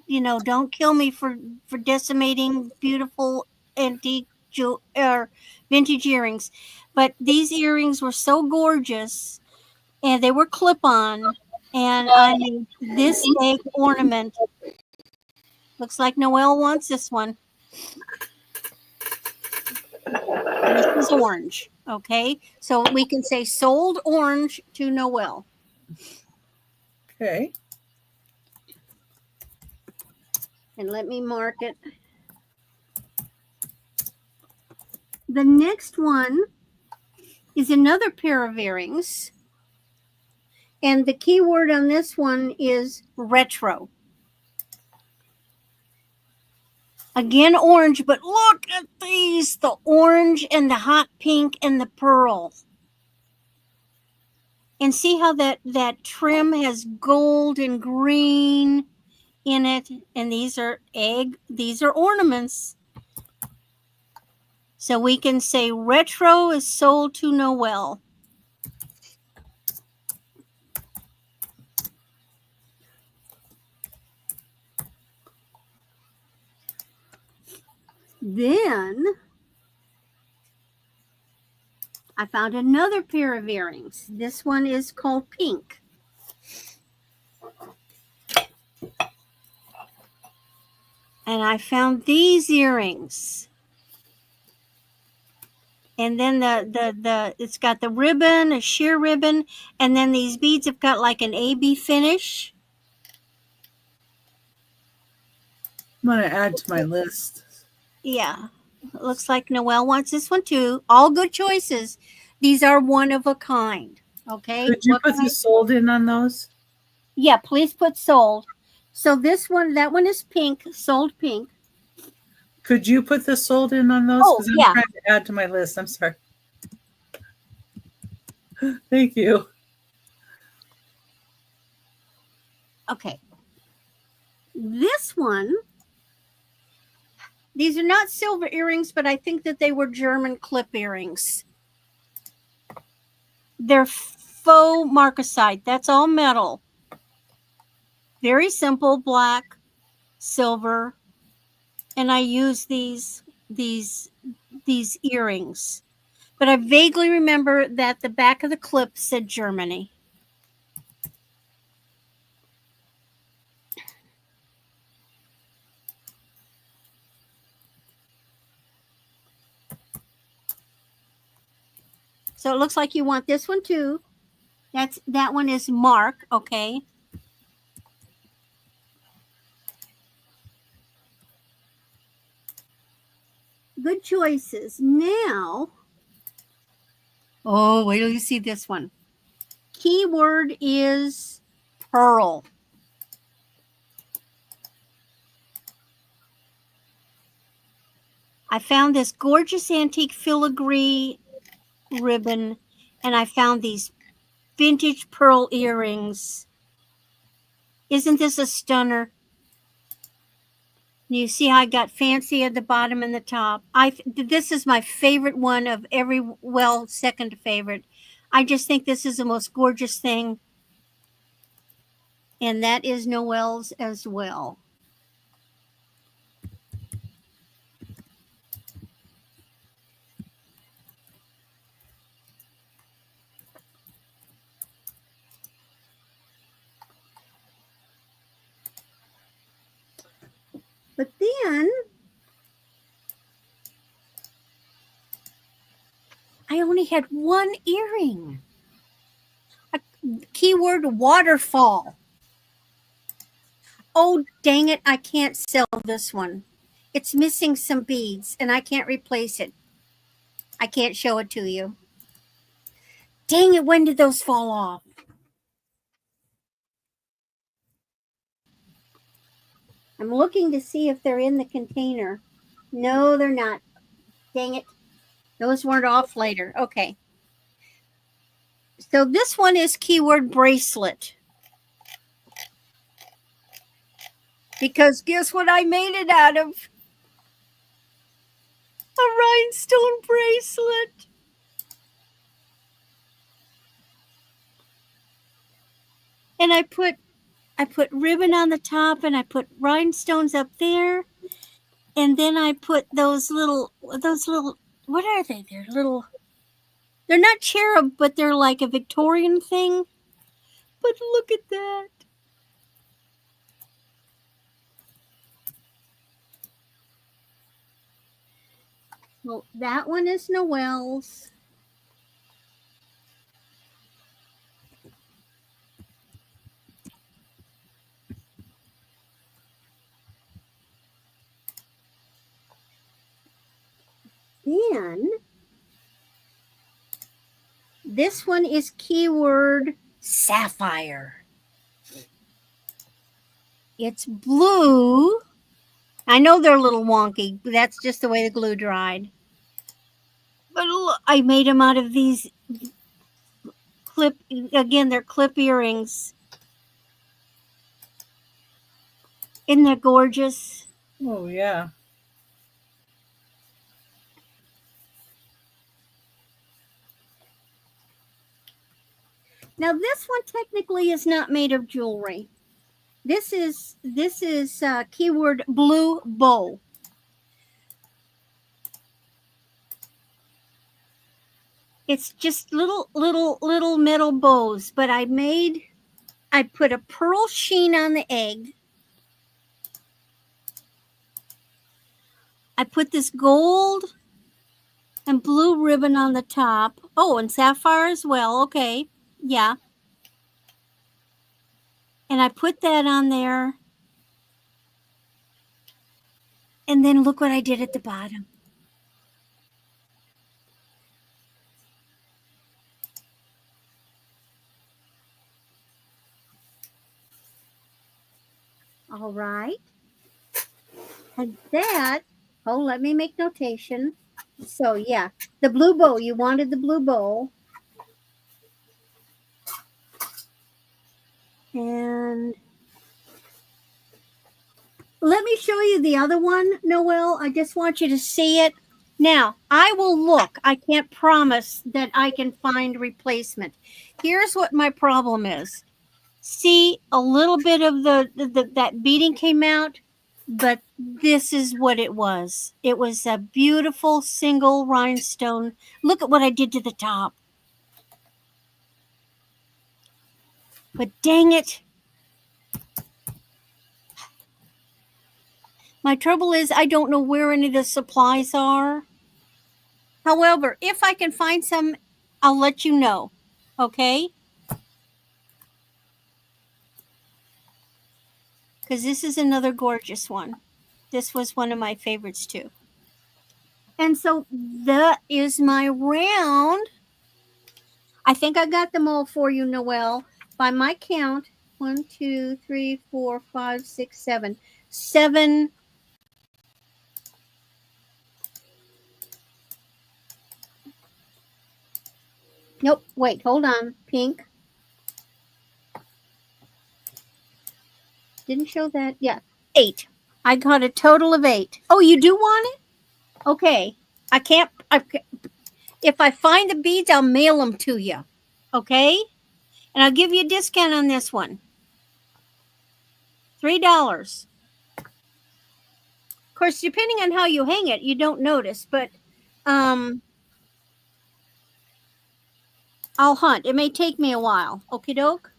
You know, don't kill me for decimating beautiful antique vintage earrings. But these earrings were so gorgeous, and they were clip-on. And I made this egg ornament. Looks like Noelle wants this one. And this is orange. Okay, so we can say sold orange to Noelle. Okay. And let me mark it. The next one is another pair of earrings. And the key word on this one is retro. Again, orange, but look at these, the orange and the hot pink and the pearl. And see how that trim has gold and green in it. And these are ornaments. So we can say retro is sold to Noelle. Then I found another pair of earrings. This one is called Pink. And I found these earrings. And then it's got the ribbon, a sheer ribbon, and then these beads have got like an AB finish. I'm going to add to my list. Yeah, it looks like Noelle wants this one too. All good choices. These are one of a kind. Okay. Could you put the sold in on those? Yeah, please put sold. So that one is pink, sold pink. Could you put the sold in on those? Oh, yeah. I'm trying to add to my list. I'm sorry. Thank you. Okay. This one, these are not silver earrings, but I think that they were German clip earrings. They're faux marcasite. That's all metal. Very simple, black, silver. And I use these earrings. But I vaguely remember that the back of the clip said Germany. So it looks like you want this one too. That one is Mark, okay. Good choices. Now, oh, wait till you see this one. Keyword is pearl. I found this gorgeous antique filigree ribbon, and I found these vintage pearl earrings. Isn't this a stunner? You see how I got fancy at the bottom and the top. This is my favorite one of every, well, second favorite. I just think this is the most gorgeous thing. And that is Noelle's as well. But then I only had one earring. Keyword waterfall. Oh, dang it. I can't sell this one. It's missing some beads and I can't replace it. I can't show it to you. Dang it. When did those fall off? I'm looking to see if they're in the container. No, they're not. Dang it. Those weren't off later. Okay. So this one is keyword bracelet. Because guess what I made it out of? A rhinestone bracelet. And I put ribbon on the top and I put rhinestones up there. And then I put those little, what are they? They're not cherub, but they're like a Victorian thing. But look at that. Well, that one is Noelle's. Then this one is keyword sapphire. It's blue. I know they're a little wonky. That's just the way the glue dried. But look, I made them out of these clip. Again, they're clip earrings. Isn't that gorgeous? Oh, yeah. Now this one technically is not made of jewelry. This is keyword blue bow. It's just little metal bows, but I put a pearl sheen on the egg. I put this gold and blue ribbon on the top. Oh, and sapphire as well. Okay. Yeah. And I put that on there. And then look what I did at the bottom. All right. And that, oh, let me make notation. So, yeah, the blue bow. You wanted the blue bow. And let me show you the other one, Noelle. I just want you to see it. Now, I will look. I can't promise that I can find replacement. Here's what my problem is. See, a little bit of that beading came out, but this is what it was. It was a beautiful single rhinestone. Look at what I did to the top. But dang it. My trouble is I don't know where any of the supplies are. However, if I can find some, I'll let you know. Okay? Because this is another gorgeous one. This was one of my favorites too. And so that is my round. I think I got them all for you, Noelle. By my count, 1, 2, 3, 4, 5, 6, 7. 7. Nope, wait, hold on. Pink. Didn't show that. Yeah, 8. I got a total of 8. Oh, you do want it? Okay. If I find the beads, I'll mail them to you. Okay? And I'll give you a discount on this one. $3. Of course, depending on how you hang it, you don't notice, but I'll hunt. It may take me a while. Okie doke.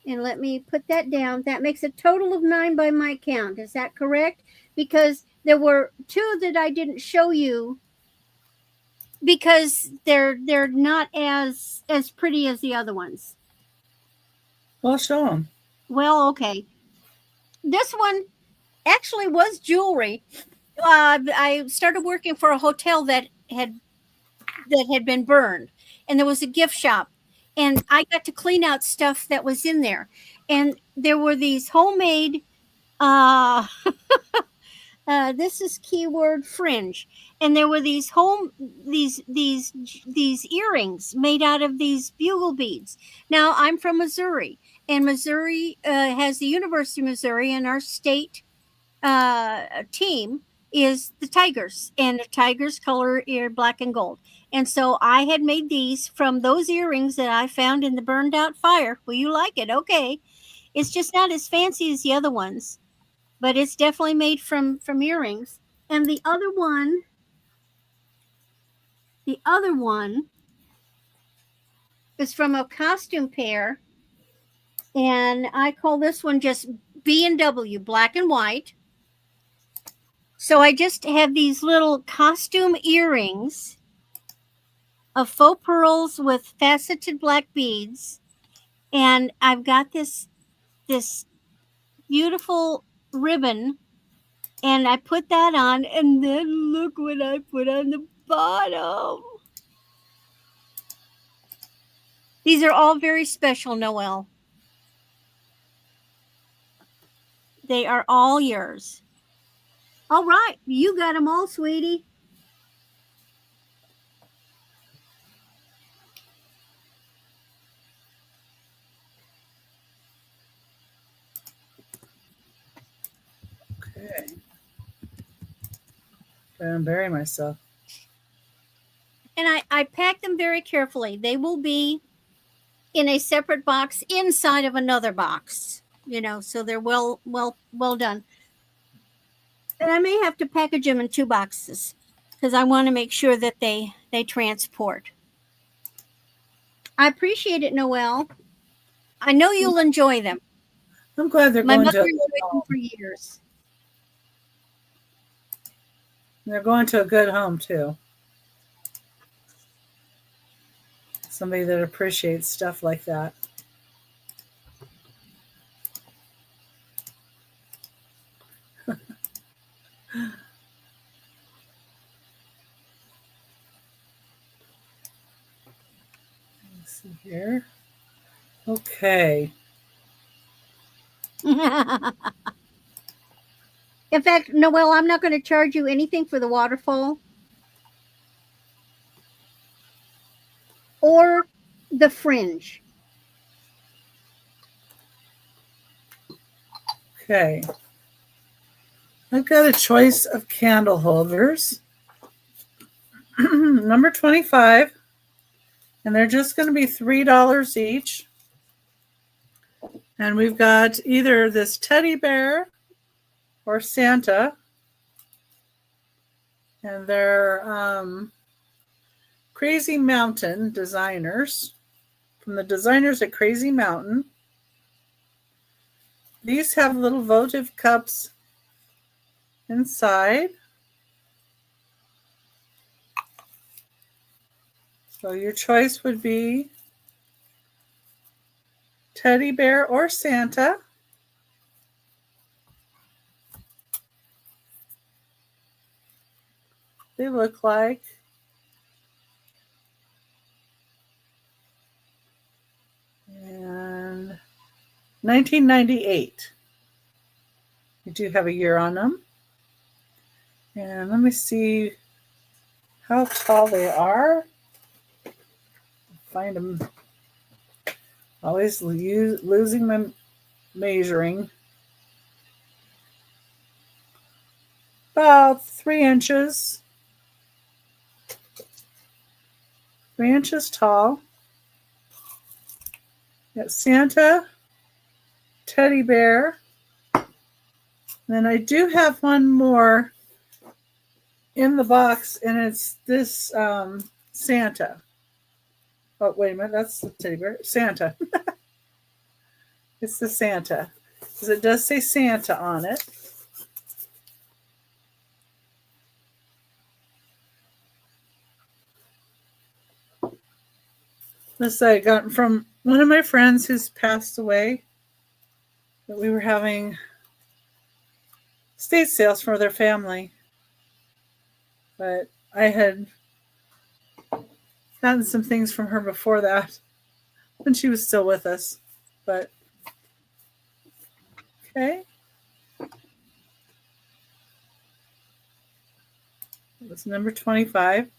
And let me put that down. That makes a total of 9 by my count. Is that correct? Because there were 2 that I didn't show you because they're not as pretty as the other ones. Well, show them. Well, okay. This one actually was jewelry. I started working for a hotel that had been burned, and there was a gift shop, and I got to clean out stuff that was in there, and there were these homemade. This is keyword fringe, and there were these earrings made out of these bugle beads. Now I'm from Missouri, and Missouri has the University of Missouri, and our state team is the Tigers, and the Tigers color are black and gold. And so I had made these from those earrings that I found in the burned out fire. Will you like it? Okay. It's just not as fancy as the other ones. but it's definitely made from earrings. And the other one is from a costume pair, and I call this one just B&W, black and white. So I just have these little costume earrings of faux pearls with faceted black beads, and I've got this beautiful ribbon, and I put that on, and then look what I put on the bottom. These are all very special, Noelle. They are all yours. All right, you got them all, sweetie. Okay. I'm burying myself. And I pack them very carefully. They will be in a separate box inside of another box, so they're well done. And I may have to package them in 2 boxes because I want to make sure that they transport. I appreciate it, Noelle. I know you'll enjoy them. I'm glad they're My going mother to. enjoyed them for years. They're going to a good home too. Somebody that appreciates stuff like that. Let's see here. Okay. In fact, Noelle, I'm not going to charge you anything for the waterfall or the fringe. Okay. I've got a choice of candle holders. Number 25. And they're just going to be $3 each. And we've got either this teddy bear or Santa. And they're Crazy Mountain designers. From the designers at Crazy Mountain. These have little votive cups inside. So your choice would be teddy bear or Santa. They look like. And 1998. You do have a year on them. And let me see how tall they are. Find them. Always losing my measuring. About 3 inches. 3 inches tall. Got Santa, teddy bear. Then I do have one more in the box, and it's this Santa. Oh, wait a minute. That's the teddy bear. Santa. It's the Santa. Because it does say Santa on it. This I got from one of my friends who's passed away. That we were having estate sales for their family. But I had gotten some things from her before that when she was still with us. But okay. It's number 25.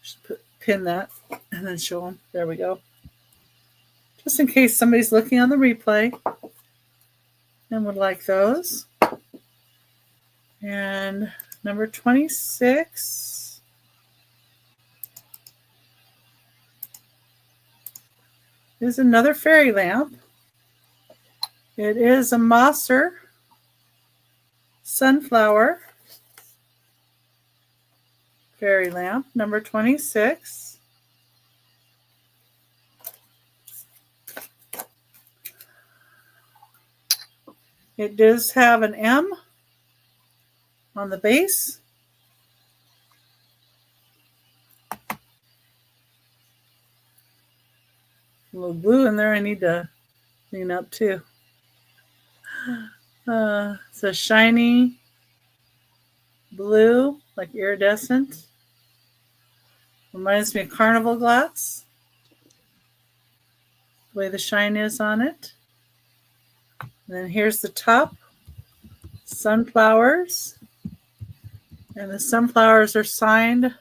Just pin that and then show them. There we go. Just in case somebody's looking on the replay and would like those. And number 26 is another fairy lamp. It is a Mosser sunflower fairy lamp, number 26. It does have an M on the base. A little blue in there I need to clean up too. It's a shiny blue, like iridescent. Reminds me of carnival glass. The way the shine is on it. And then here's the top. Sunflowers. And the sunflowers are signed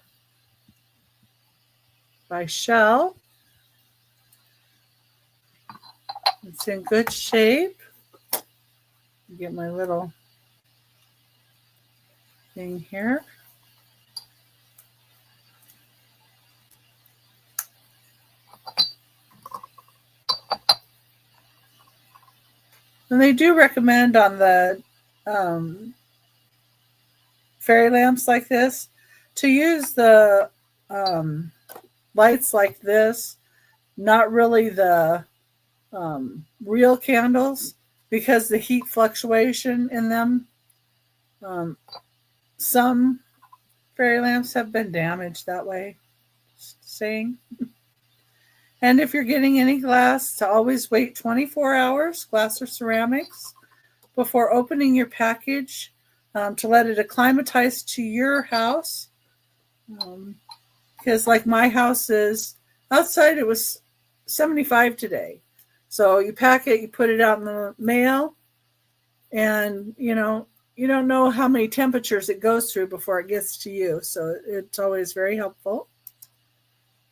by Shell. It's in good shape. Get my little thing here. And they do recommend on the fairy lamps like this to use the lights like this, not really the real candles, because the heat fluctuation in them. Some fairy lamps have been damaged that way. Just saying. And if you're getting any glass, to always wait 24 hours, glass or ceramics, before opening your package, to let it acclimatize to your house. Because like my house is, outside it was 75 today. So you pack it, you put it out in the mail, and you don't know how many temperatures it goes through before it gets to you. So it's always very helpful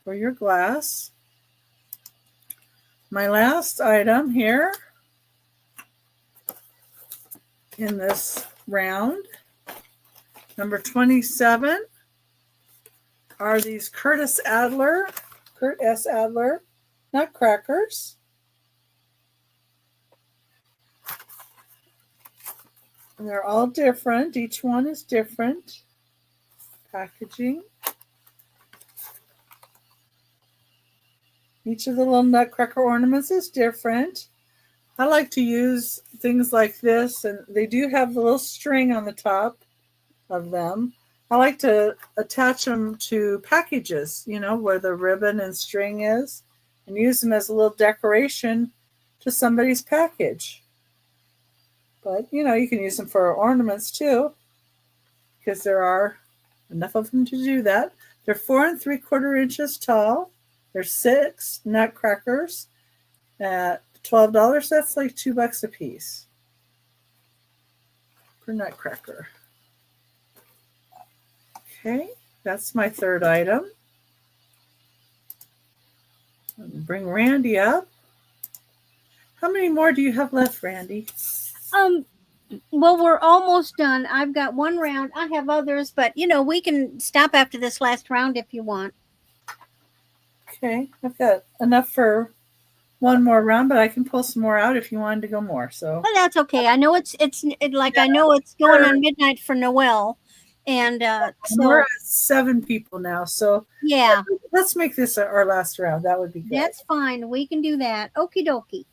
for your glass. My last item here in this round, number 27, are these Kurt S. Adler nutcrackers. And they're all different. Each one is different. Packaging. Each of the little nutcracker ornaments is different. I like to use things like this, and they do have the little string on the top of them. I like to attach them to packages, where the ribbon and string is, and use them as a little decoration to somebody's package. But, you can use them for ornaments too, because there are enough of them to do that. They're 4 3/4 inches tall. There's 6 nutcrackers at $12. That's like $2 a piece per nutcracker. Okay, that's my third item. Bring Randy up. How many more do you have left, Randy? Well, we're almost done. I've got one round. I have others, but we can stop after this last round if you want. Okay, I've got enough for one more round, but I can pull some more out if you wanted to go more. So well, that's okay. I know it's I know it's going on midnight for Noel, and so we're at 7 people now. So yeah, let's make this our last round. That would be good. That's fine. We can do that. Okie dokie.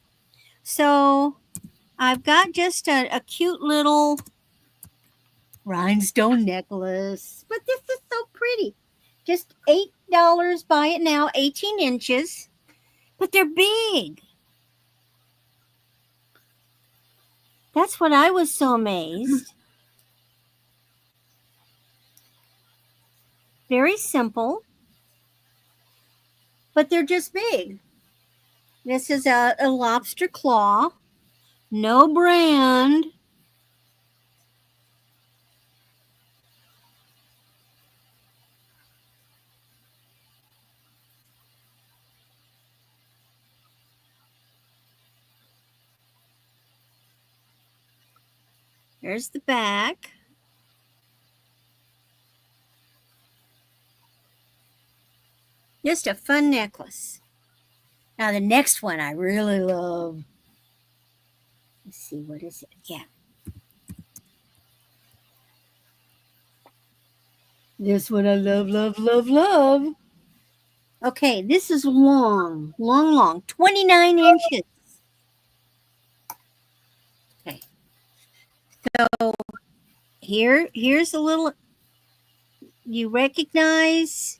So I've got just a cute little rhinestone necklace, but this is so pretty. Just $8. Buy it now. 18 inches, but they're big. That's what I was so amazed. Very simple, but they're just big. This is a lobster claw, no brand. There's the back. Just a fun necklace. Now the next one I really love. Let's see, what is it? Yeah. This one I love, love, love, love. Okay, this is long, long, long. 29 inches. Okay. So here's a little, you recognize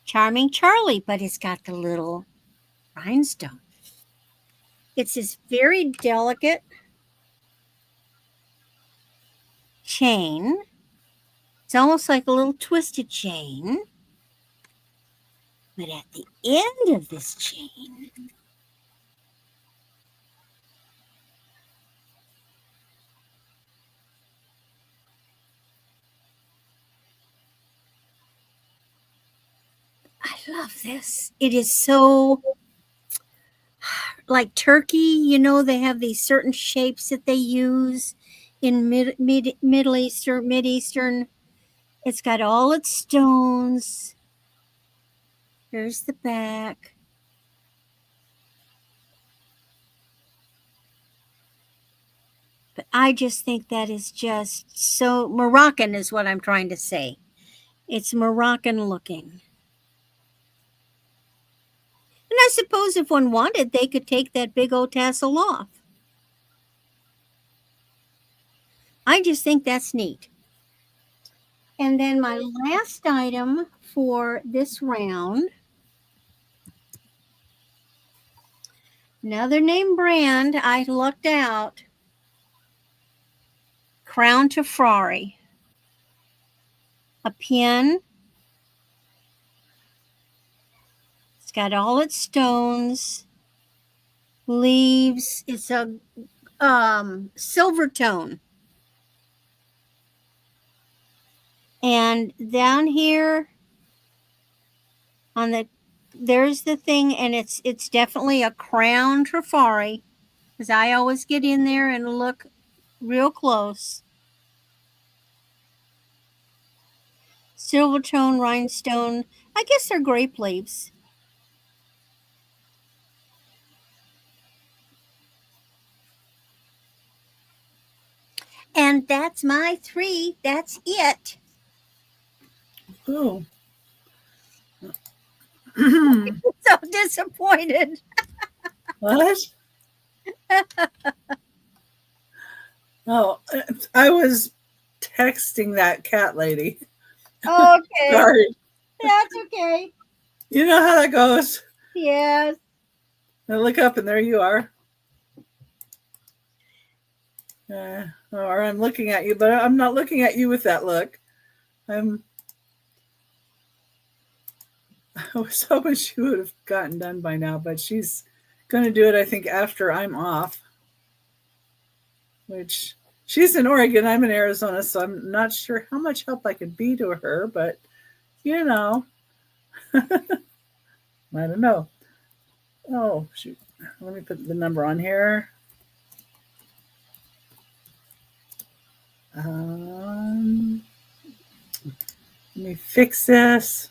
Charming Charlie, but it's got the little rhinestone. It's this very delicate chain. It's almost like a little twisted chain. But at the end of this chain, I love this. It is so like turkey, they have these certain shapes that they use in Middle Eastern, Mid Eastern. It's got all its stones. Here's the back. But I just think that is just so Moroccan, is what I'm trying to say. It's Moroccan looking. And I suppose if one wanted, they could take that big old tassel off. I just think that's neat. And then my last item for this round, another name brand, I lucked out. Crown to Ferrari. A pin. It's got all its stones, leaves. It's a silver tone. And down here on there's the thing, and it's definitely a crown Trifari, because I always get in there and look real close. Silver tone rhinestone. I guess they're grape leaves. And that's my 3. That's it. Oh. So disappointed. What? Oh, I was texting that cat lady. Okay. Sorry. That's okay. You know how that goes. Yes. I look up and there you are. Or I'm looking at you, but I'm not looking at you with that look. I was hoping she would have gotten done by now, but she's going to do it, I think, after I'm off. Which she's in Oregon, I'm in Arizona, so I'm not sure how much help I could be to her, but I don't know. Oh, shoot. Let me put the number on here. Let me fix this.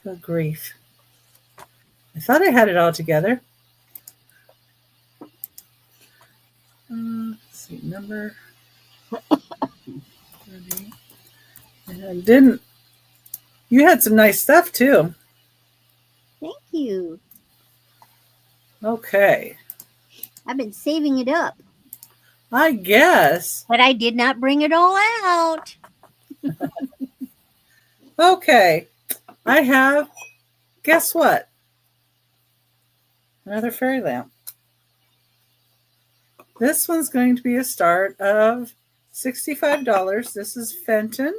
Good grief. I thought I had it all together. Let's see, number 30. And I didn't. You had some nice stuff too. Thank you. Okay. I've been saving it up. I guess. But I did not bring it all out. Okay. I have, guess what? Another fairy lamp. This one's going to be a start of $65. This is Fenton.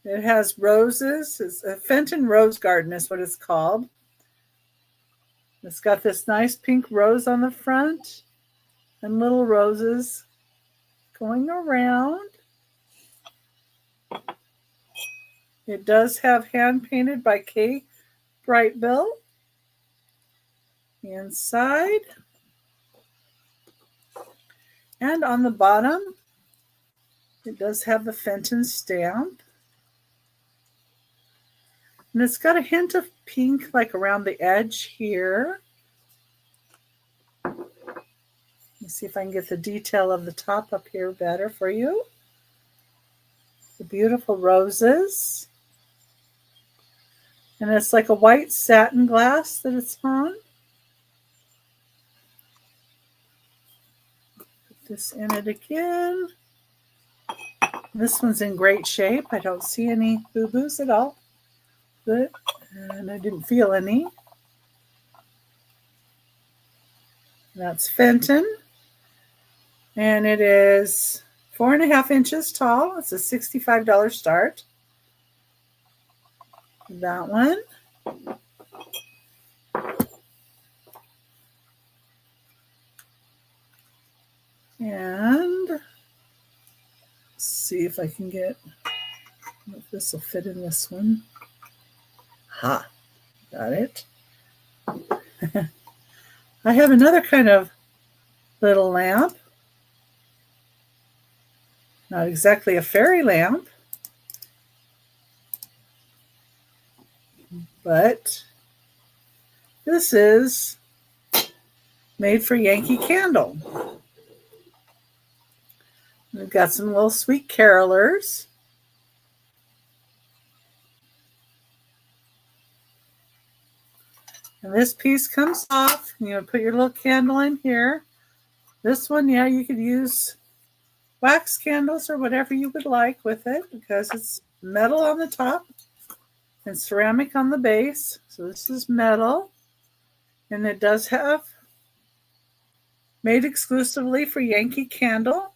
It has roses. It's a Fenton Rose Garden is what it's called. It's got this nice pink rose on the front and little roses going around. It does have hand painted by Kay Brightbill. Inside. And on the bottom, It does have the Fenton stamp. And it's got a hint of pink like around the edge here. Let me see if I can get the detail of the top up here better for you. The beautiful roses. And it's like a white satin glass that it's on. Put this in it again. This one's in great shape. I don't see any boo-boos at all. Good. And I didn't feel any. That's Fenton. And it is 4.5 inches tall. It's a $65 start. That one. And let's see if I can get, if this will fit in this one. Ha, got it. I have another kind of little lamp. Not exactly a fairy lamp, but this is made for Yankee Candle. We've got some little sweet carolers. And this piece comes off. You put your little candle in here. This one, yeah, you could use wax candles or whatever you would like with it because it's metal on the top and ceramic on the base. So this is metal. And it does have made exclusively for Yankee Candle,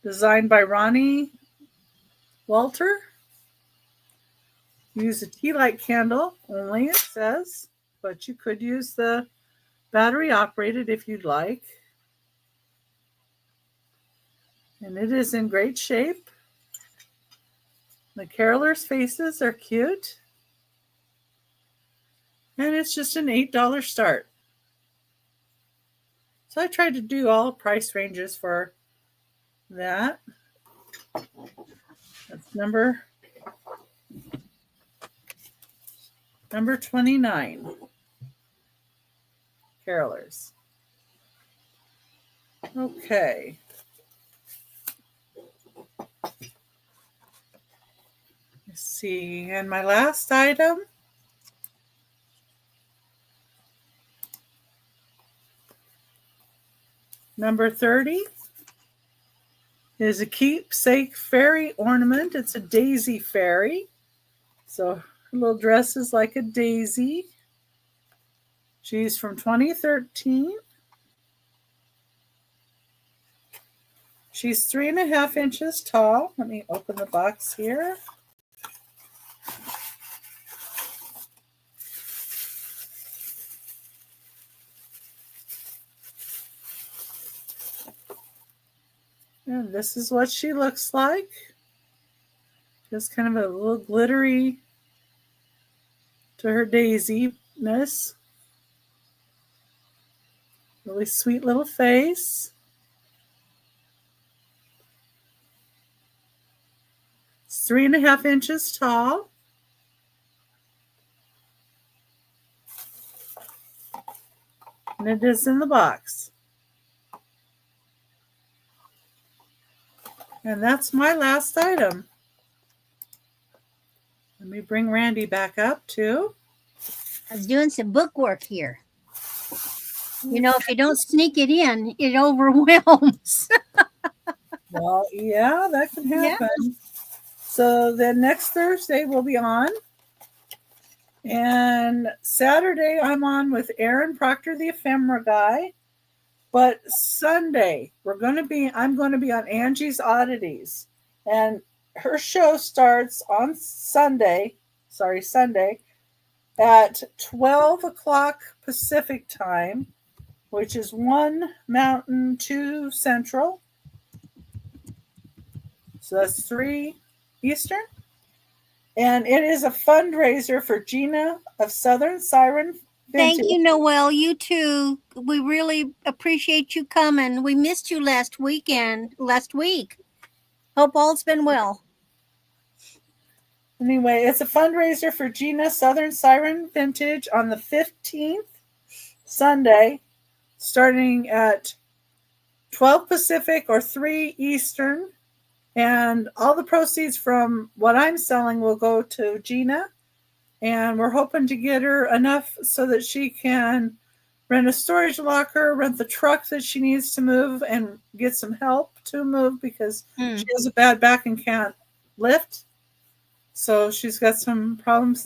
designed by Ronnie Walter. Use a tea light candle only, it says, but you could use the battery operated if you'd like. And it is in great shape. The carolers' faces are cute. And it's just an $8 start. So I tried to do all price ranges for that. That's number 29. Carolers. Okay. Let's see. And my last item number 30 is a keepsake fairy ornament. It's a daisy fairy. So her little dress is like a daisy. She's from 2013. She's 3.5 inches tall. Let me open the box here. And this is what she looks like. Just kind of a little glittery to her daisiness. Really sweet little face. It's 3.5 inches tall. And it is in the box. And that's my last item. Let me bring Randy back up too. I was doing some bookwork here. If you don't sneak it in, it overwhelms. Well, yeah, that can happen. Yeah. So then next Thursday we'll be on. And Saturday I'm on with Aaron Proctor, the ephemera guy. But Sunday, I'm going to be on Angie's Oddities. And her show starts on Sunday at 12 o'clock Pacific time, which is 1 Mountain, 2 Central. So that's 3 Eastern. And it is a fundraiser for Gina of Southern Siren Vintage. Thank you, Noelle. You too. We really appreciate you coming. We missed you last week. Hope all's been well. Anyway, it's a fundraiser for Gina Southern Siren Vintage on the 15th, Sunday, starting at 12 Pacific or 3 Eastern. And all the proceeds from what I'm selling will go to Gina. And we're hoping to get her enough so that she can rent a storage locker, rent the truck that she needs to move, and get some help to move because she has a bad back and can't lift. So she's got some problems.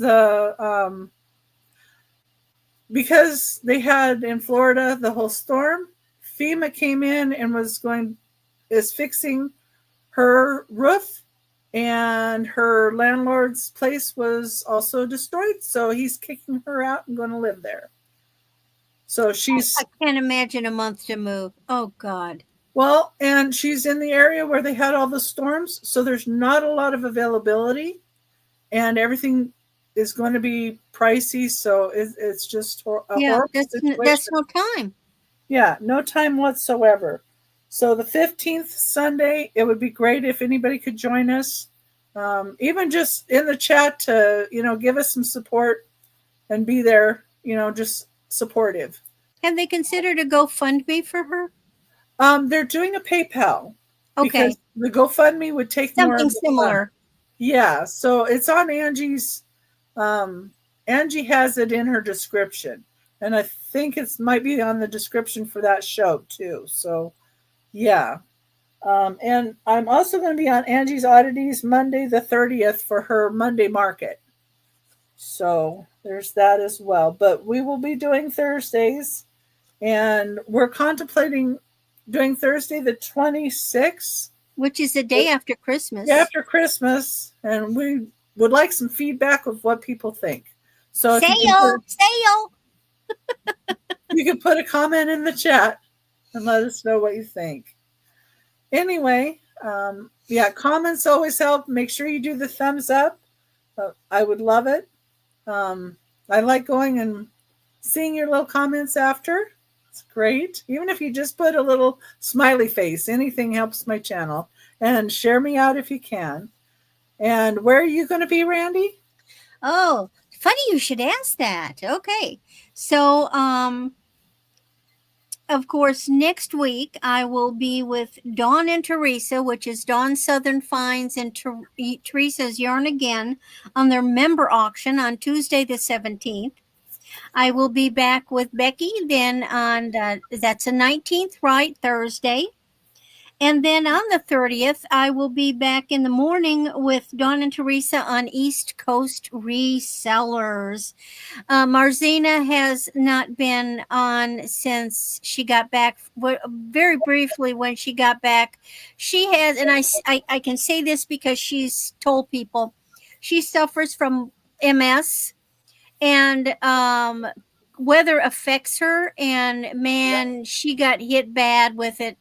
Because they had in Florida the whole storm, FEMA came in and is fixing her roof, and her landlord's place was also destroyed. So he's kicking her out and going to live there. So I can't imagine a month to move. Oh God. Well, and she's in the area where they had all the storms, so there's not a lot of availability, and everything is going to be pricey. So it's just a horrible situation. That's no time. Yeah, no time whatsoever. So the 15th Sunday, it would be great if anybody could join us, even just in the chat to give us some support and be there, just supportive. Have they considered a GoFundMe for her? They're doing a PayPal. Okay. Because the GoFundMe would take something similar. Yeah, so it's on Angie's. Angie has it in her description, and I think it might be on the description for that show too. So, yeah. And I'm also going to be on Angie's Oddities Monday the 30th for her Monday market. So there's that as well. But we will be doing Thursdays, and we're contemplating doing Thursday the 26th. Which is the day after Christmas. After Christmas, and we would like some feedback of what people think. So say yo. You can put a comment in the chat and let us know what you think. Anyway, comments always help. Make sure you do the thumbs up. I would love it. I like going and seeing your little comments after. It's great. Even if you just put a little smiley face, anything helps my channel. And share me out if you can. And where are you going to be, Randy? Oh, funny you should ask that. Okay. So, of course, next week I will be with Dawn and Teresa, which is Dawn Southern Finds and Teresa's Yarn Again, on their member auction on Tuesday the 17th. I will be back with Becky then on, that's the 19th, right, Thursday. And then on the 30th, I will be back in the morning with Dawn and Teresa on East Coast Resellers. Marzina has not been on since she got back. Very briefly, when she got back, she has, and I can say this because she's told people, she suffers from MS, and weather affects her. And man, she got hit bad with it.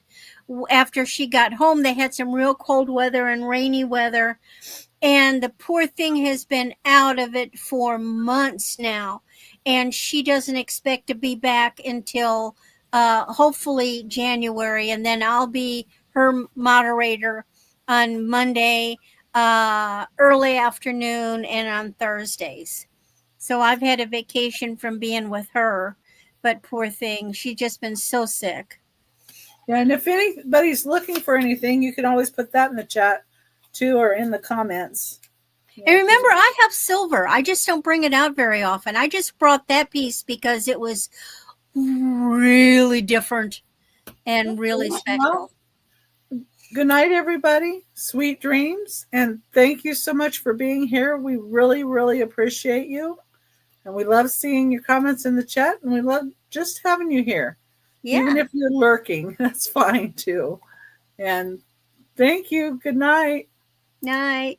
After she got home, they had some real cold weather and rainy weather, and the poor thing has been out of it for months now, and she doesn't expect to be back until hopefully January, and then I'll be her moderator on Monday early afternoon and on Thursdays. So I've had a vacation from being with her, but poor thing, she's just been so sick. Yeah, and if anybody's looking for anything, you can always put that in the chat too, or in the comments. And remember, I have silver. I just don't bring it out very often. I just brought that piece because it was really different and really special. Well, good night, everybody. Sweet dreams. And thank you so much for being here. We really, really appreciate you. And we love seeing your comments in the chat. And we love just having you here. Yeah. Even if you're lurking, that's fine too. And thank you. Good night. Night.